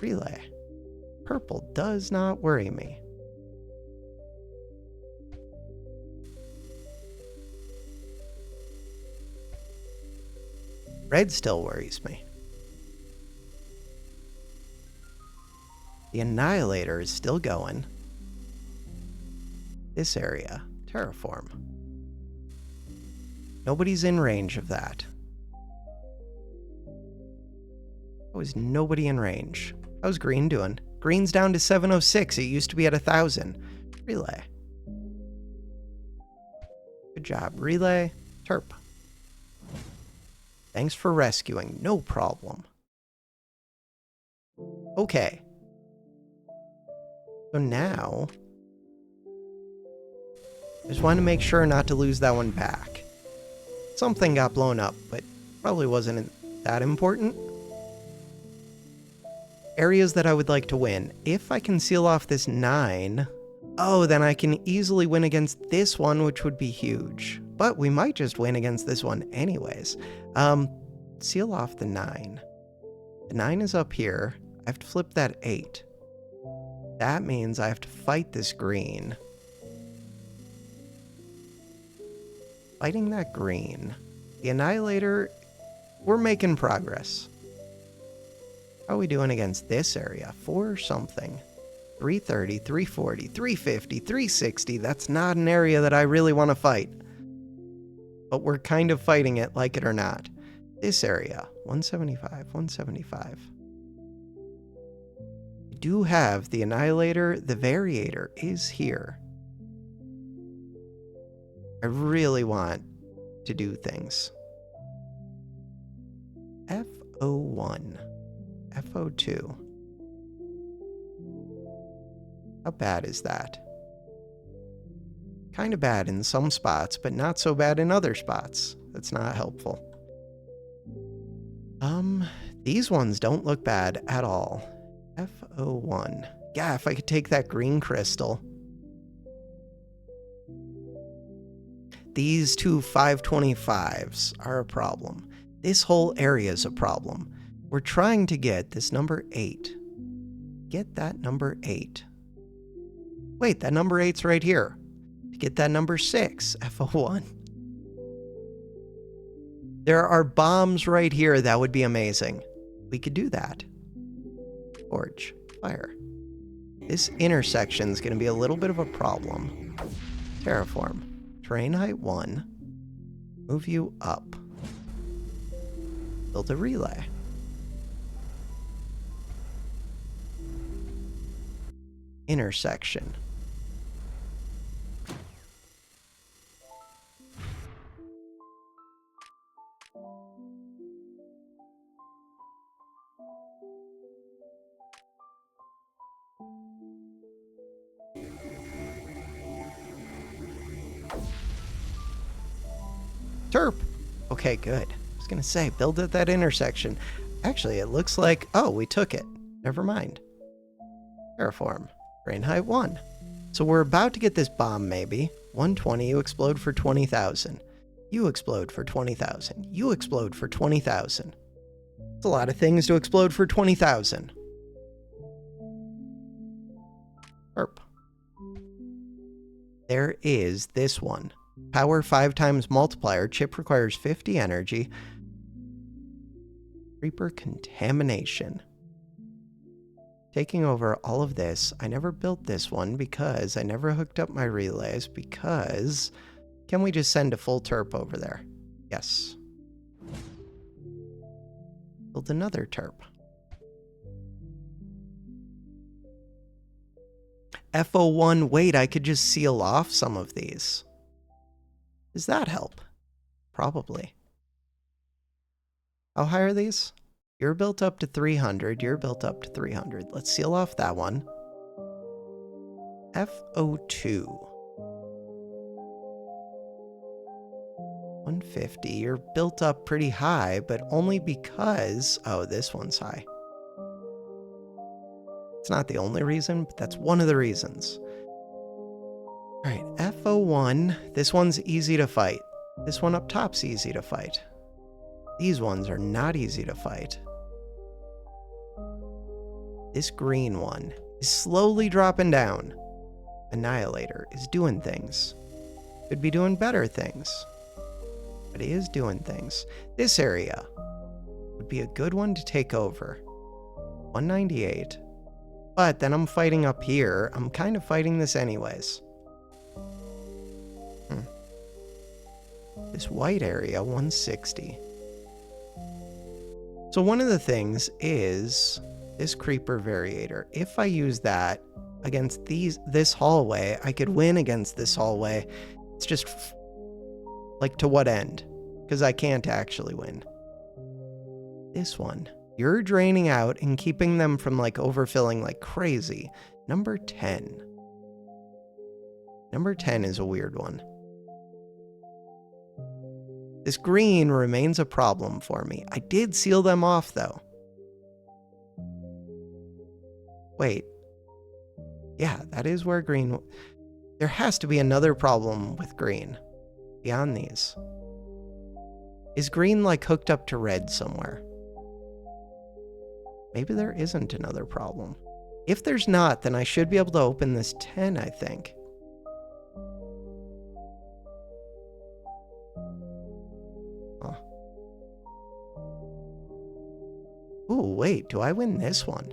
Relay. Purple does not worry me. Red still worries me. The Annihilator is still going. This area, terraform. Nobody's in range of that. How is nobody in range? How's green doing? Green's down to 706. It used to be at 1,000. Relay. Good job, Relay. Terp. Thanks for rescuing. No problem. Okay. So now, I just want to make sure not to lose that one back. Something got blown up, but probably wasn't that important. Areas that I would like to win. If I can seal off this 9, oh, then I can easily win against this one, which would be huge. But we might just win against this one anyways. Seal off the 9. The 9 is up here. I have to flip that 8. That means I have to fight this green. Fighting that green. The Annihilator, we're making progress. How are we doing against this area? 4 something. 330, 340, 350, 360. That's not an area that I really want to fight. But we're kind of fighting it, like it or not. This area, 175, 175. We do have the Annihilator. The Variator is here. I really want to do things. FO1. FO2. How bad is that? Kind of bad in some spots, but not so bad in other spots. That's not helpful. These ones don't look bad at all. FO1. Yeah, if I could take that green crystal. These two 525s are a problem. This whole area is a problem. We're trying to get this number 8. Get that number 8. Wait, that number 8's right here. To get that number 6, FO1. There are bombs right here that would be amazing. We could do that. Forge. Fire. This intersection's going to be a little bit of a problem. Terraform. Terrain height 1. Move you up. Build a relay. Intersection. Terp. Okay, good. I was gonna say, build at that intersection. Actually, it looks like, oh, we took it. Never mind. Terraform. Terrain height 1. So we're about to get this bomb, maybe. 120, you explode for 20,000. You explode for 20,000. You explode for 20,000. It's a lot of things to explode for 20,000. Herp. There is this one. Power 5 times multiplier. Chip requires 50 energy. Creeper contamination. Taking over all of this. I never built this one because I never hooked up my relays because... Can we just send a full terp over there? Yes. Build another terp. F01, wait, I could just seal off some of these. Does that help? Probably. How high are these? You're built up to 300, you're built up to 300. Let's seal off that one. F02. 150, you're built up pretty high, but only because... Oh, this one's high. It's not the only reason, but that's one of the reasons. Alright, F01. This one's easy to fight. This one up top's easy to fight. These ones are not easy to fight. This green one is slowly dropping down. Annihilator is doing things. Could be doing better things. But he is doing things. This area would be a good one to take over. 198. But then I'm fighting up here. I'm kind of fighting this anyways. This white area, 160. So one of the things is this creeper variator. If I use that against this hallway, I could win against this hallway. It's just like, to what end? Because I can't actually win. This one. You're draining out and keeping them from like overfilling like crazy. Number 10. Number 10 is a weird one. This green remains a problem for me. I did seal them off though. Wait. Yeah, that is where green... There has to be another problem with green. Beyond these. Is green like hooked up to red somewhere? Maybe there isn't another problem. If there's not, then I should be able to open this 10, I think. Huh. Ooh, wait, do I win this one?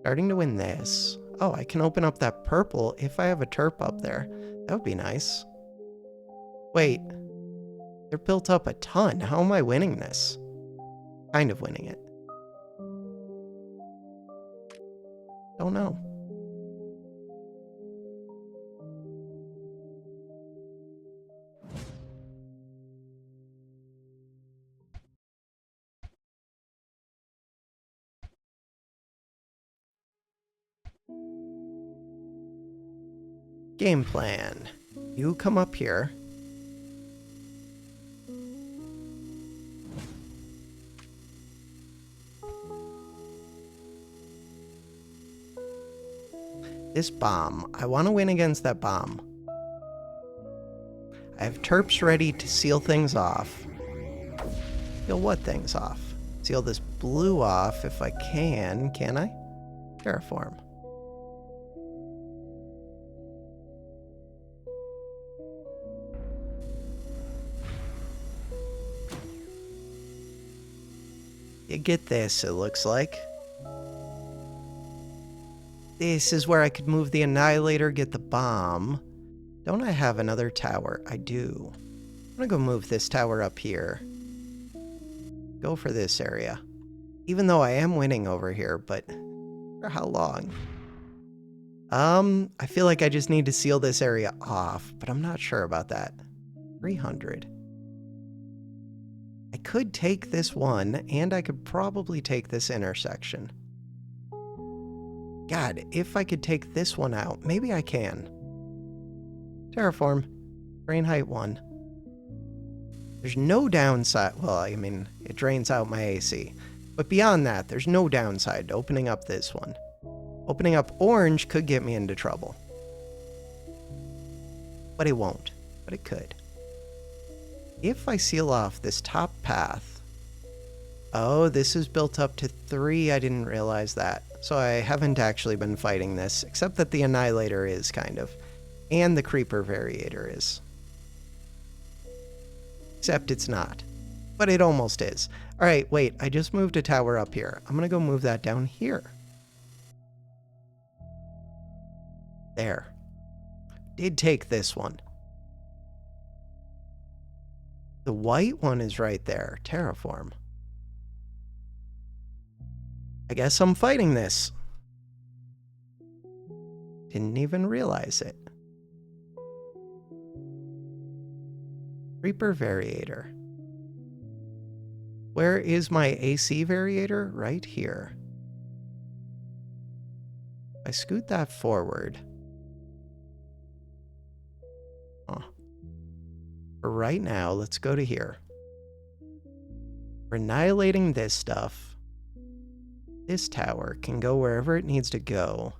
Starting to win this. Oh, I can open up that purple if I have a terp up there. That would be nice. Wait. They're built up a ton. How am I winning this? Kind of winning it. Don't know. Game plan. You come up here. This bomb. I want to win against that bomb. I have terps ready to seal things off. Seal what things off? Seal this blue off if I can I? Terraform. You get this, it looks like. This is where I could move the Annihilator, get the bomb. Don't I have another tower? I do. I'm gonna go move this tower up here. Go for this area. Even though I am winning over here, but for how long? I feel like I just need to seal this area off, but I'm not sure about that. 300. I could take this one, and I could probably take this intersection. God, if I could take this one out, maybe I can. Terraform. Drain height 1. There's no downside. Well, I mean, it drains out my AC. But beyond that, there's no downside to opening up this one. Opening up orange could get me into trouble. But it won't. But it could. If I seal off this top path... Oh, this is built up to 3. I didn't realize that. So I haven't actually been fighting this, except that the Annihilator is, kind of. And the Creeper Variator is. Except it's not. But it almost is. Alright, wait, I just moved a tower up here. I'm gonna go move that down here. There. Did take this one. The white one is right there. Terraform. I guess I'm fighting this. Didn't even realize it. Creeper variator. Where is my AC variator? Right here. If I scoot that forward. Oh. For right now, let's go to here. We're annihilating this stuff. This tower can go wherever it needs to go.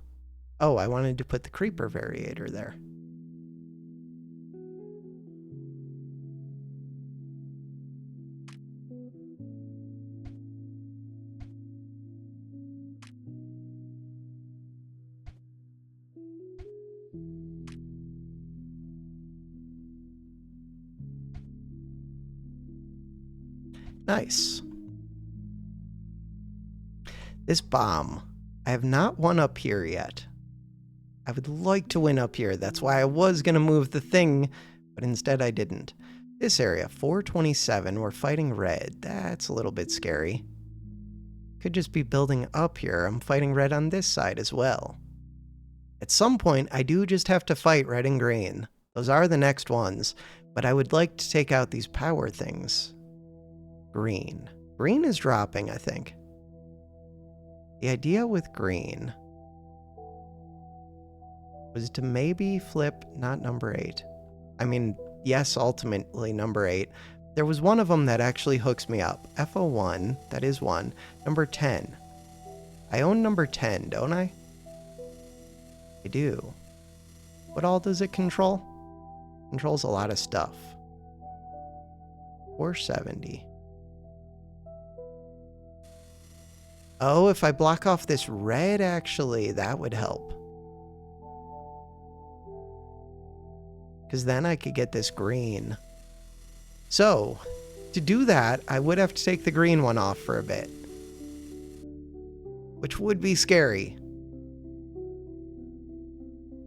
Oh, I wanted to put the creeper variator there. Nice. This bomb. I have not won up here yet. I would like to win up here. That's why I was going to move the thing, but instead I didn't. This area, 427, we're fighting red. That's a little bit scary. Could just be building up here. I'm fighting red on this side as well. At some point, I do just have to fight red and green. Those are the next ones, but I would like to take out these power things. Green. Green is dropping, I think. The idea with green was to maybe flip not number 8. I mean, yes, ultimately number 8. There was one of them that actually hooks me up. FO1, that is one. Number 10. I own number 10, don't I? I do. What all does it control? Controls a lot of stuff. 470. Oh, if I block off this red, actually, that would help. Because then I could get this green. So, to do that, I would have to take the green one off for a bit. Which would be scary.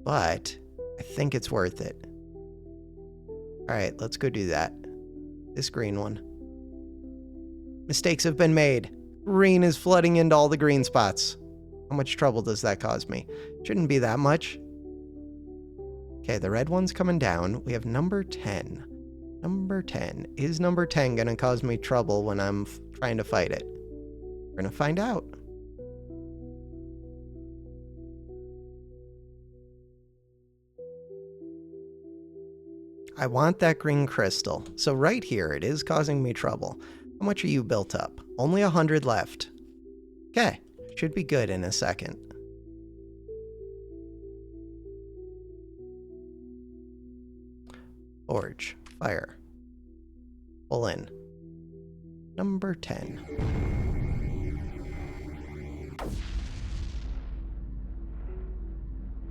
But, I think it's worth it. Alright, let's go do that. This green one. Mistakes have been made. Green is flooding into all the green spots. How much trouble does that cause me? Shouldn't be that much. Okay, the red one's coming down. We have number 10. Number 10. Is number 10 going to cause me trouble when I'm trying to fight it? We're going to find out. I want that green crystal. So right here, it is causing me trouble. How much are you built up? Only 100 left. Okay, should be good in a second. Forge, fire. Pull in. Number 10.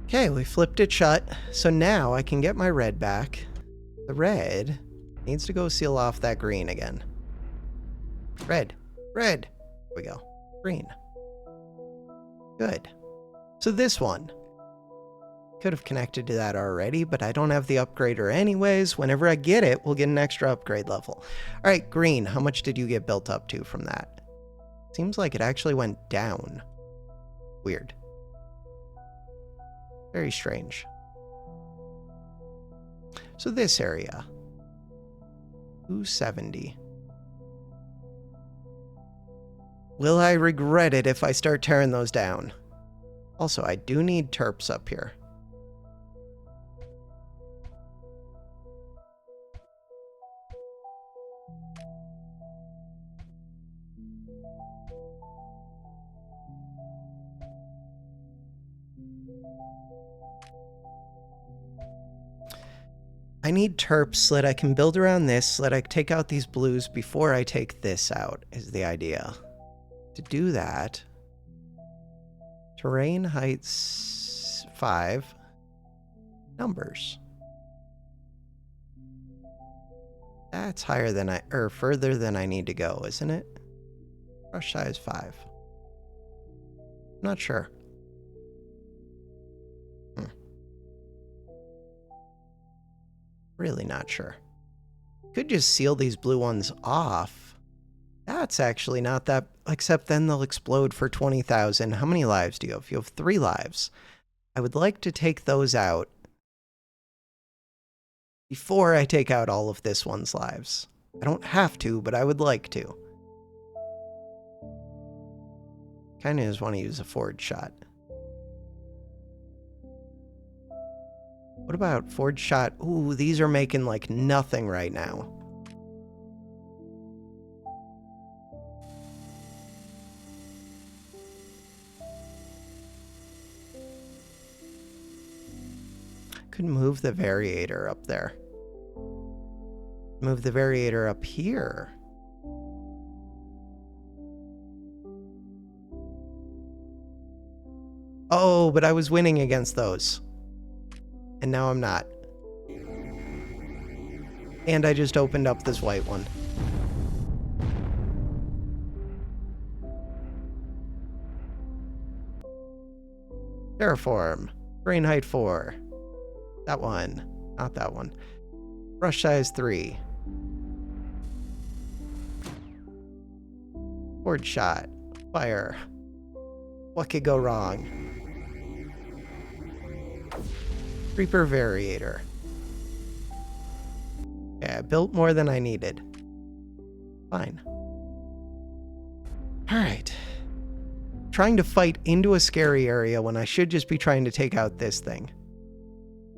Okay, we flipped it shut. So now I can get my red back. The red needs to go seal off that green again. Red. Red. There we go. Green. Good. So this one. Could have connected to that already, but I don't have the upgrader anyways. Whenever I get it, we'll get an extra upgrade level. All right, green. How much did you get built up to from that? Seems like it actually went down. Weird. Very strange. So this area. 270. Will I regret it if I start tearing those down? Also, I do need terps up here. I need terps so that I can build around this, so that I can take out these blues before I take this out, is the idea. To do that, terrain heights 5, numbers. That's higher than further than I need to go, isn't it? Brush size 5. Not sure. Really not sure. Could just seal these blue ones off. That's actually not that, except then they'll explode for 20,000. How many lives do you have? You have 3 lives. I would like to take those out before I take out all of this one's lives. I don't have to, but I would like to. Kinda just want to use a forward shot. What about forward shot? Ooh, these are making like nothing right now. Could move the variator up there. Move the variator up here. Oh, but I was winning against those. And now I'm not. And I just opened up this white one. Terraform. Brain height 4. That one. Not that one. Brush size 3. Forward shot. Fire. What could go wrong? Creeper variator. Okay, I built more than I needed. Fine. Alright. Trying to fight into a scary area when I should just be trying to take out this thing.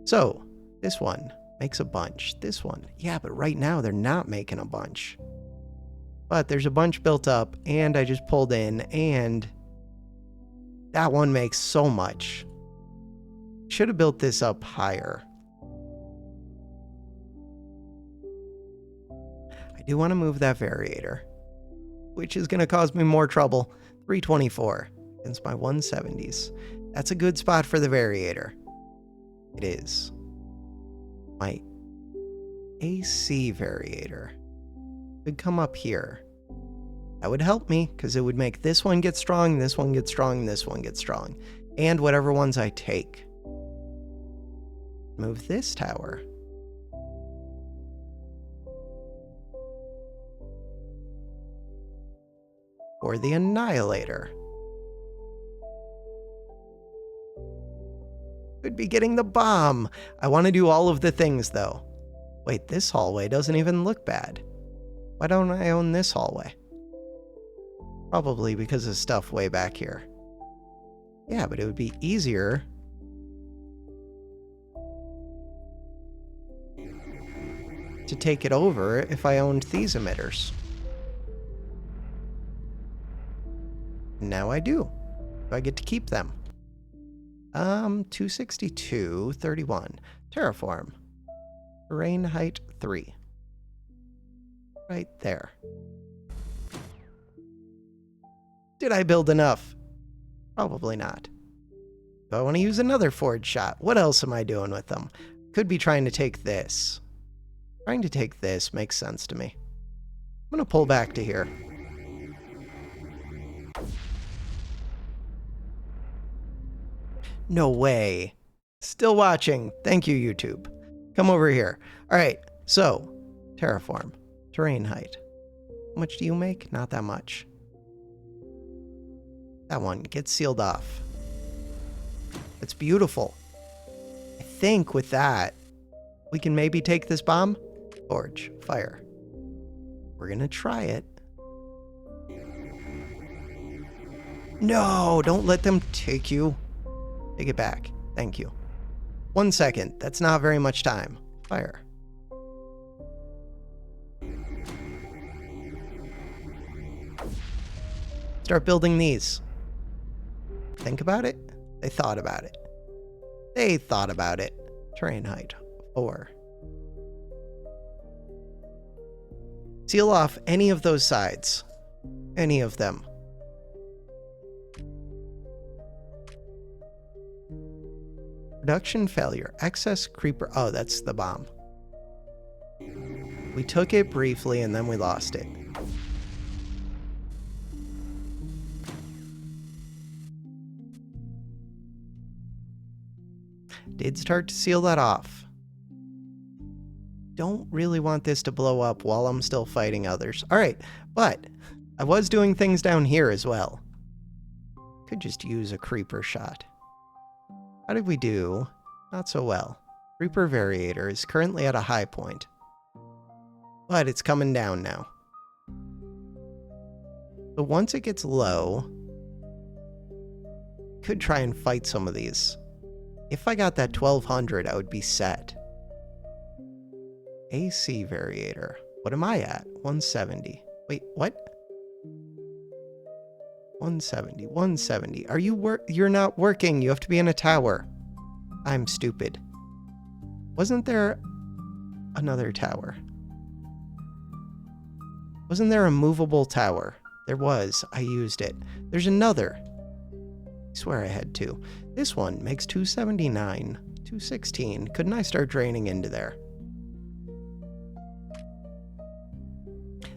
So, this one makes a bunch. This one, yeah, but right now they're not making a bunch. But there's a bunch built up, and I just pulled in, and that one makes so much. Should have built this up higher. I do want to move that variator, which is going to cause me more trouble. 324 against my 170s. That's a good spot for the variator. It is. My AC variator would come up here. That would help me, because it would make this one get strong, this one get strong, this one get strong. And whatever ones I take. Move this tower. Or the Annihilator. Could be getting the bomb. I want to do all of the things, though. Wait, this hallway doesn't even look bad. Why don't I own this hallway? Probably because of stuff way back here. Yeah, but it would be easier to take it over if I owned these emitters. Now I do. Do I get to keep them? 262, 31. Terraform. Terrain height 3. Right there. Did I build enough? Probably not. Do I want to use another forward shot? What else am I doing with them? Could be trying to take this. Trying to take this makes sense to me. I'm going to pull back to here. No way. Still watching. Thank you, YouTube. Come over here. All right, so terraform. Terrain height. How much do you make? Not that much. That one gets sealed off. It's beautiful. I think with that, we can maybe take this bomb. Forge. Fire. We're gonna try it. No, don't let them take you. Take it back. Thank you. 1 second. That's not very much time. Fire. Start building these. Think about it. They thought about it. They thought about it. Terrain height 4. Seal off any of those sides. Any of them. Production failure. Excess creeper. Oh, that's the bomb. We took it briefly and then we lost it. Did start to seal that off. Don't really want this to blow up while I'm still fighting others. All right, but I was doing things down here as well. Could just use a creeper shot. How did we do? Not so well. Reaper Variator is currently at a high point, but it's coming down now. But once it gets low, could try and fight some of these. If I got that 1200, I would be set. AC Variator. What am I at? 170. Wait, what? 170, 170. Are you you're not working. You have to be in a tower. I'm stupid. Wasn't there another tower? Wasn't there a movable tower? There was. I used it. There's another. I swear I had two. This one makes 279, 216. Couldn't I start draining into there?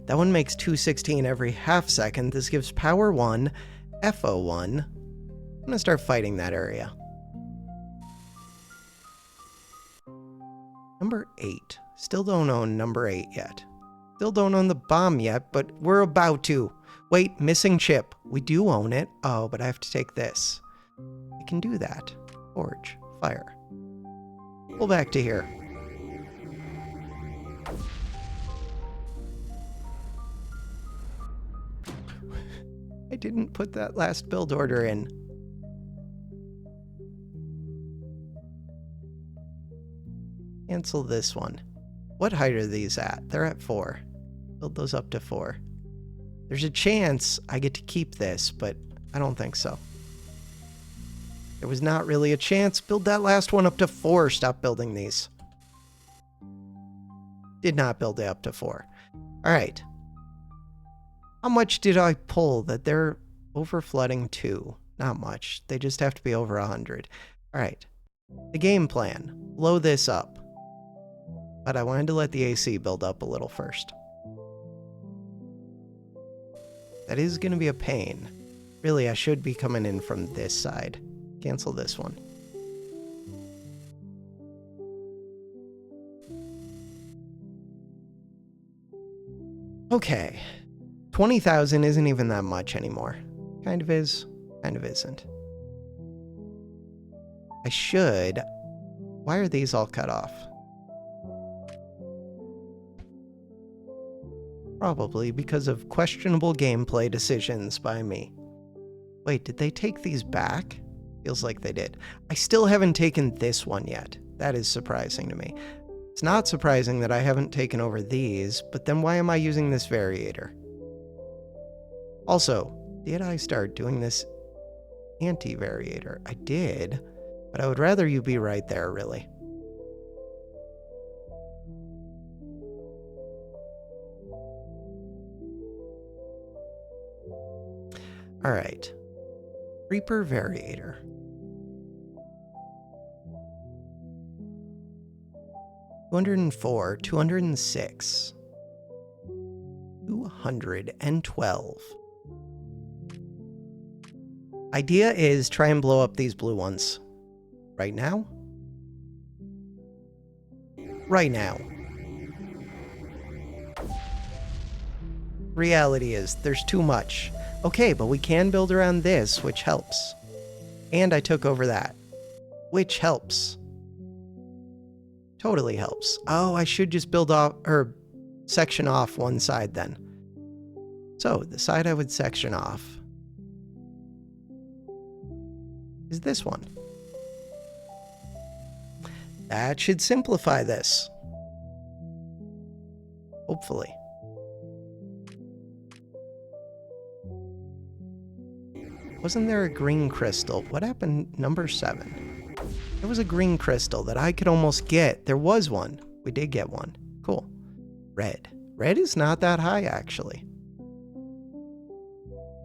That one makes 216 every half second. This gives power 1, FO1. I'm gonna start fighting that area. Number 8. Still don't own number 8 yet. Still don't own the bomb yet, but we're about to. Wait, missing chip. We do own it. Oh, but I have to take this. I can do that. Forge. Fire. Pull back to here. I didn't put that last build order in. Cancel this one. What height are these at? They're at 4. Build those up to 4. There's a chance I get to keep this, but I don't think so. There was not really a chance. Build that last one up to 4. Stop building these. Did not build it up to 4. All right. How much did I pull that they're over flooding 2? Not much. They just have to be over 100. All right. The game plan. Blow this up. But I wanted to let the AC build up a little first. That is going to be a pain. Really, I should be coming in from this side. Cancel this one. Okay. 20,000 isn't even that much anymore. Kind of is, kind of isn't. I should... Why are these all cut off? Probably because of questionable gameplay decisions by me. Wait, did they take these back? Feels like they did. I still haven't taken this one yet. That is surprising to me. It's not surprising that I haven't taken over these, but then why am I using this variator? Also, did I start doing this anti-variator? I did, but I would rather you be right there, really. All right. Reaper Variator. $204, $206, $212. Idea is try and blow up these blue ones. Right now? Right now. Reality is, there's too much. Okay, but we can build around this, which helps. And I took over that, which helps. Totally helps. Oh, I should just build off, or section off one side then. So, the side I would section off is this one. That should simplify this. Hopefully. Wasn't there a green crystal? What happened number 7? There was a green crystal that I could almost get. There was one. We did get one. Cool. Red. Red is not that high, actually.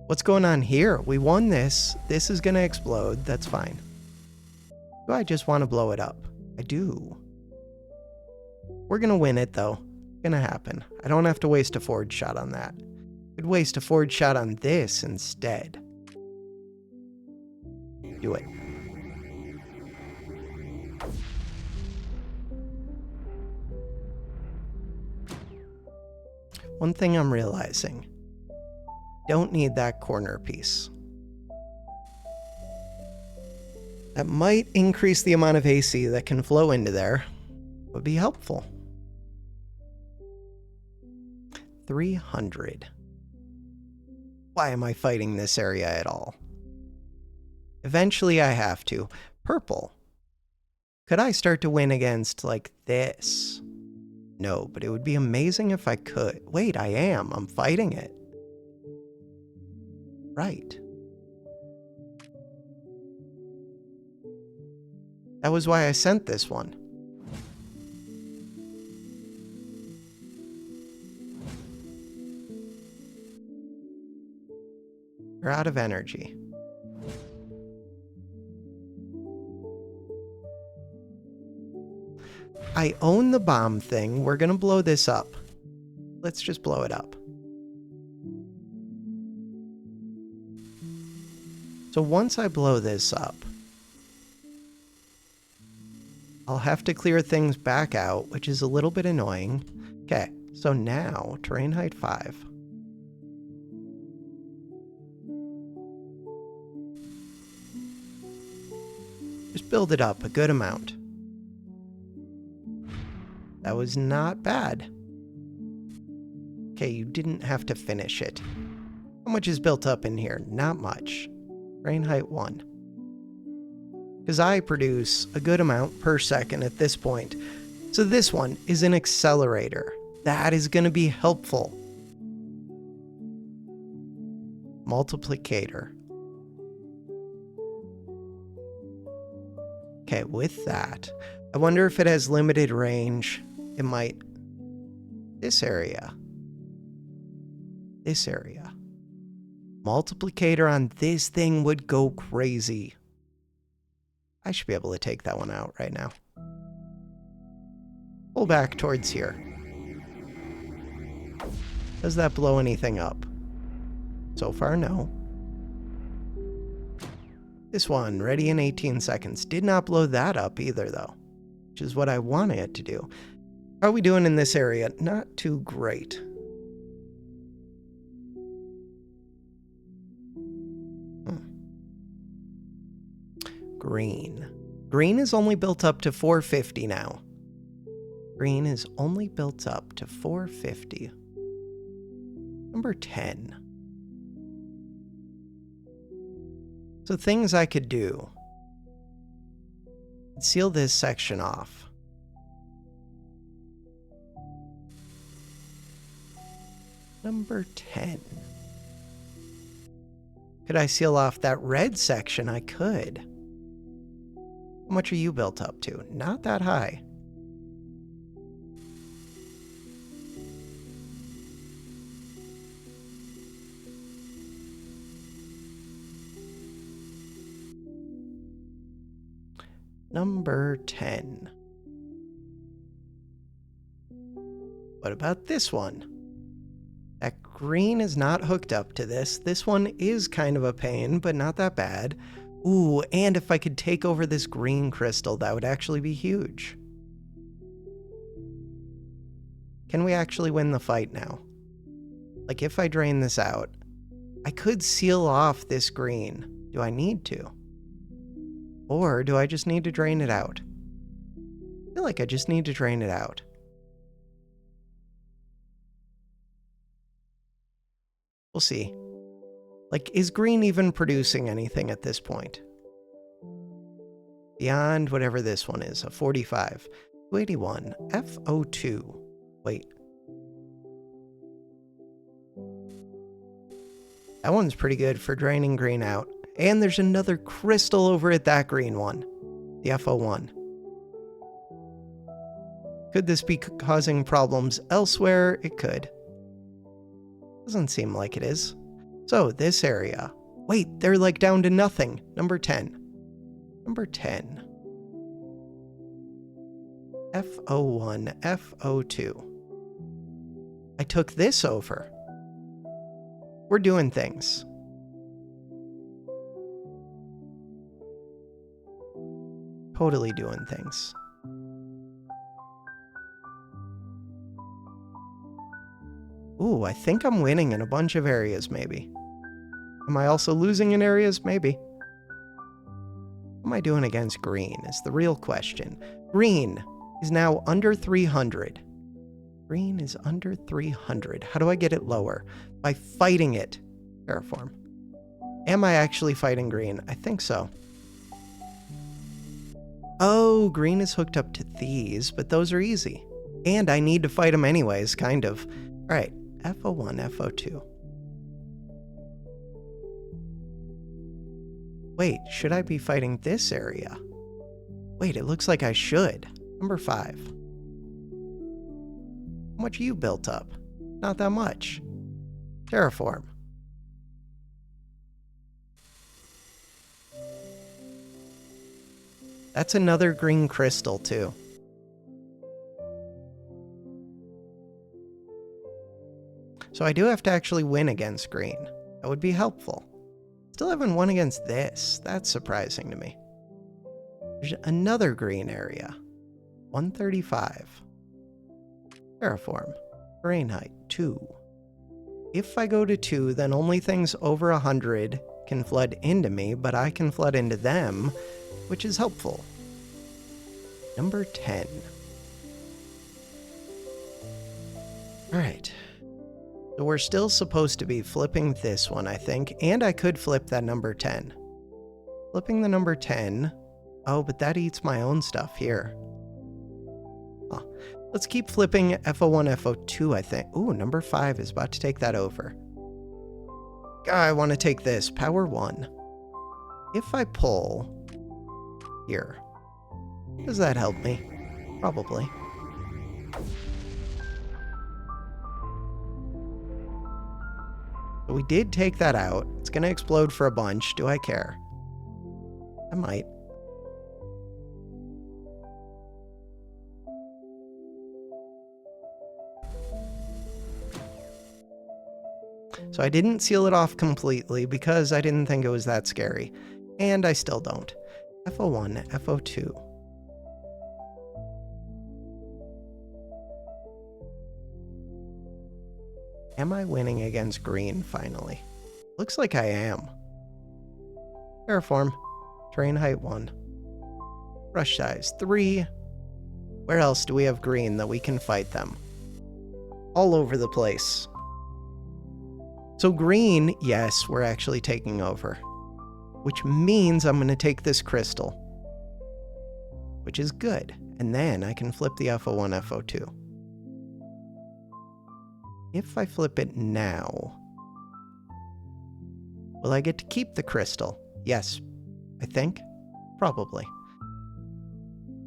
What's going on here? We won this. This is going to explode. That's fine. Do I just want to blow it up? I do. We're going to win it, though. It's going to happen. I don't have to waste a forge shot on that. I could waste a forge shot on this instead. Do it. One thing I'm realizing. Don't need that corner piece. That might increase the amount of AC that can flow into there. Would be helpful. 300. Why am I fighting this area at all? Eventually I have to. Purple. Could I start to win against, like, this? No, but it would be amazing if I could. Wait, I am. I'm fighting it. Right. That was why I sent this one. You're out of energy. I own the bomb thing. We're gonna blow this up. Let's just blow it up. So once I blow this up, I'll have to clear things back out, which is a little bit annoying. Okay, so now, terrain height 5. Just build it up a good amount. That was not bad. Okay, you didn't have to finish it. How much is built up in here? Not much. Terrain height 1. Because I produce a good amount per second at this point. So this one is an accelerator. That is going to be helpful. Multiplicator. Okay, with that, I wonder if it has limited range. It might. This area. This area. Multiplicator on this thing would go crazy. I should be able to take that one out right now. Pull back towards here. Does that blow anything up? So far, no. This one, ready in 18 seconds. Did not blow that up either, though, which is what I wanted it to do. How are we doing in this area? Not too great. Green. Green is only built up to 450 now. Green is only built up to 450. Number 10. So things I could do. Seal this section off. Number 10. Could I seal off that red section? I could. How much are you built up to? Not that high. Number 10. What about this one? That green is not hooked up to this. This one is kind of a pain, but not that bad. Ooh, and if I could take over this green crystal, that would actually be huge. Can we actually win the fight now? Like, if I drain this out, I could seal off this green. Do I need to? Or do I just need to drain it out? I feel like I just need to drain it out. We'll see. Like, is green even producing anything at this point? Beyond whatever this one is, a 45. 281, FO2. Wait. That one's pretty good for draining green out. And there's another crystal over at that green one. The FO1. Could this be causing problems elsewhere? It could. Doesn't seem like it is. So, this area. Wait, they're like down to nothing. Number 10. Number 10. FO1, FO2. I took this over. We're doing things. Totally doing things. Ooh, I think I'm winning in a bunch of areas, maybe. Am I also losing in areas? Maybe. How am I doing against green is the real question. Green is now under 300. Green is under 300. How do I get it lower? By fighting it. Terraform. Am I actually fighting green? I think so. Oh, green is hooked up to these, but those are easy. And I need to fight them anyways, kind of. All right, FO1, FO2. Wait, should I be fighting this area? Wait, it looks like I should. Number 5. How much you built up? Not that much. Terraform. That's another green crystal, too. So I do have to actually win against green. That would be helpful. Still haven't won against this. That's surprising to me. There's another green area. 135. Terraform. Terrain height, 2. If I go to 2, then only things over 100 can flood into me, but I can flood into them, which is helpful. Number 10. Alright. So we're still supposed to be flipping this one, I think, and I could flip that number 10. Flipping the number 10. Oh, but that eats my own stuff here. Huh. Let's keep flipping FO1, FO2, I think. Ooh, number 5 is about to take that over. I want to take this. Power 1. If I pull here, does that help me? Probably. But we did take that out. It's going to explode for a bunch. Do I care? I might. So I didn't seal it off completely because I didn't think it was that scary. And I still don't. FO1, FO2. Am I winning against green finally? Looks like I am. Terraform. Terrain height 1. Brush size 3. Where else do we have green that we can fight them? All over the place. So green, yes, we're actually taking over. Which means I'm going to take this crystal. Which is good. And then I can flip the FO1, FO2. If I flip it now, will I get to keep the crystal? Yes, I think. Probably.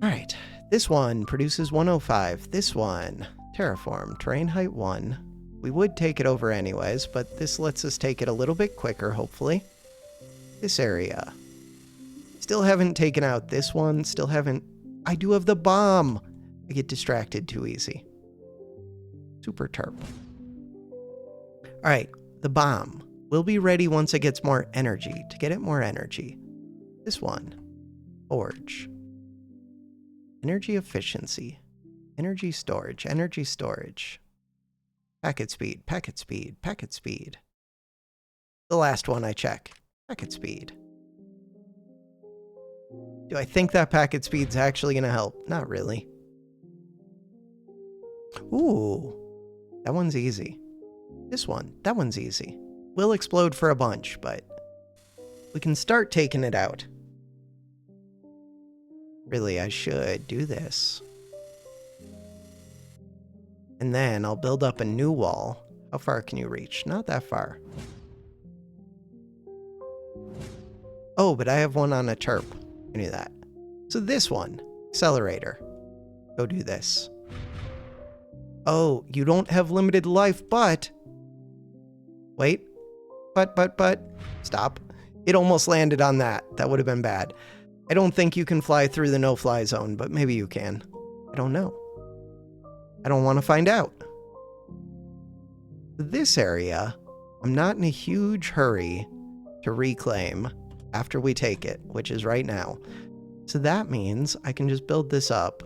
Alright, this one produces 105. This one, Terraform, Terrain height 1. We would take it over anyways, but this lets us take it a little bit quicker, hopefully. This area. Still haven't taken out this one. Still haven't... I do have the bomb! I get distracted too easy. Super terp. Alright, the bomb will be ready once it gets more energy. To get it more energy. This one. Forge. Energy efficiency. Energy storage. Energy storage. Packet speed. Packet speed. Packet speed. The last one I check. Packet speed. Do I think that packet speed's actually going to help? Not really. Ooh. That one's easy. This one. That one's easy. Will explode for a bunch, but we can start taking it out. Really, I should do this. And then I'll build up a new wall. How far can you reach? Not that far. Oh, but I have one on a terp. I knew that. So this one, accelerator. Go do this. Oh, you don't have limited life, but... Wait. But. Stop. It almost landed on that. That would have been bad. I don't think you can fly through the no-fly zone, but maybe you can. I don't know. I don't want to find out. This area, I'm not in a huge hurry to reclaim after we take it, which is right now. So that means I can just build this up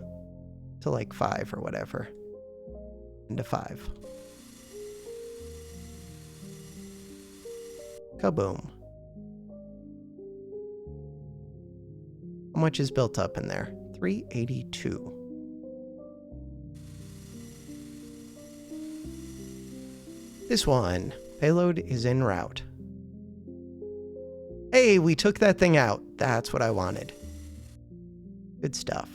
to like 5 or whatever. Into 5. Kaboom. How much is built up in there? 382. This one. Payload is en route. Hey, we took that thing out. That's what I wanted. Good stuff.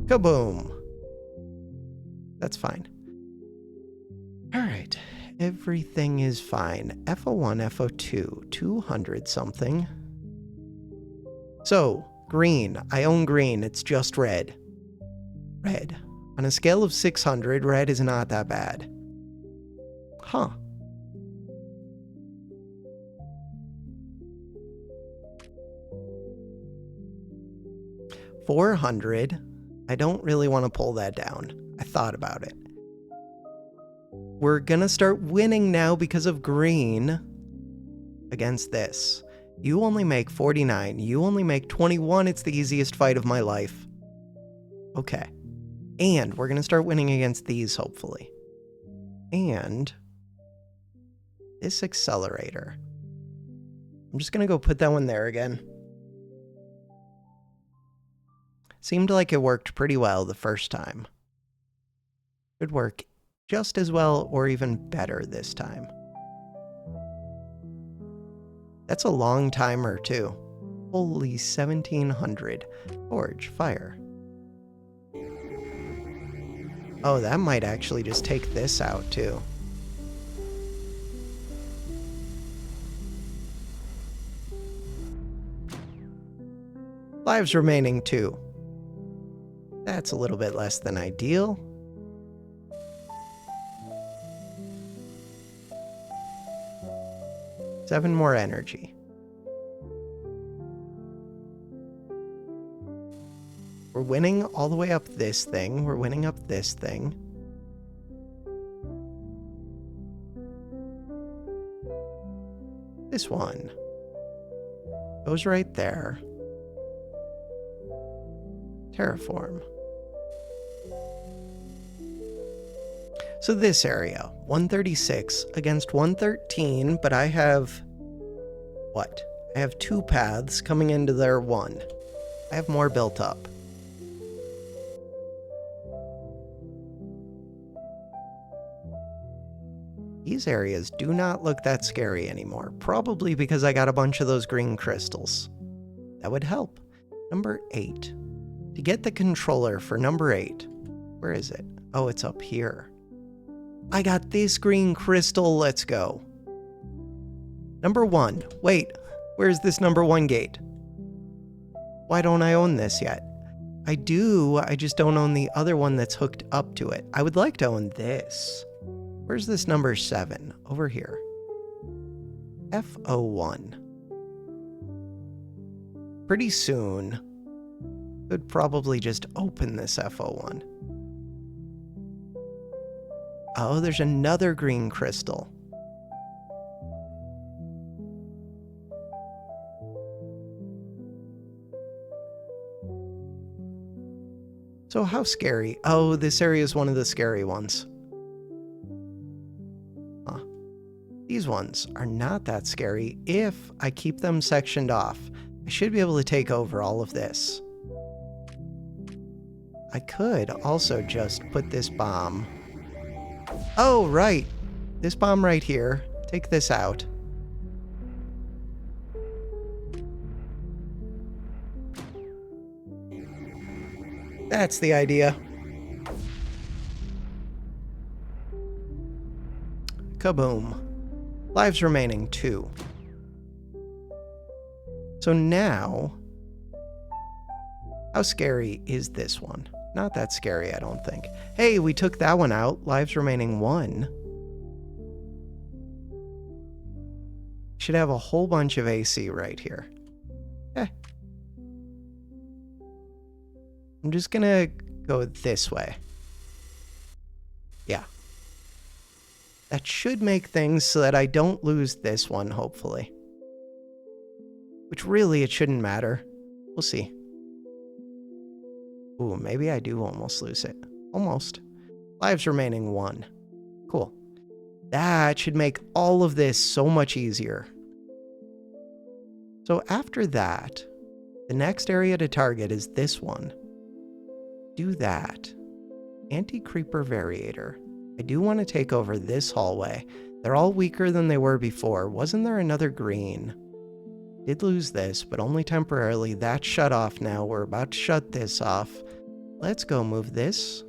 Kaboom. That's fine. All right. Everything is fine. FO1, FO2, 200 something. So, green. I own green. It's just red. Red. On a scale of 600, red is not that bad. Huh. $400. I don't really want to pull that down. I thought about it. We're gonna start winning now because of green against this. You only make 49. You only make 21. It's the easiest fight of my life. Okay. And we're gonna start winning against these, hopefully. And this accelerator. I'm just gonna go put that one there again. Seemed like it worked pretty well the first time. Should work just as well or even better this time. That's a long timer too. Holy 1700. Forge, fire. Oh, that might actually just take this out too. Lives remaining 2. That's a little bit less than ideal. Seven more energy. We're winning all the way up this thing. We're winning up this thing. This one goes right there. Terraform. So this area, 136 against 113, but I have, what? I have 2 paths coming into their 1. I have more built up. These areas do not look that scary anymore, probably because I got a bunch of those green crystals. That would help. Number 8. To get the controller for number 8, where is it? Oh, it's up here. I got this green crystal, let's go. Number 1, wait, where's this number 1 gate? Why don't I own this yet? I do, I just don't own the other one that's hooked up to it. I would like to own this. Where's this number 7? Over here. FO1. Pretty soon, could probably just open this FO1. Oh, there's another green crystal. So how scary? Oh, this area is one of the scary ones. Huh. These ones are not that scary if I keep them sectioned off. I should be able to take over all of this. I could also just put this bomb. Oh, right. This bomb right here. Take this out. That's the idea. Kaboom. Lives remaining 2. So now, how scary is this one? Not that scary, I don't think. Hey, we took that one out. Lives remaining 1. Should have a whole bunch of AC right here. I'm just gonna go this way. Yeah. That should make things so that I don't lose this one, hopefully. Which really, it shouldn't matter. We'll see. Ooh, maybe I do almost lose it. Almost. Lives remaining 1. Cool. That should make all of this so much easier. So after that, The next area to target is this one. Do that. Anti-creeper variator. I do want to take over this hallway. They're all weaker than they were before. Wasn't there another green? Did lose this, but only temporarily. That's shut off now. We're about to shut this off. Let's go move this.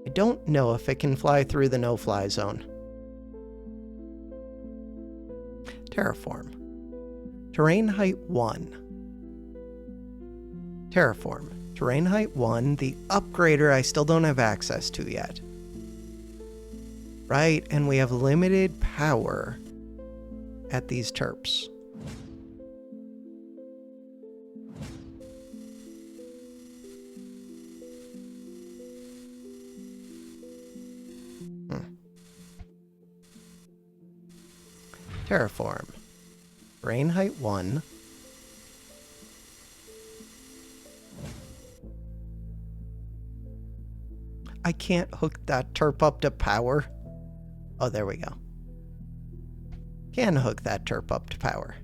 I don't know if it can fly through the no-fly zone. Terraform. Terrain height 1. Terraform. Terrain height 1. The upgrader I still don't have access to yet. Right, and we have limited power at these terps. Terraform. Terrain height 1. I can't hook that terp up to power. Oh, there we go. Can hook that terp up to power.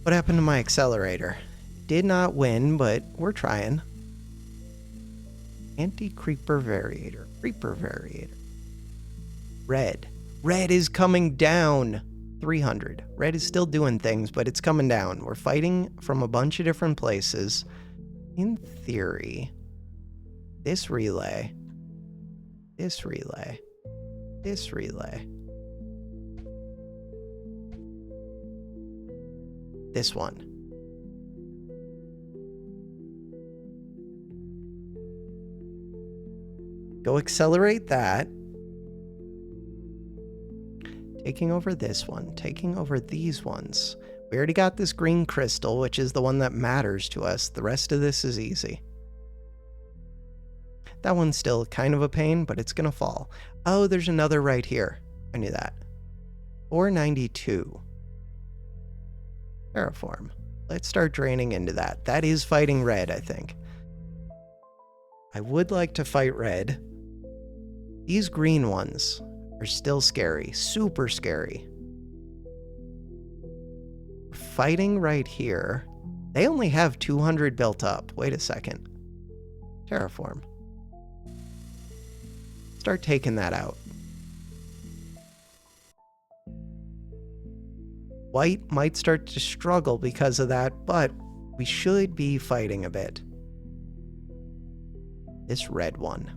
What happened to my accelerator? Did not win, but we're trying. Anti-creeper variator. Creeper variator. Red. Red is coming down. 300. Red is still doing things, but it's coming down. We're fighting from a bunch of different places. In theory, this relay, this relay, this relay, this one. Go accelerate that. Taking over this one, taking over these ones. We already got this green crystal, which is the one that matters to us. The rest of this is easy. That one's still kind of a pain, but it's gonna fall. Oh, there's another right here. I knew that. 492. Terraform. Let's start draining into that. That is fighting red, I think. I would like to fight red. These green ones are still scary. Super scary. Fighting right here. They only have 200 built up. Wait a second. Terraform. Start taking that out. White might start to struggle because of that, but we should be fighting a bit. This red one.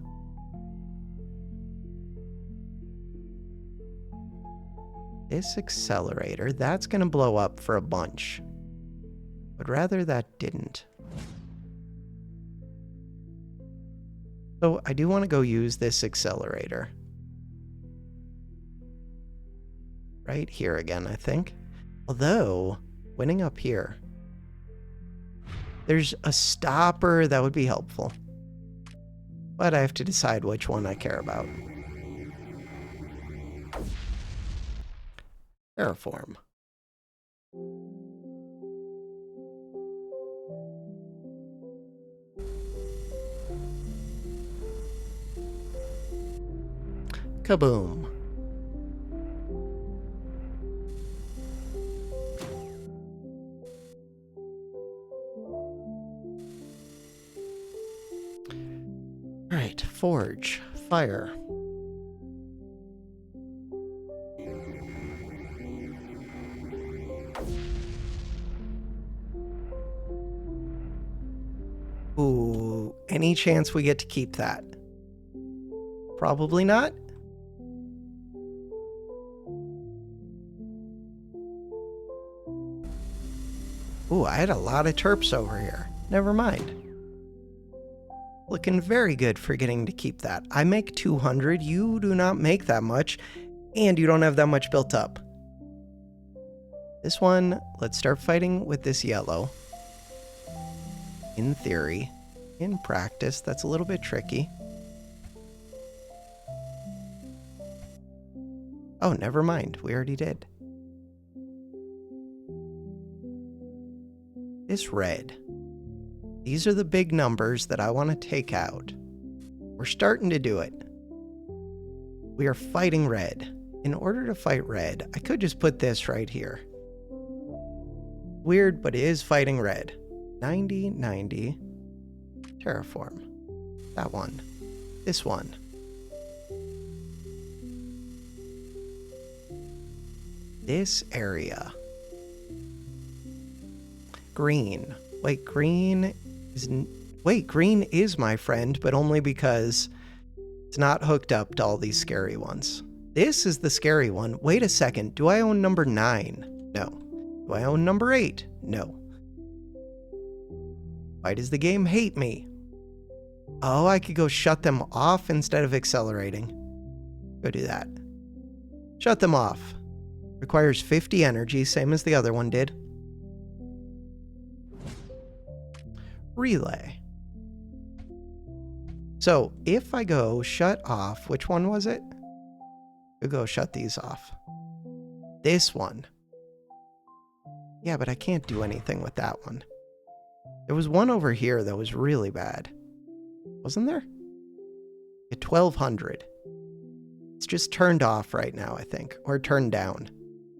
This accelerator, that's going to blow up for a bunch. But rather that didn't. So I do want to go use this accelerator. Right here again, I think. Although, winning up here. There's a stopper that would be helpful. But I have to decide which one I care about. Terraform. Kaboom. Right, forge, fire. Ooh, any chance we get to keep that? Probably not. Ooh, I had a lot of terps over here. Never mind. Looking very good for getting to keep that. I make 200, you do not make that much, and you don't have that much built up. This one, let's start fighting with this yellow. In theory. In practice, that's a little bit tricky. Oh, never mind. We already did. This red. These are the big numbers that I want to take out. We're starting to do it. We are fighting red. In order to fight red, I could just put this right here. Weird, but it is fighting red. 90, 90. Terraform. That one. This one. This area. Green. Wait, green is... Wait, green is my friend, but only because it's not hooked up to all these scary ones. This is the scary one. Wait a second. Do I own number 9? No. Do I own number 8? No. Why does the game hate me? Oh, I could go shut them off instead of accelerating. Go do that. Shut them off. Requires 50 energy, same as the other one did. Relay. So if I go shut off, which one was it? We'll go shut these off. This one. Yeah, but I can't do anything with that one. There was one over here that was really bad. Wasn't there? At 1200. It's just turned off right now, I think. Or turned down.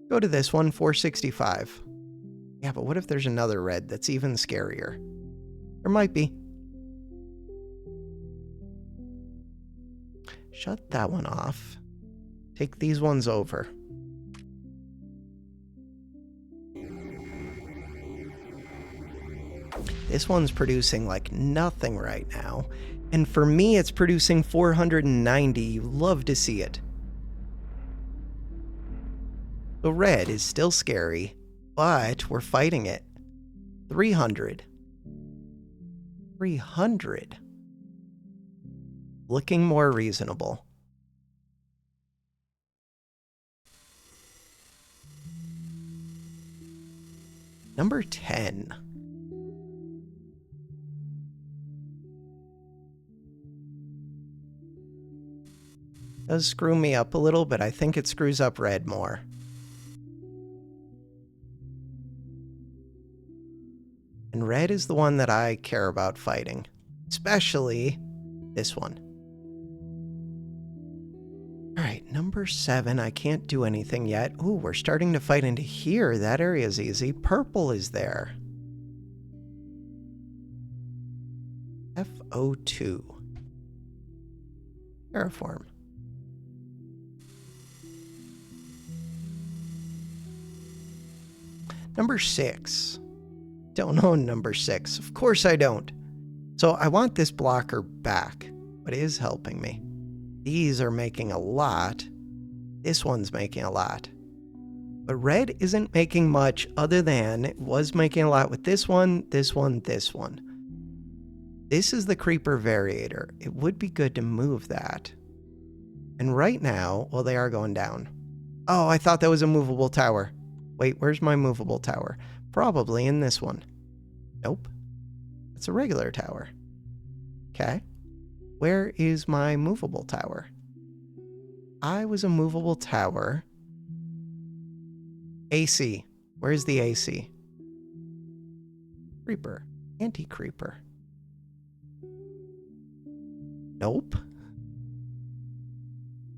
Go to this one, 465. Yeah, but what if there's another red that's even scarier? There might be. Shut that one off. Take these ones over. This one's producing like nothing right now. And for me, it's producing 490. You love to see it. The red is still scary, but we're fighting it. 300. 300. Looking more reasonable. Number 10. Does screw me up a little, but I think it screws up red more. And red is the one that I care about fighting. Especially this one. Alright, number 7. I can't do anything yet. Ooh, we're starting to fight into here. That area's easy. Purple is there. FO2. Terraform. Number 6. Don't own number 6. Of course I don't. So I want this blocker back, but it is helping me. These are making a lot. This one's making a lot. But red isn't making much other than it was making a lot with this one, this one, this one. This is the creeper variator. It would be good to move that. And right now, well, they are going down. Oh, I thought that was a movable tower. Wait, where's my movable tower? Probably in this one. Nope. It's a regular tower. Okay. Where is my movable tower? I was a movable tower. AC. Where's the AC? Creeper. Anti-creeper. Nope.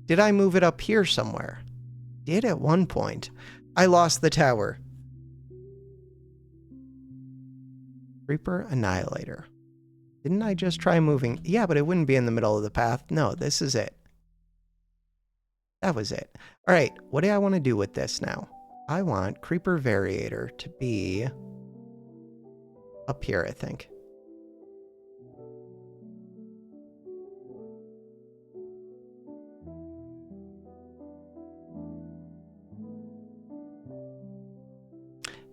Did I move it up here somewhere? Did at one point. I lost the tower. Creeper Annihilator. Didn't I just try moving? Yeah, but it wouldn't be in the middle of the path. No, this is it. That was it. All right, what do I want to do with this now? I want Creeper Variator to be up here, I think.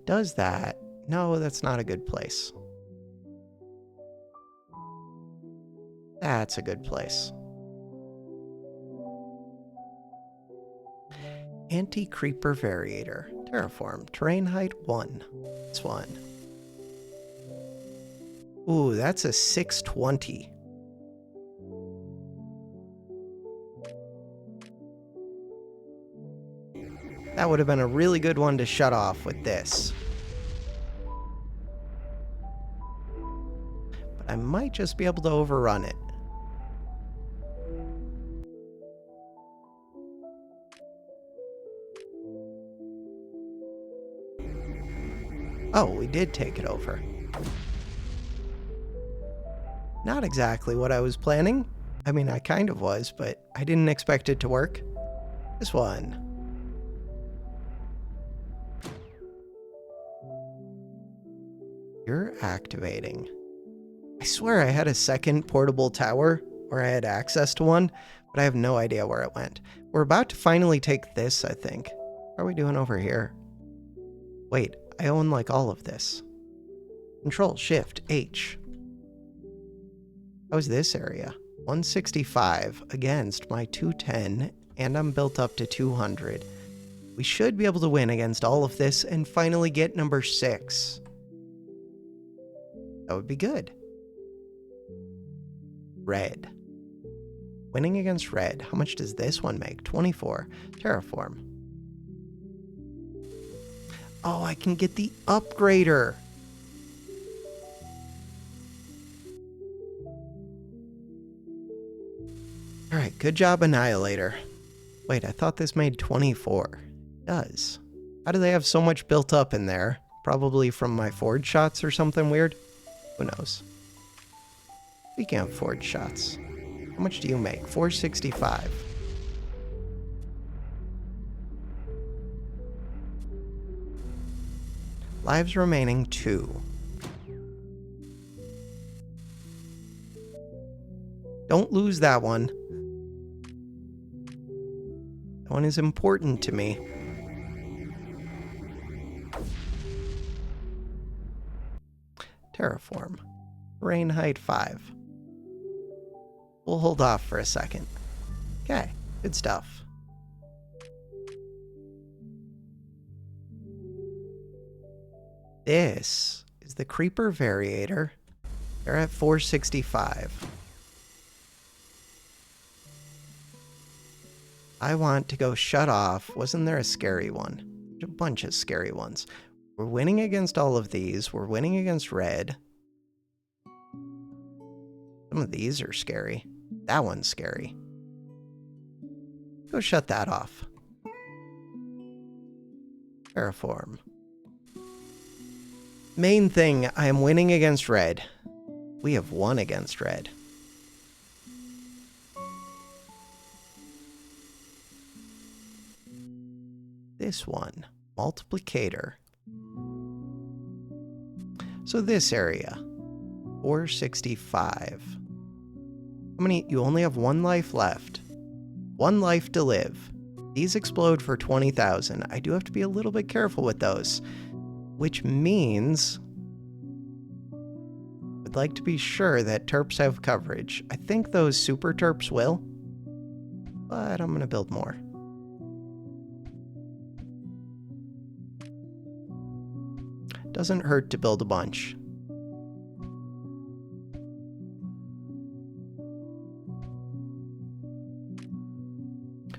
Does that? No, that's not a good place. That's a good place. Anti-creeper variator. Terraform. Terrain height 1. This one. Ooh, that's a 620. That would have been a really good one to shut off with this. But I might just be able to overrun it. Oh, we did take it over. Not exactly what I was planning. I mean, I kind of was, but I didn't expect it to work. This one. You're activating. I swear I had a second portable tower where I had access to one, but I have no idea where it went. We're about to finally take this, I think. How are we doing over here? Wait, I own like all of this. Control, Shift, H. How's this area? 165 against my 210, and I'm built up to 200. We should be able to win against all of this and finally get number 6. That would be good. Red. Winning against red. How much does this one make? 24. Terraform. Oh, I can get the upgrader. Alright, good job, Annihilator. Wait, I thought this made 24. It does. How do they have so much built up in there? Probably from my forge shots or something weird? Who knows? Speaking of forge shots, how much do you make? 465. Lives remaining 2. Don't lose that one. That one is important to me. Terraform. Terrain height 5. We'll hold off for a second. Okay, good stuff. This is the Creeper Variator. They're at 465. I want to go shut off. Wasn't there a scary one? There's a bunch of scary ones. We're winning against all of these. We're winning against red. Some of these are scary. That one's scary. Go shut that off. Terraform. Main thing, I am winning against red. We have won against red. This one, multiplicator. So this area, 465. How many? You only have 1 life left. 1 life to live. These explode for 20,000. I do have to be a little bit careful with those, which means I'd like to be sure that terps have coverage. I think those super terps will, but I'm going to build more. Doesn't hurt to build a bunch.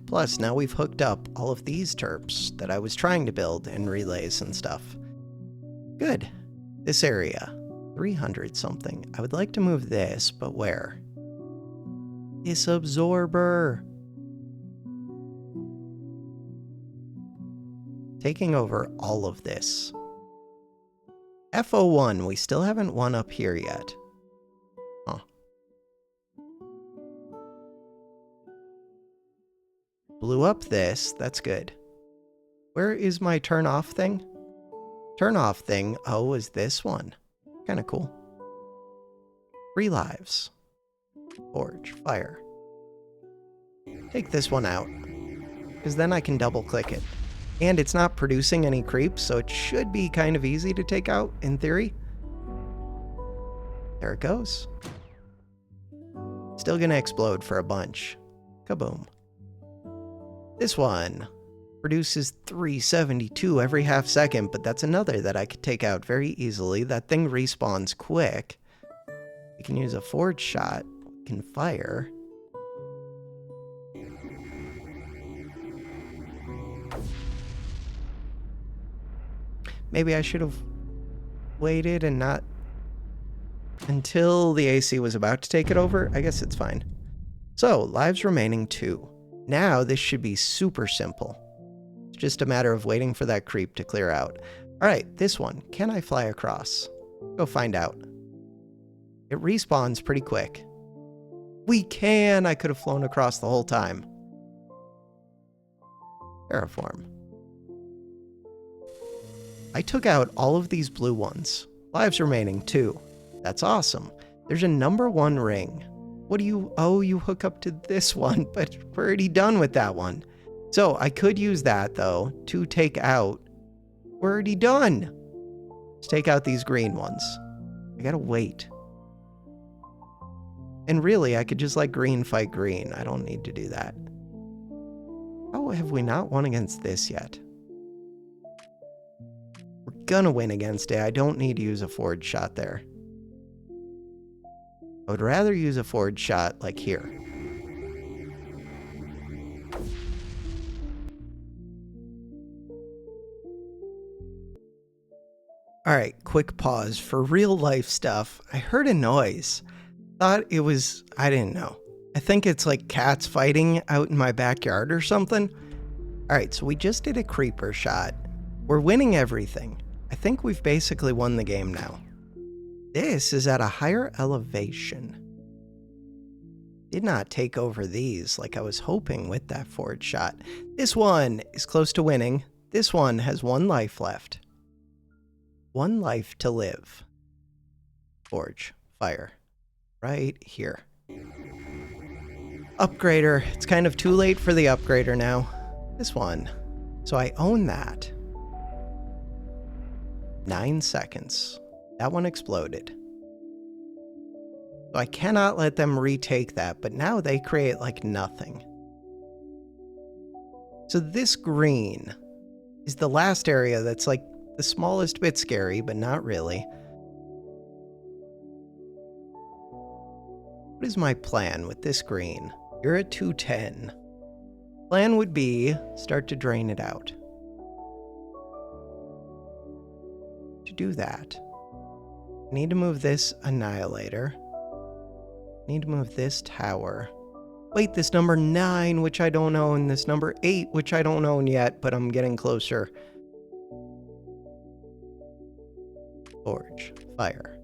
Plus, now we've hooked up all of these terps that I was trying to build in relays and stuff. Good. This area, 300 something. I would like to move this, but where? This absorber. Taking over all of this. FO1, we still haven't won up here yet. Huh. Blew up this, that's good. Where is my turn off thing? Turn off thing, oh, is this one. Kinda cool. 3 lives. Forge, fire. Take this one out, because then I can double click it. And it's not producing any creeps, so it should be kind of easy to take out, in theory. There it goes. Still gonna explode for a bunch. Kaboom. This one produces 372 every half second, but that's another that I could take out very easily. That thing respawns quick. We can use a forge shot. We can fire. Maybe I should have waited and not until the AC was about to take it over. I guess it's fine. So, lives remaining 2. Now this should be super simple. It's just a matter of waiting for that creep to clear out. All right, this one. Can I fly across? Go find out. It respawns pretty quick. We can! I could have flown across the whole time. Terraform. I took out all of these blue ones. Lives remaining, 2. That's awesome. There's a number 1 ring. What do you... Oh, you hook up to this one, but we're already done with that one. So I could use that, though, to take out... We're already done! Let's take out these green ones. I gotta wait. And really, I could just let green fight green. I don't need to do that. How have we not won against this yet? We're gonna win against it. I don't need to use a forward shot there. I would rather use a forward shot like here. Alright, quick pause. For real life stuff, I heard a noise. Thought it was... I didn't know. I think it's like cats fighting out in my backyard or something. Alright, so we just did a creeper shot. We're winning everything. I think we've basically won the game now. This is at a higher elevation. Did not take over these like I was hoping with that forward shot. This one is close to winning. This one has 1 life left. 1 life to live. Forge. Fire. Right here. Upgrader. It's kind of too late for the upgrader now. This one. So I own that. 9 seconds. That one exploded. So I cannot let them retake that, but now they create like nothing. So this green is the last area that's like the smallest bit scary, but not really. What is my plan with this green? You're at 210. Plan would be start to drain it out. To do that, I need to move this annihilator. I need to move this tower. Wait, this number 9, which I don't own. This number 8, which I don't own yet, but I'm getting closer. Forge. Fire.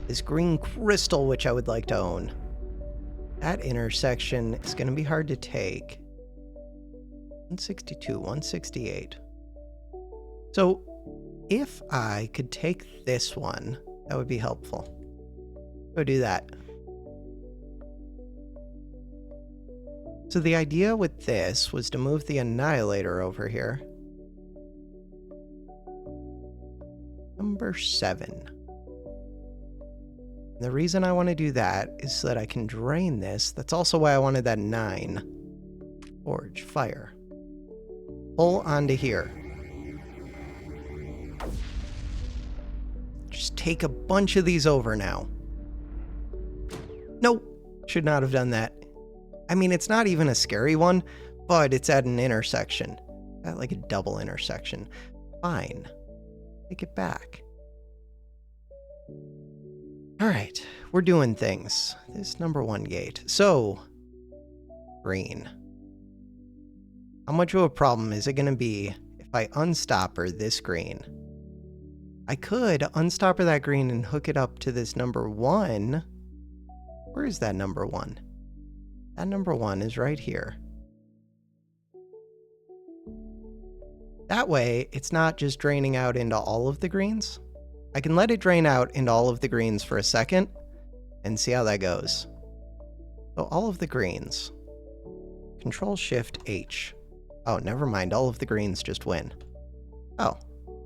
This green crystal, which I would like to own. That intersection is going to be hard to take. 162, 168. So, if I could take this one, that would be helpful. Go do that. So the idea with this was to move the annihilator over here. Number 7. The reason I want to do that is so that I can drain this. That's also why I wanted that 9. Forge. Fire. Pull onto here. Just take a bunch of these over now. Nope. Should not have done that. I mean, it's not even a scary one, but it's at an intersection. At like a double intersection. Fine. Take it back. Alright, we're doing things. This number 1 gate. So, green. How much of a problem is it going to be if I unstopper this green? I could unstopper that green and hook it up to this number 1. Where is that number 1? That number 1 is right here. That way, it's not just draining out into all of the greens. I can let it drain out into all of the greens for a second and see how that goes. So all of the greens. Control-Shift-H. Oh, never mind. All of the greens just win. Oh,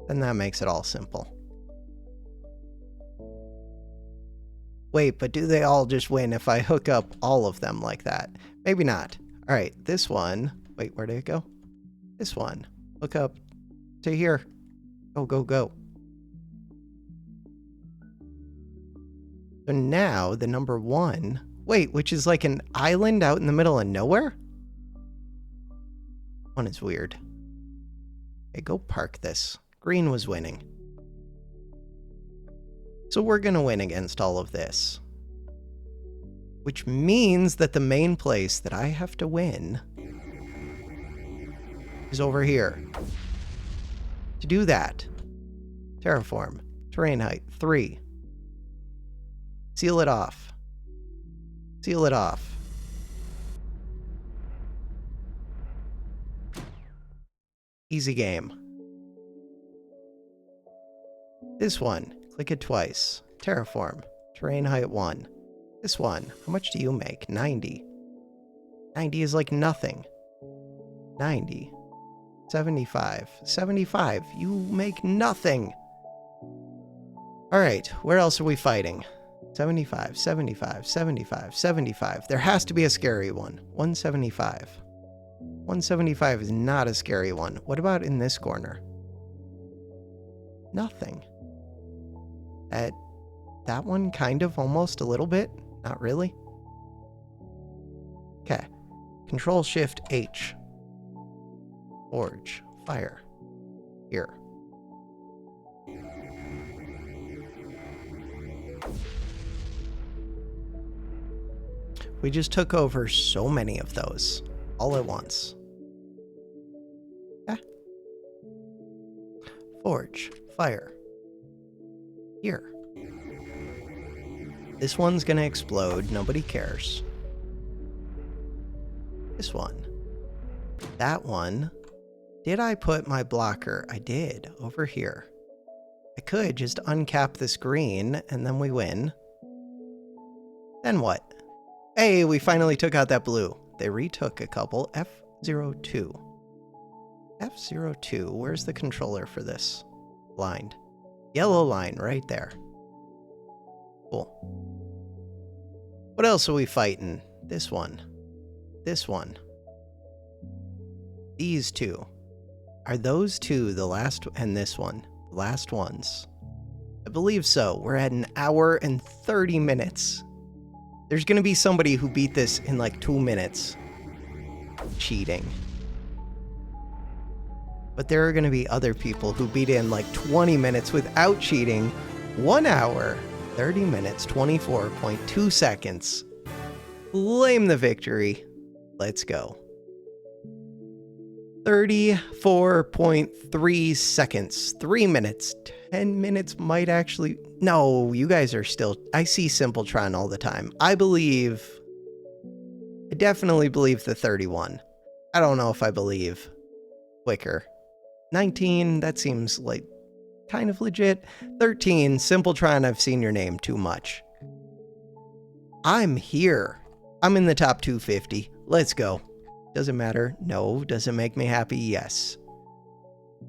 then that makes it all simple. Wait, but do they all just win if I hook up all of them like that? Maybe not. All right, this one. Wait, where did it go? This one. Hook up to here. Go, go, go. So now the number 1. Wait, which is like an island out in the middle of nowhere? One is weird. Okay, go park this. Green was winning. So we're going to win against all of this. Which means that the main place that I have to win is over here. To do that, terraform, terrain height, 3. Seal it off. Seal it off. Easy game. This one, click it twice. Terraform, terrain height 1. This one, how much do you make? 90. 90 is like nothing. 90. 75. 75. You make nothing. Alright, where else are we fighting? 75, 75, 75, 75. There has to be a scary one. 175. 175 is not a scary one. What about in this corner? Nothing. That one kind of almost a little bit. Not really. Okay. Control Shift H. Forge. Fire. Here. We just took over so many of those all at once. Okay. Forge. Fire. Here. This one's gonna explode. Nobody cares. This one. That one. Did I put my blocker? I did. Over here. I could just uncap this green and then we win. Then what? Hey, we finally took out that blue. They retook a couple. F02. F02. Where's the controller for this? Blind. Yellow line right there. Cool. What else are we fighting? This one. This one. These two. Are those two the last, and this one, the last ones? I believe so. We're at 1 hour and 30 minutes. There's gonna be somebody who beat this in like 2 minutes. Cheating. But there are gonna be other people who beat it in like 20 minutes without cheating. 1 hour, 30 minutes, 24.2 seconds. Claim the victory. Let's go. 34.3 seconds. 3 minutes. 10 minutes might actually... No, you guys are still... I see Simpletron all the time. I definitely believe the 31. I don't know if I believe quicker. 19, that seems like kind of legit. 13, Simpletron, I've seen your name too much. I'm here. I'm in the top 250. Let's go. Does it matter? No. Does it make me happy? Yes.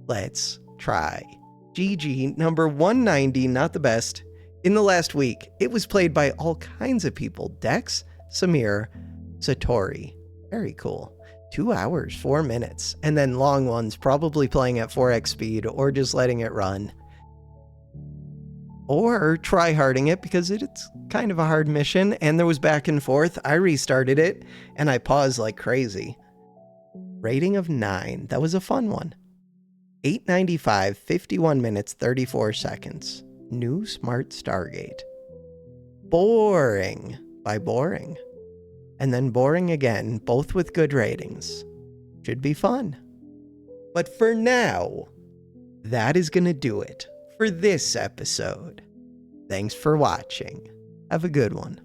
Let's try. GG, number 190, not the best. In the last week, it was played by all kinds of people. Dex, Samir, Satori. Very cool. 2 hours, 4 minutes. And then long ones, probably playing at 4x speed or just letting it run. Or try-harding it because it's kind of a hard mission and there was back and forth. I restarted it and I paused like crazy. Rating of 9. That was a fun one. 895, 51 minutes, 34 seconds. New Smart Stargate. Boring by Boring. And then Boring again, both with good ratings. Should be fun. But for now, that is gonna do it for this episode. Thanks for watching. Have a good one.